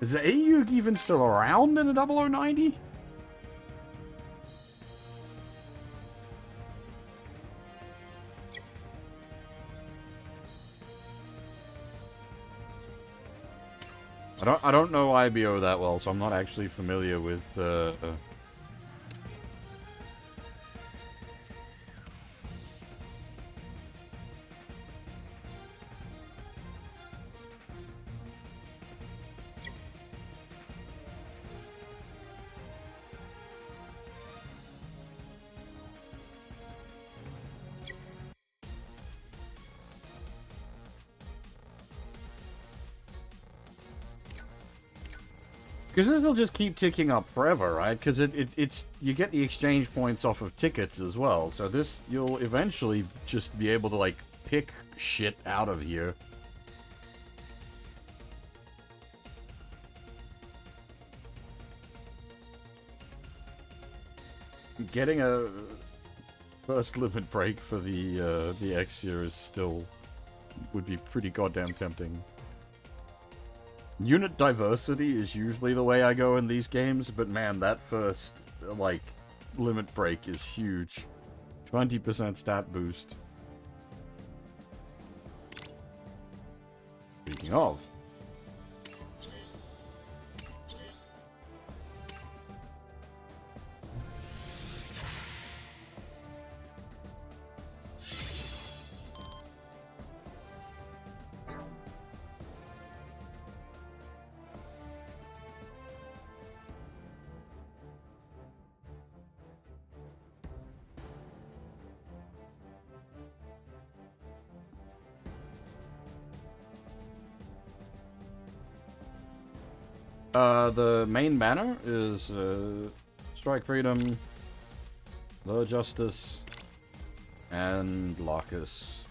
Is Ayuk even still around in a 0090? I don't know IBO that well, so I'm not actually familiar with because this will just keep ticking up forever, right? Because it's you get the exchange points off of tickets as well. So this, you'll eventually just be able to, like, pick shit out of here. Getting a first limit break for the X here is still would be pretty goddamn tempting. Unit diversity is usually the way I go in these games, but man, that first, like, limit break is huge. 20% stat boost. Speaking of. The main banner is Strike Freedom, The Justice, and Locus.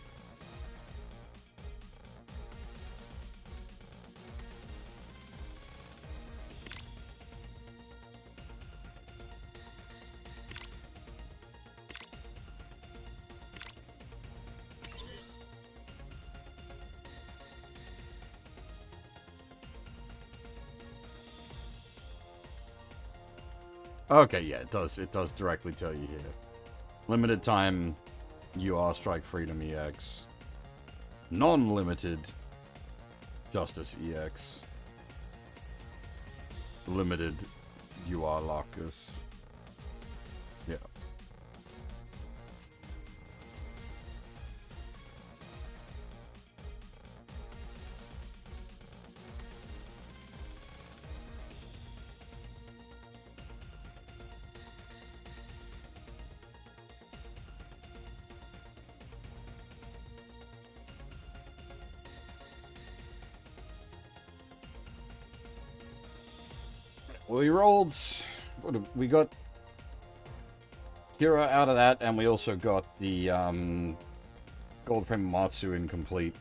Okay, yeah, it does directly tell you here. Limited time, UR Strike Freedom EX. Non-limited, Justice EX. Limited, UR Locus. Yeah. We rolled... We got Kira out of that, and we also got the Gold Frame Matsu incomplete.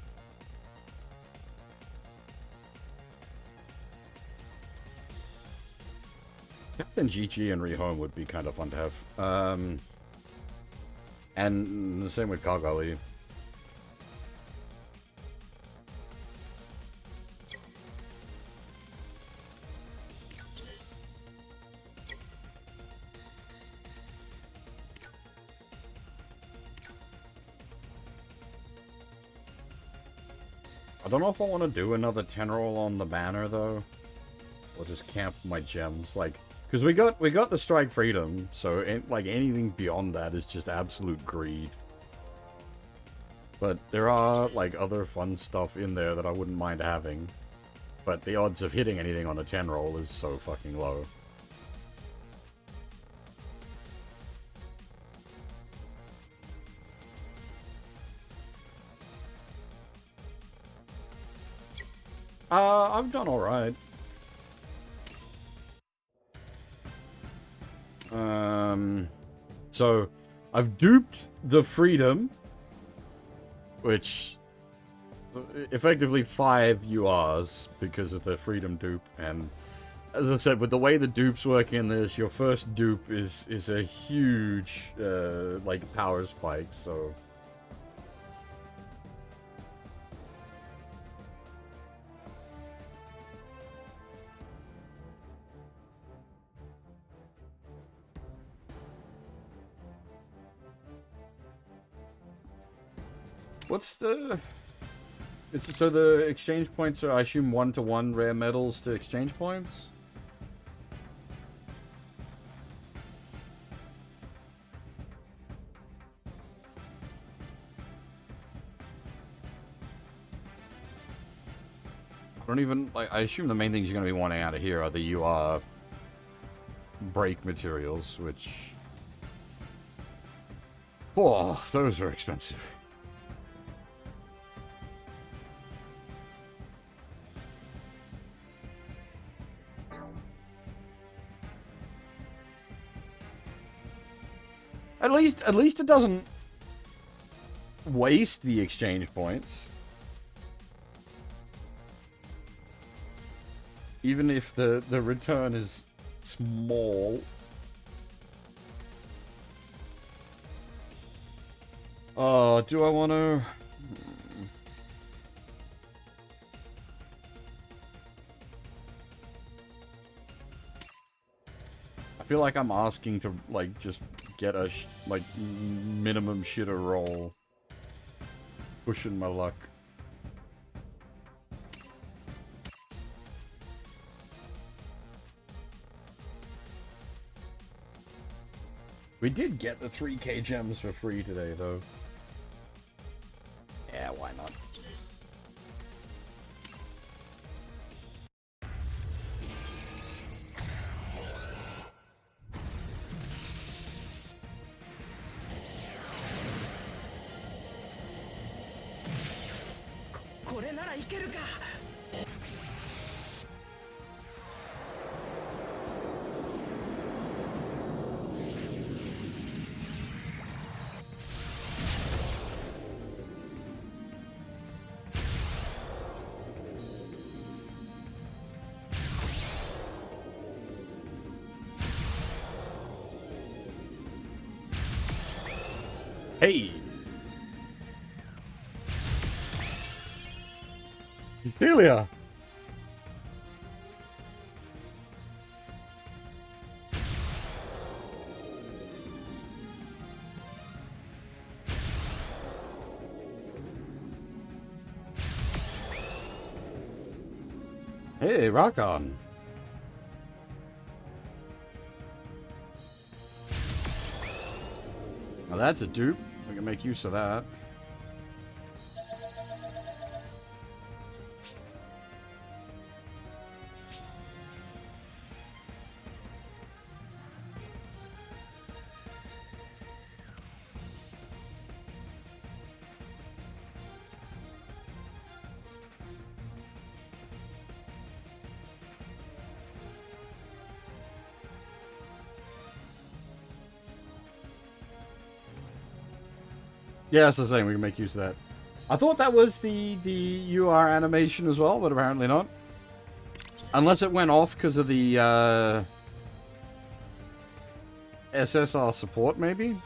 Captain GG and Rehome would be kind of fun to have. And the same with Kagali. I don't know if I want to do another 10 roll on the banner though, or just camp my gems. Like, because we got the strike freedom, so like anything beyond that is just absolute greed. But there are like other fun stuff in there that I wouldn't mind having. But the odds of hitting anything on a 10 roll is so fucking low. I've done alright. So, I've duped the freedom, which, effectively 5 URs because of the freedom dupe, and as I said, with the way the dupes work in this, your first dupe is a huge, like, power spike, so... What's the... So the exchange points are, I assume, 1-to-1 rare metals to exchange points? I don't even... Like, I assume the main things you're going to be wanting out of here are the UR break materials, which... Oh, those are expensive. At least it doesn't waste the exchange points. Even if the return is small. Oh, do I want to... I feel like I'm asking to, like, just get a, minimum shitter roll. Pushing my luck. We did get the 3k gems for free today, though. Yeah, why not? Hey! Cecilia! Hey, rock on! Now that's a dupe. We can make use of that. Yeah, that's the same. We can make use of that. I thought that was the UR animation as well, but apparently not. Unless it went off because of the SSR support, maybe?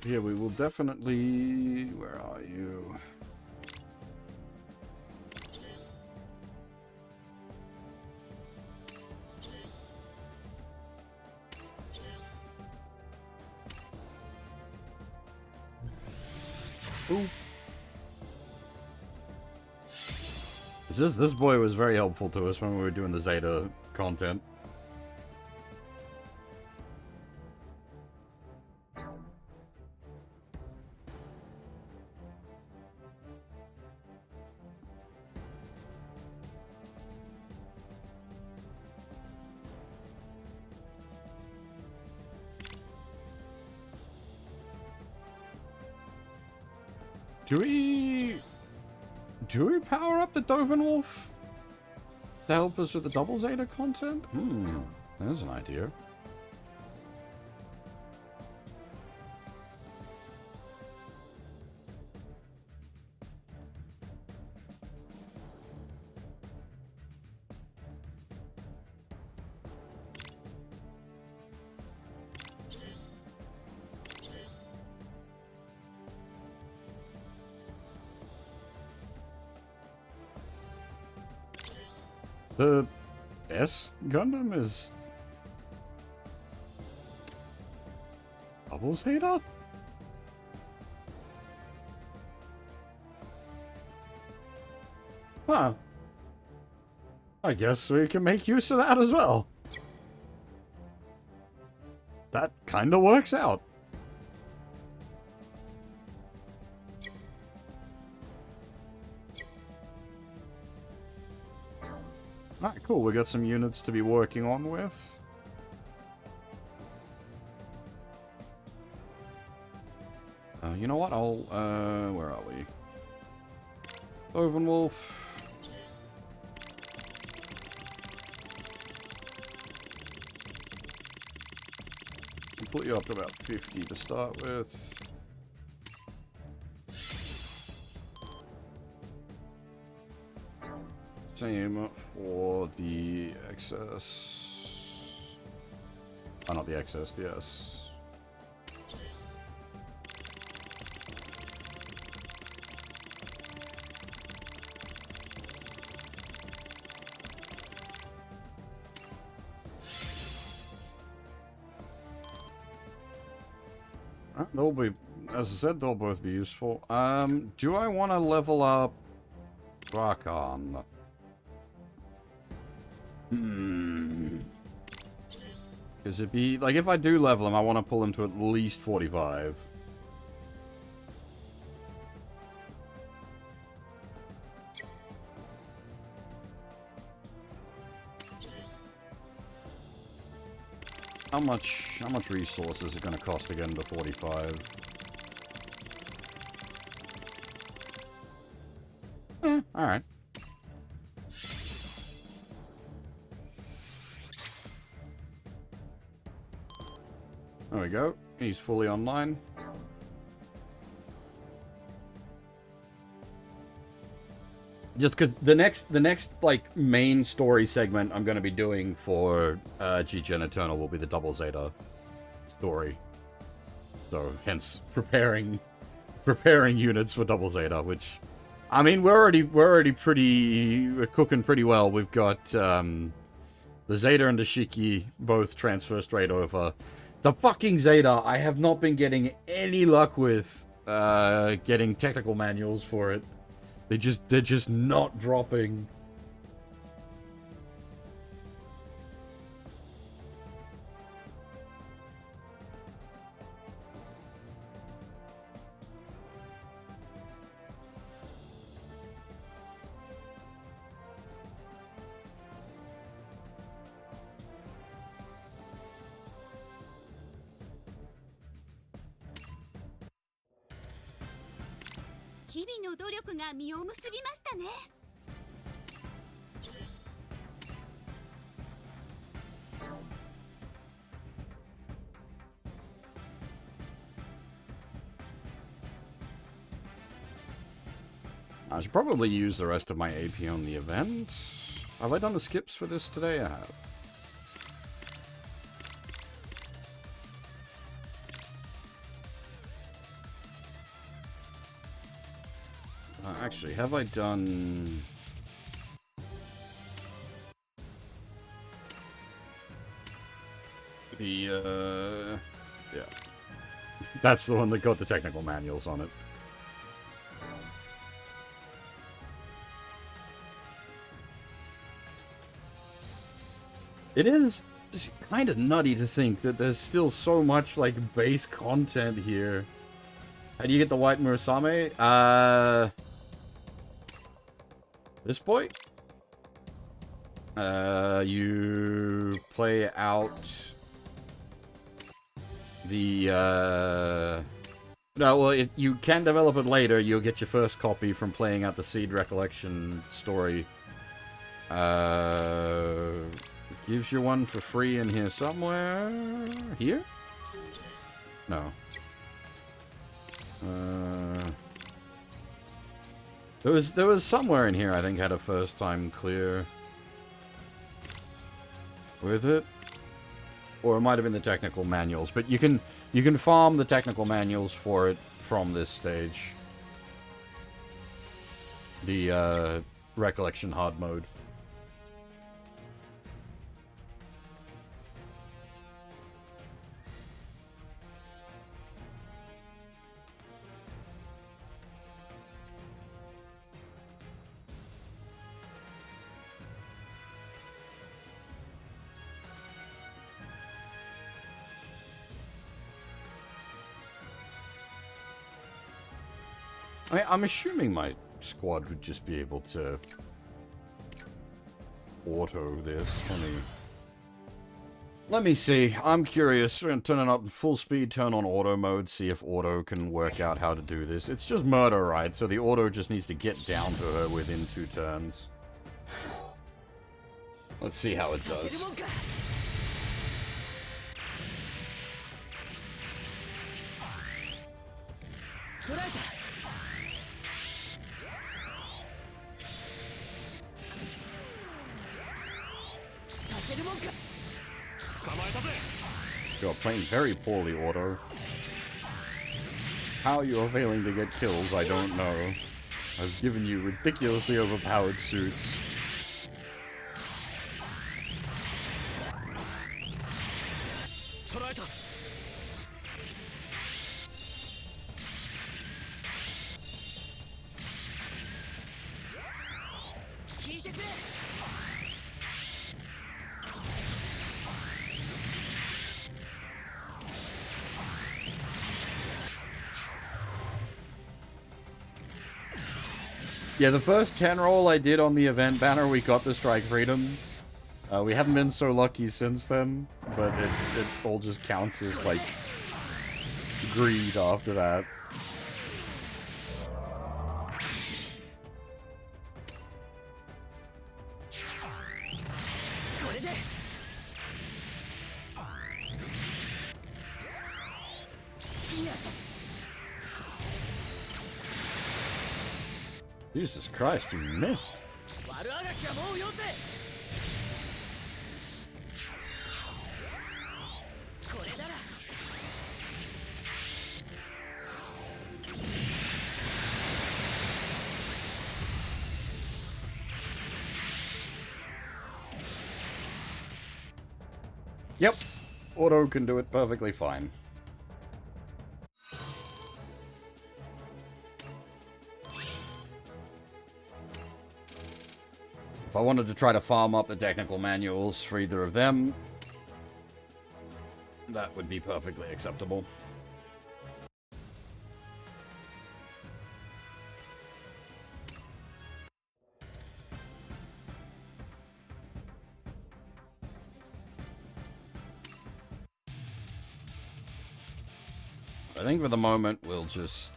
Yeah, we will definitely... Where are you? Ooh. This boy was very helpful to us when we were doing the Zeta content. Do we power up the Dovenwolf to help us with the double Zeta content? There's an idea. The S Gundam is double Zeta? Huh. I guess we can make use of that as well. That kinda works out. Alright, cool. We got some units to be working on with. You know what? I'll, where are we? Dovenwolf. I'll put you up to about 50 to start with. Same for the excess. Oh, not the excess, the S. They'll be, as I said, they'll both be useful. Do I want to level up Rakon? Because it'd be, like, if I do level him, I want to pull him to at least 45. How much resources are going to cost again to 45? Alright. There we go. He's fully online. Just because the next like main story segment I'm going to be doing for G-Gen Eternal will be the Double Zeta story. So hence preparing units for Double Zeta, which I mean we're cooking pretty well. We've got the Zeta and the Shiki both transfer straight over. The fucking Zeta, I have not been getting any luck with getting technical manuals for it. They're just not dropping.日々の努力が実を結びましたね。I should probably use the rest of my AP on the event. Have I done the skips for this today? I have. Actually, have I done... the, yeah. That's the one that got the technical manuals on it. It is kind of nutty to think that there's still so much, like, base content here. How do you get the white Murasame? This boy? You play out the, no, well, you can develop it later. You'll get your first copy from playing out the SEED Recollection story. Gives you one for free in here somewhere. Here? No. There was somewhere in here I think had a first time clear with it. Or it might have been the technical manuals, but you can farm the technical manuals for it from this stage. The Recollection hard mode. I'm assuming my squad would just be able to auto this. Let me see. I'm curious. We're going to turn it up full speed, turn on auto mode, see if auto can work out how to do this. It's just murder, right? So the auto just needs to get down to her within 2 turns. Let's see how it does. You're playing very poorly, Auto. How you are failing to get kills, I don't know. I've given you ridiculously overpowered suits. Yeah, the first 10 roll I did on the event banner, we got the Strike Freedom. We haven't been so lucky since then, but it all just counts as, like, greed after that. Jesus Christ, you missed. Yep, Auto can do it perfectly fine. If I wanted to try to farm up the technical manuals for either of them, that would be perfectly acceptable. I think for the moment we'll just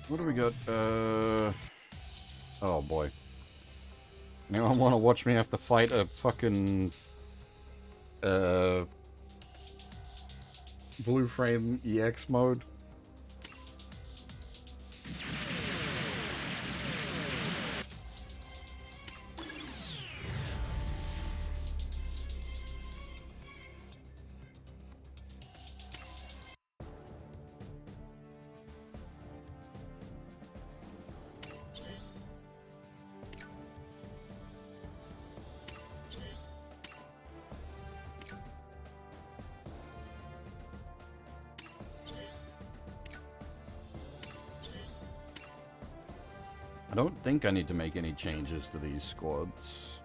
what do we got? Oh boy. Anyone want to watch me have to fight a fucking blue frame EX mode? I don't think I need to make any changes to these squads.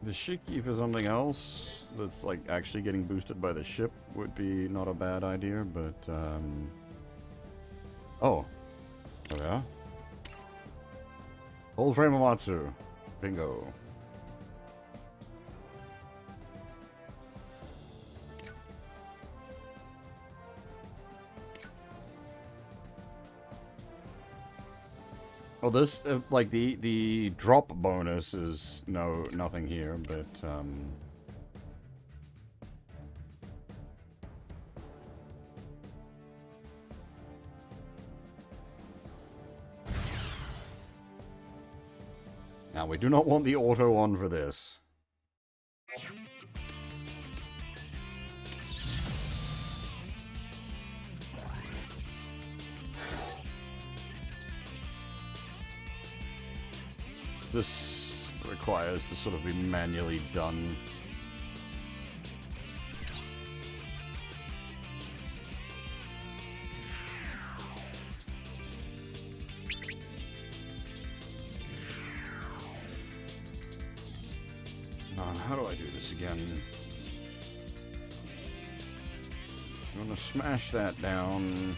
The Shiki for something else that's like actually getting boosted by the ship would be not a bad idea, but oh yeah. Old frame of Matsu. Bingo. Well, this like the drop bonus is nothing here, but now we do not want the auto on for this. This requires to sort of be manually done. How do I do this again? I'm gonna smash that down.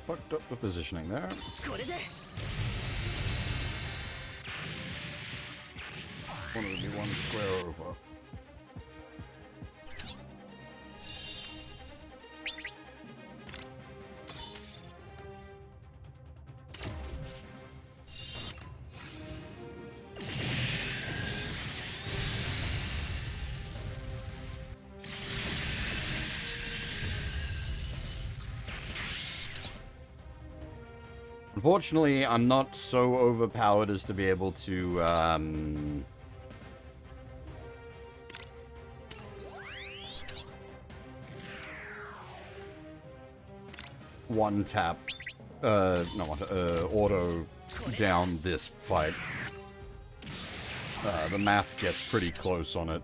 Fucked up the positioning there. Wanted to be one square over. Unfortunately, I'm not so overpowered as to be able to, one tap, auto down this fight. The math gets pretty close on it.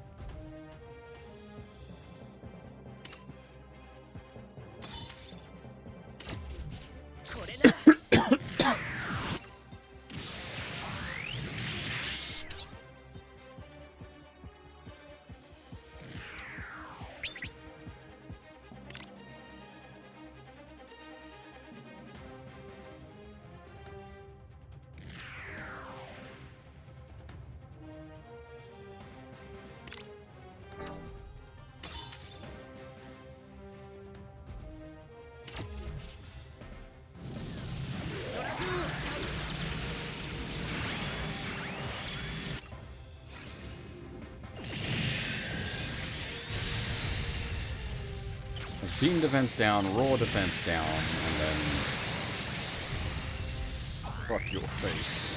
beam defense down, raw defense down, and then fuck your face.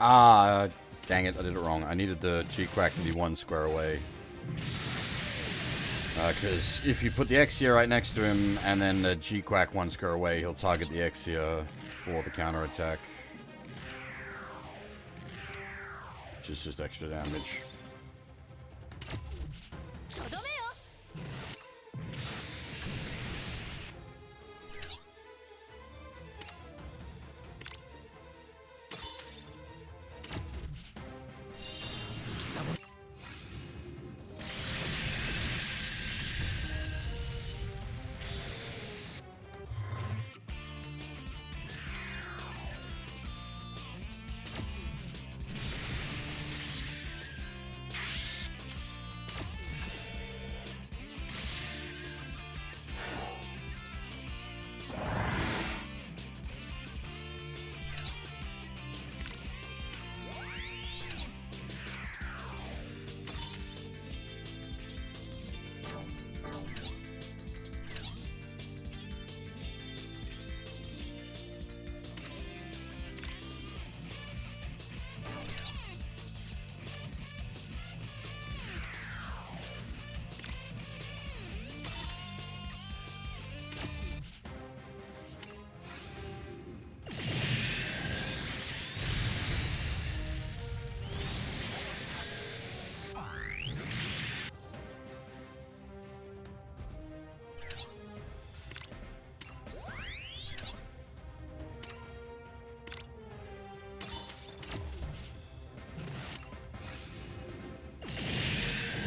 Ah, dang it, I did it wrong. I needed the G-Quack to be 1 square away. Because if you put the Exia right next to him, and then the G-Quack 1 square away, he'll target the Exia for the counterattack. Which is just extra damage.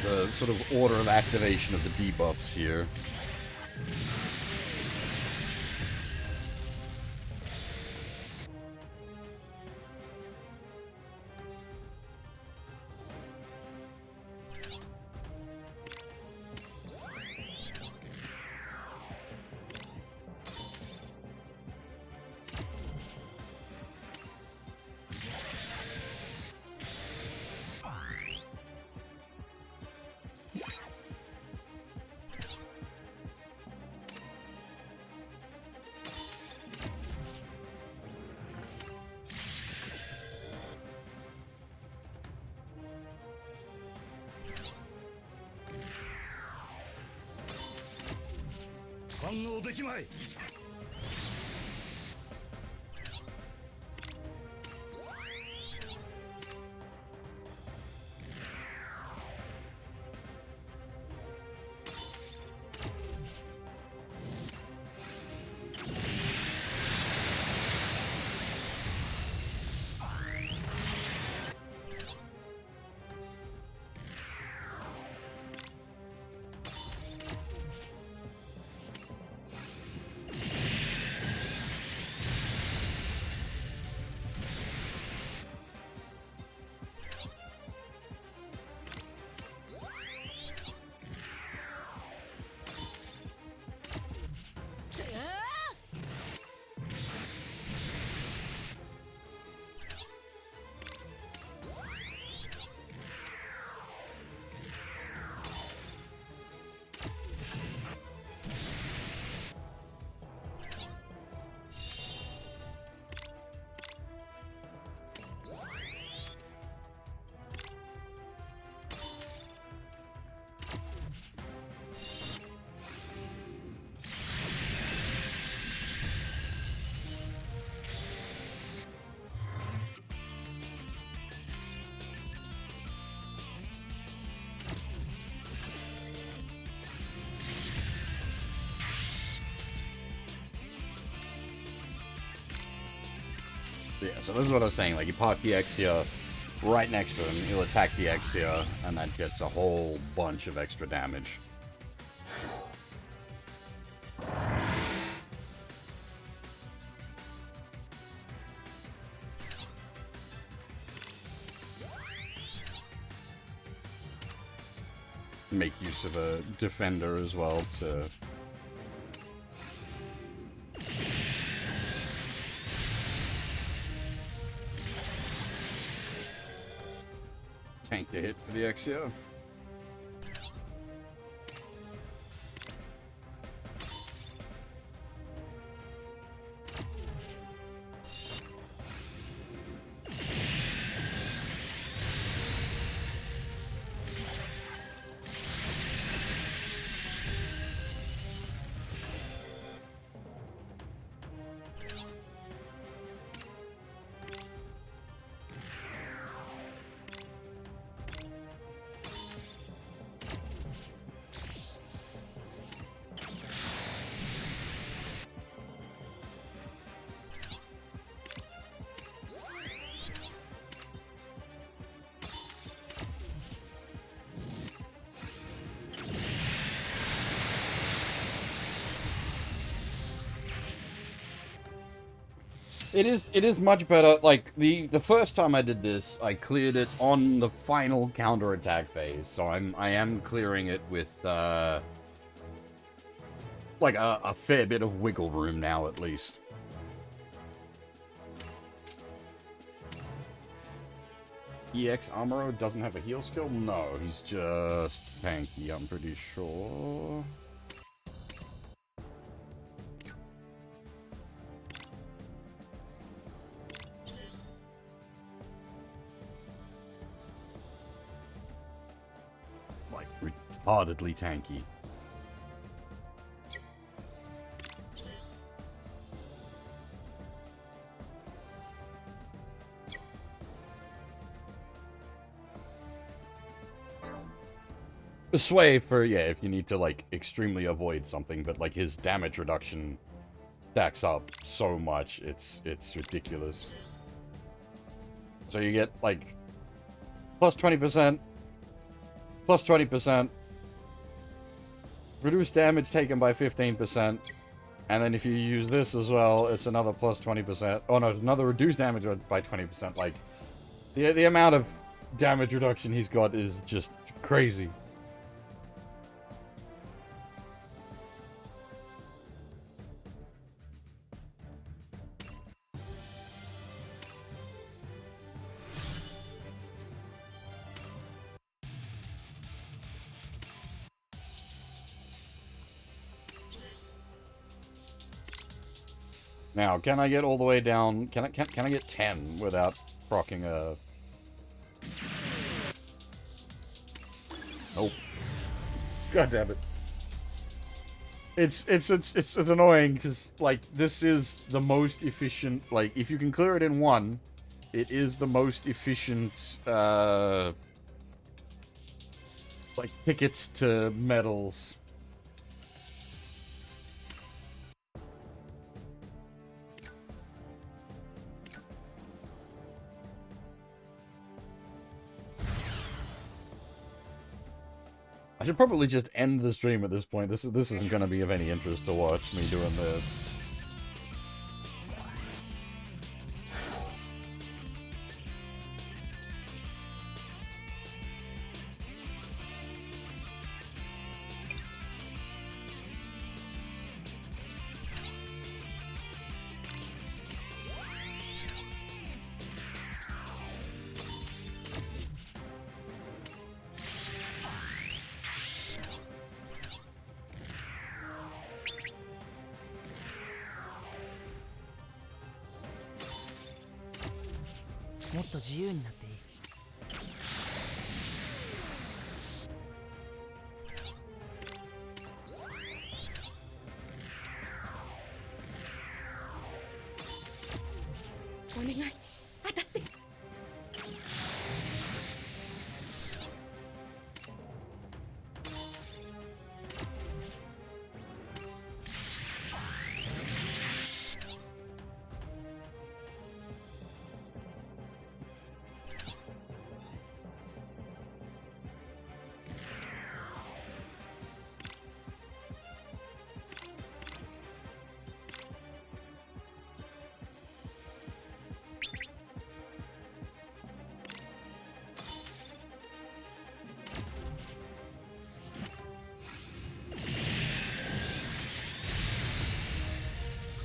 The sort of order of activation of the debuffs here. Yeah, so this is what I was saying. Like, you park the Exia right next to him, he'll attack the Exia, and that gets a whole bunch of extra damage. Make use of a defender as well to tank the hit for the Exia. It is much better. Like, the first time I did this, I cleared it on the final counterattack phase, so I am clearing it with like a fair bit of wiggle room now, at least. EX Amuro doesn't have a heal skill? No, he's just tanky, I'm pretty sure. Like, retardedly tanky. Sway for, yeah, if you need to, like, extremely avoid something, but, like, his damage reduction stacks up so much, it's ridiculous. So you get, like, plus 20%, plus 20%, reduced damage taken by 15%, and then if you use this as well, it's another plus 20%. Oh no, another reduced damage by 20%. Like, the amount of damage reduction he's got is just crazy. Now, can I get all the way down? Can I get 10 without proccing a? Nope. God damn it! It's annoying because, like, this is the most efficient. Like, if you can clear it in one, it is the most efficient. Like, tickets to medals. I should probably just end the stream at this point. This isn't going to be of any interest to watch me doing this.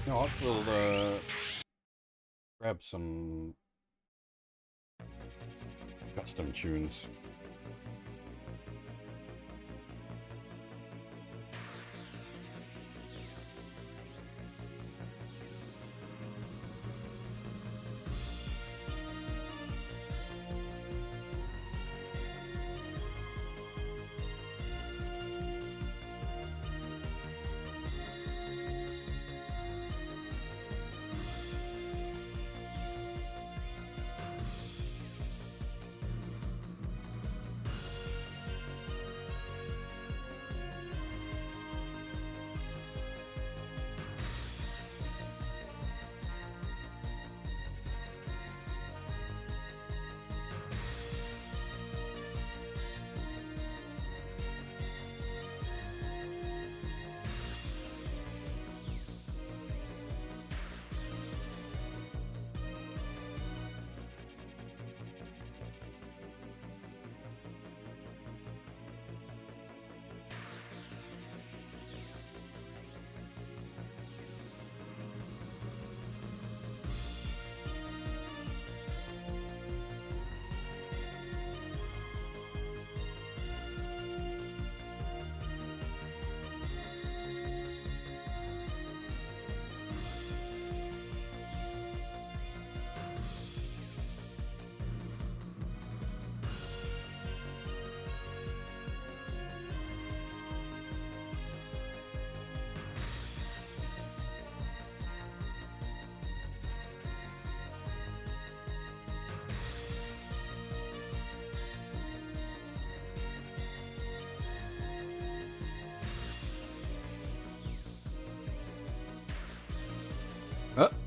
You know what, we'll grab some custom tunes.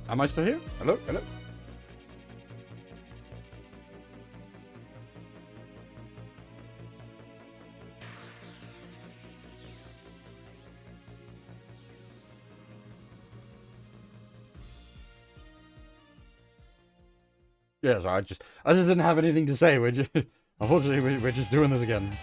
Am I still here? Hello? Hello? Yeah, so I just didn't have anything to say. We're just, unfortunately, we're just doing this again.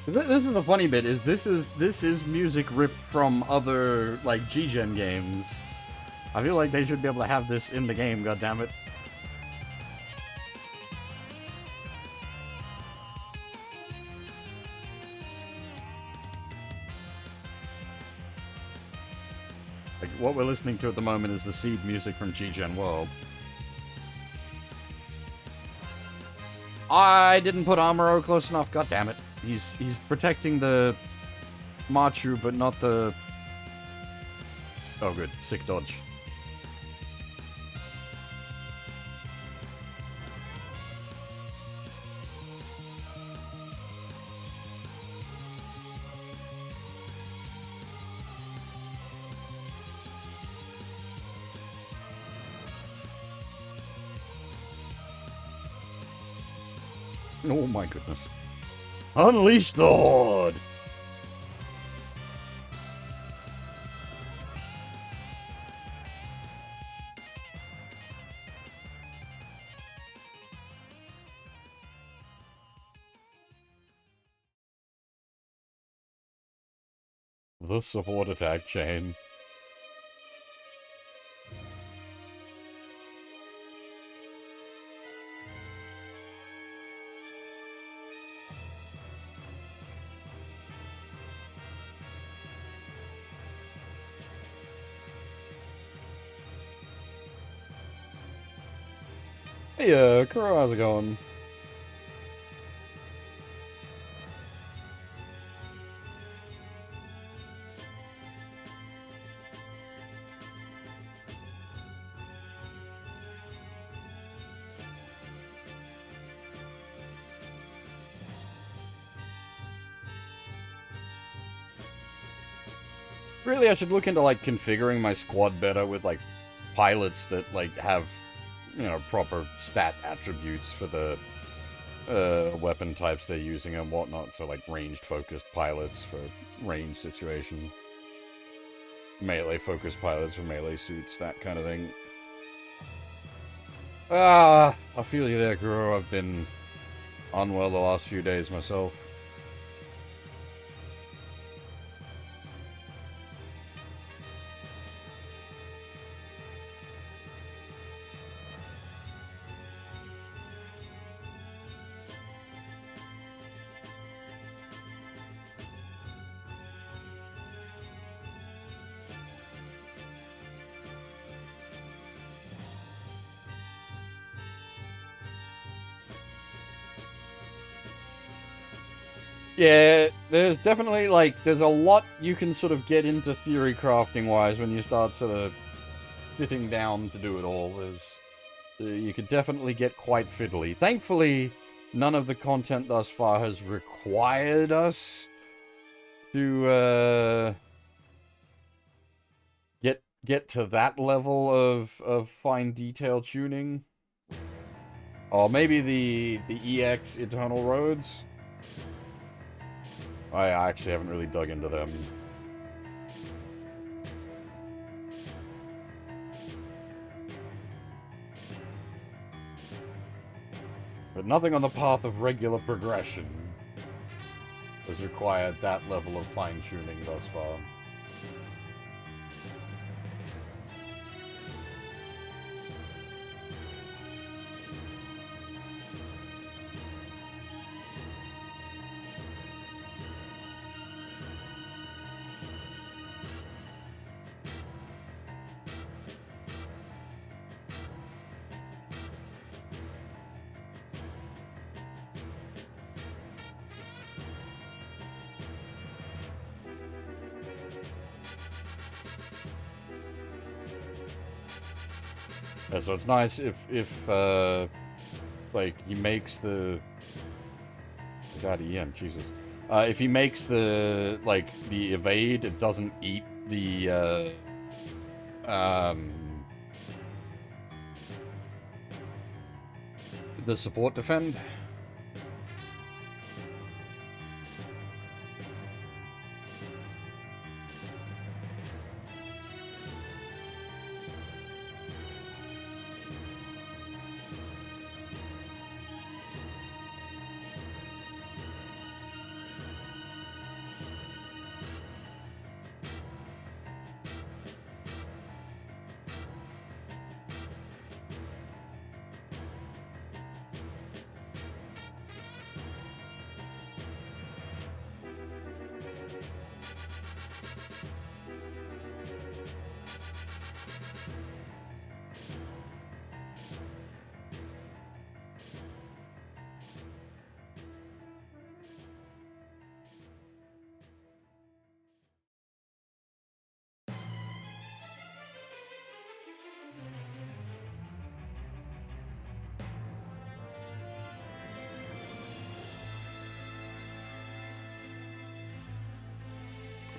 This is the funny bit, is this is music ripped from other, like, G-Gen games. I feel like they should be able to have this in the game, goddammit. Like, what we're listening to at the moment is the SEED music from G-Gen World. I didn't put Amuro close enough, goddammit. He's protecting the Machu, but not the... Oh good, sick dodge. Oh my goodness. Unleash the Horde! The support attack chain. Hey, Kuro, how's it going? Really, I should look into, like, configuring my squad better with, like, pilots that, like, have, you know, proper stat attributes for the weapon types they're using and whatnot. So, like, ranged-focused pilots for range situation. Melee-focused pilots for melee suits, that kind of thing. Ah, I feel you there, Guru. I've been unwell the last few days myself. Yeah, there's definitely, like, there's a lot you can sort of get into theory crafting-wise when you start sort of sitting down to do it all. You could definitely get quite fiddly. Thankfully, none of the content thus far has required us to, get to that level of fine detail tuning. Or maybe the EX Eternal Roads. I actually haven't really dug into them. But nothing on the path of regular progression has required that level of fine-tuning thus far. Yeah, so it's nice if like, he makes the... Is that Ian? Jesus. If he makes the, like, the evade, it doesn't eat the, the support defend.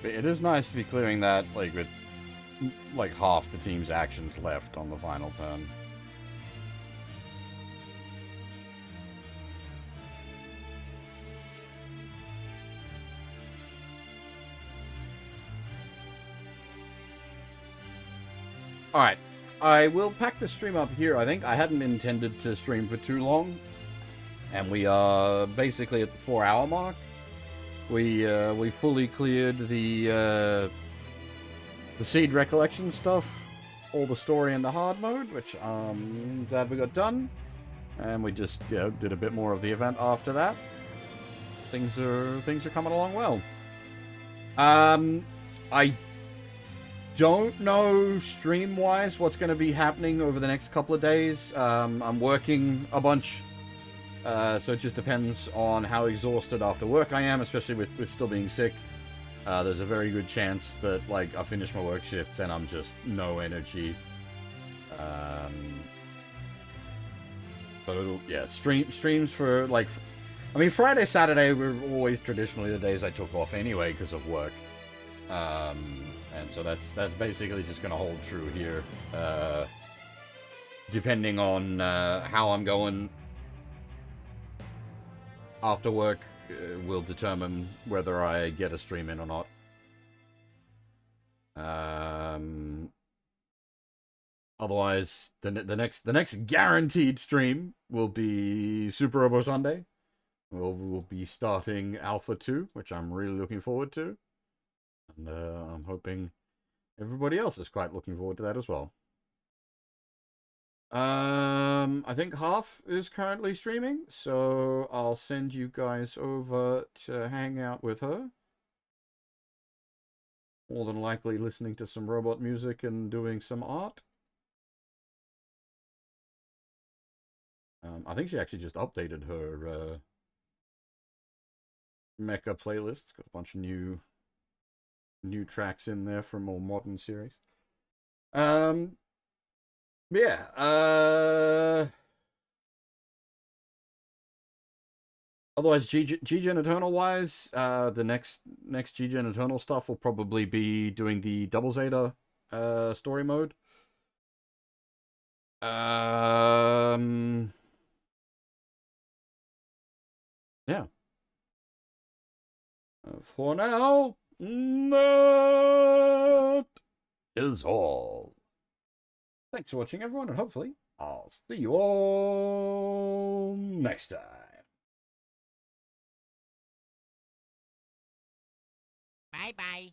It is nice to be clearing that, like, with, like, half the team's actions left on the final turn. Alright, I will pack the stream up here. I think I hadn't intended to stream for too long, and we are basically at the 4-hour mark. We fully cleared the SEED Recollection stuff, all the story in the hard mode, which I'm glad we got done. And we just, you know, did a bit more of the event after that. Things are coming along well. I don't know stream-wise what's going to be happening over the next couple of days. I'm working a bunch. So it just depends on how exhausted after work I am, especially with still being sick. There's a very good chance that, like, I finish my work shifts and I'm just no energy. So it'll, yeah, streams for, like, I mean, Friday, Saturday were always traditionally the days I took off anyway because of work. And so that's basically just gonna hold true here. Depending on how I'm going after work, will determine whether I get a stream in or not. Otherwise, the next guaranteed stream will be Super Robo Sunday. We'll be starting Alpha 2, which I'm really looking forward to. And I'm hoping everybody else is quite looking forward to that as well. I think Half is currently streaming, so I'll send you guys over to hang out with her. More than likely listening to some robot music and doing some art. I think she actually just updated her Mecha playlist. It's got a bunch of new tracks in there from more modern series. Yeah. Otherwise, G-Gen Eternal wise, the next G-Gen Eternal stuff will probably be doing the Double Zeta story mode. Yeah. For now, that is all. Thanks for watching, everyone, and hopefully I'll see you all next time. Bye-bye.